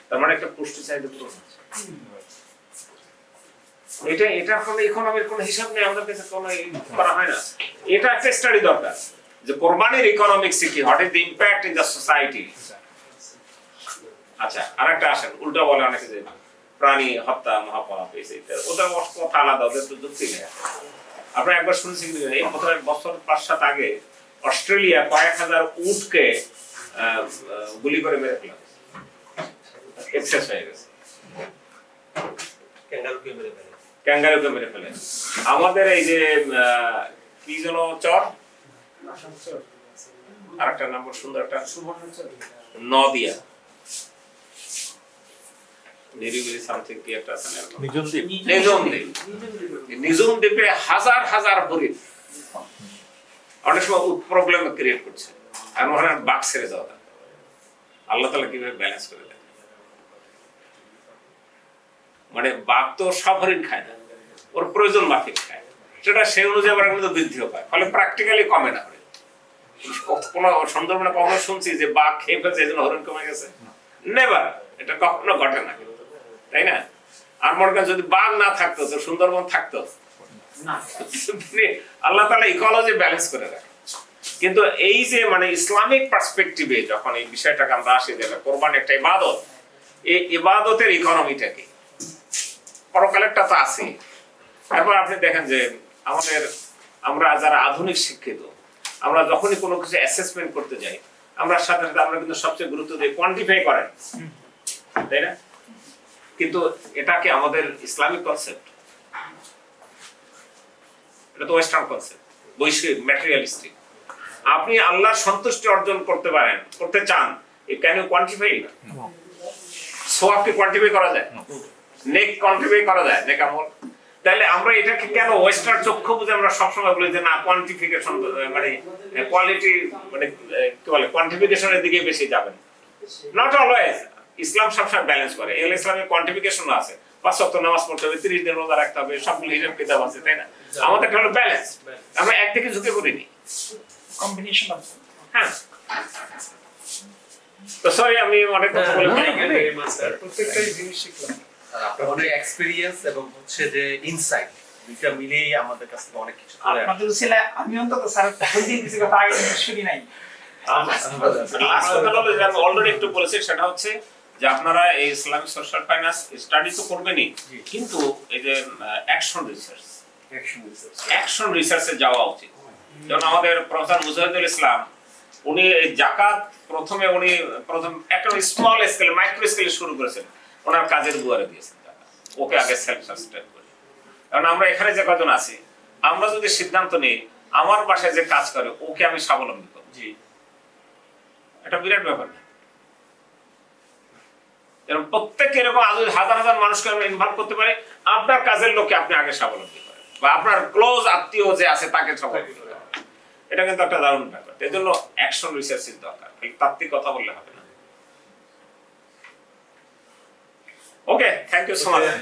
[SPEAKER 1] তার মানে একটা পুষ্টি চাহিদা পূরণ হচ্ছে। এটা আসলে ইকোনমির কোনো হিসাব নেই, আমাদের কাছে কোনো করা হয় না। এটা একটা স্টাডি দরকার যে কোরবানির ইকোনমিক্স কি, what is the impact in the society. আচ্ছা, আরেকটা আসেন, উল্টা বলে অনেকে যে প্রাণী হত্যা মহাপাপ, ওদের কথা আলাদা, ওদের তো যুক্তি নেই। আপনারা একবার শুনেছেন এই বছর 5-7 আগে অস্ট্রেলিয়া কয়েক হাজার উটকে গুলি করে মেরে ফেলা, এক্সেস হয়ে গেছে, ক্যাঙ্গারুকে মেরে ফেলে। আমাদের এই যে কি যেন চর, আরেকটা নাম সুন্দর একটা নদিয়া, নিরিবিলি সামথিং কি একটা আছে না এরকম।
[SPEAKER 6] নিজন দ্বীপ।
[SPEAKER 1] নিঝুম দ্বীপ। নিঝুম দ্বীপে হাজার হাজার হরিণ অনেক সময় প্রবলেম ক্রিয়েট করছে, আর ওখানে বাঘ ছেড়ে দেওয়া দরকার। আল্লাহ তাআলা কিভাবে ব্যালেন্স করে দেন, মানে বাঘ তো সব হরিণ খায় না, ওর প্রয়োজন মাফিক খায়, সেটা সেই অনুযায়ী আবার কিন্তু বৃদ্ধিও পায়, ফলে প্র্যাকটিক্যালি কমে না হরিণ। কোনো সুন্দরবনে কখনো শুনছি যে বাঘ খেয়ে ফেলছে এই জন্য হরিণ কমে গেছে? নেভার, এটা কখনো ঘটে না, তাই না? আর মনে করেন যদি বাঘ না থাকতো তো সুন্দরবন থাকতো
[SPEAKER 7] না।
[SPEAKER 1] আল্লাহ তাআলা ইকোলজি ব্যালেন্স করে রাখে। কিন্তু এই যে মানে ইসলামিক পার্সপেক্টিভে যখন এই বিষয়টাকে আমরা আসি, যে কোরবানি একটা ইবাদত, এই ইবাদতের ইকোনমিটা কি, পরকালেরটা তো আছে। এরপর আপনি দেখেন যে আমরা যারা আধুনিক শিক্ষিত, আমরা যখনই কোনো কিছু অ্যাসেসমেন্ট করতে যাই, আমরা সাথে সাথে আমরা কিন্তু সবচেয়ে গুরুত্ব দিই কোয়ান্টিফাই করেন, তাই না? কিন্তু এটা কি আমাদের ইসলামিক কনসেপ্ট? এটা তো ওয়েস্টার্ন কনসেপ্ট, বৈশ্বিক ম্যাটেরিয়ালিস্টিক। আপনি আল্লাহর সন্তুষ্টি অর্জন করতে চান, ক্যান ইউ কোয়ান্টিফাই? সোয়াবকে কোয়ান্টিফাই করা যায়? নেক কোয়ান্টিফাই করা যায়? নেক আমল? তাহলে আমরা এটাকে কেন ওয়েস্টার্ন চক্ষু বুঝে আমরা সবসময় বলি যে না, কোয়ান্টিফিকেশন মানে কোয়ালিটি মানে কি বলে কোয়ান্টিফিকেশনের দিকে বেশি যাবেন? Not always. ইসলাম সবসময় ব্যালেন্স করে। এই ইসলামের কোয়ান্টিফিকেশন আছে, 5 ওয়াক্ত নামাজ পড়তে হবে, 30 দিন রোজা রাখতে হবে, সবগুলো হিসাব কিতাব আছে, তাই না? আমাদের হলো ব্যালেন্স, আমরা একদিকে ঝুঁকে পড়িনি,
[SPEAKER 2] কম্বিনেশন অফ।
[SPEAKER 1] হ্যাঁ। তো সরি আমি অনেক কথা বলে ফেললাম।
[SPEAKER 2] প্রত্যেকটাই জিনিস শিখলাম।
[SPEAKER 3] আপনার অনেক এক্সপেরিয়েন্স এবং হচ্ছে যে ইনসাইট, দুইটা মিলেই আমাদের কাছ থেকে অনেক কিছু চলে আসে।
[SPEAKER 7] আপনাদের ছেলে আমি অন্তত স্যার প্রতিদিন কিছু কথা আগে শুনি নাই।
[SPEAKER 1] অলরেডি একটু বলেছি, সেটা হচ্ছে যে আপনারা এই ইসলামিক সোশ্যাল ফাইন্যান্স স্টাডি তো করবেনই, কিন্তু এই যে অ্যাকশন রিসার্চে যাওয়া উচিত। যেমন আমাদের প্রফেসর মুজাহিদুল ইসলাম, উনি এই যাকাত প্রথম একটা স্মল স্কেলে মাইক্রো স্কেলে শুরু করেছেন, ওনার কাজের বুয়ারে দিয়েছেন টাকা, ওকে আগে সেলফ সাস্টেইন করে। কারণ আমরা এখানে যে কজন আছি, আমরা যদি সিদ্ধান্ত নিই আমার বাসায় যে কাজ করে ওকে আমি স্বাবলম্বী করব, এটা বিরাট ব্যাপার না? এরকম প্রত্যেক এরকম হাজার হাজার মানুষকে আমরা ইনভলভ করতে পারি, আপনার কাজের লোককে আপনি আগে স্বাবলম্বী করেন, বা আপনার ক্লোজ আত্মীয় যে আছে তাকে স্বাবলম্বী করেন। এটা কিন্তু একটা দারুণ ব্যাপার। এর জন্য অ্যাকশন রিসার্চের দরকার, তাত্ত্বিক কথা বললে হবে না। ওকে, থ্যাংক ইউ সো মাচ।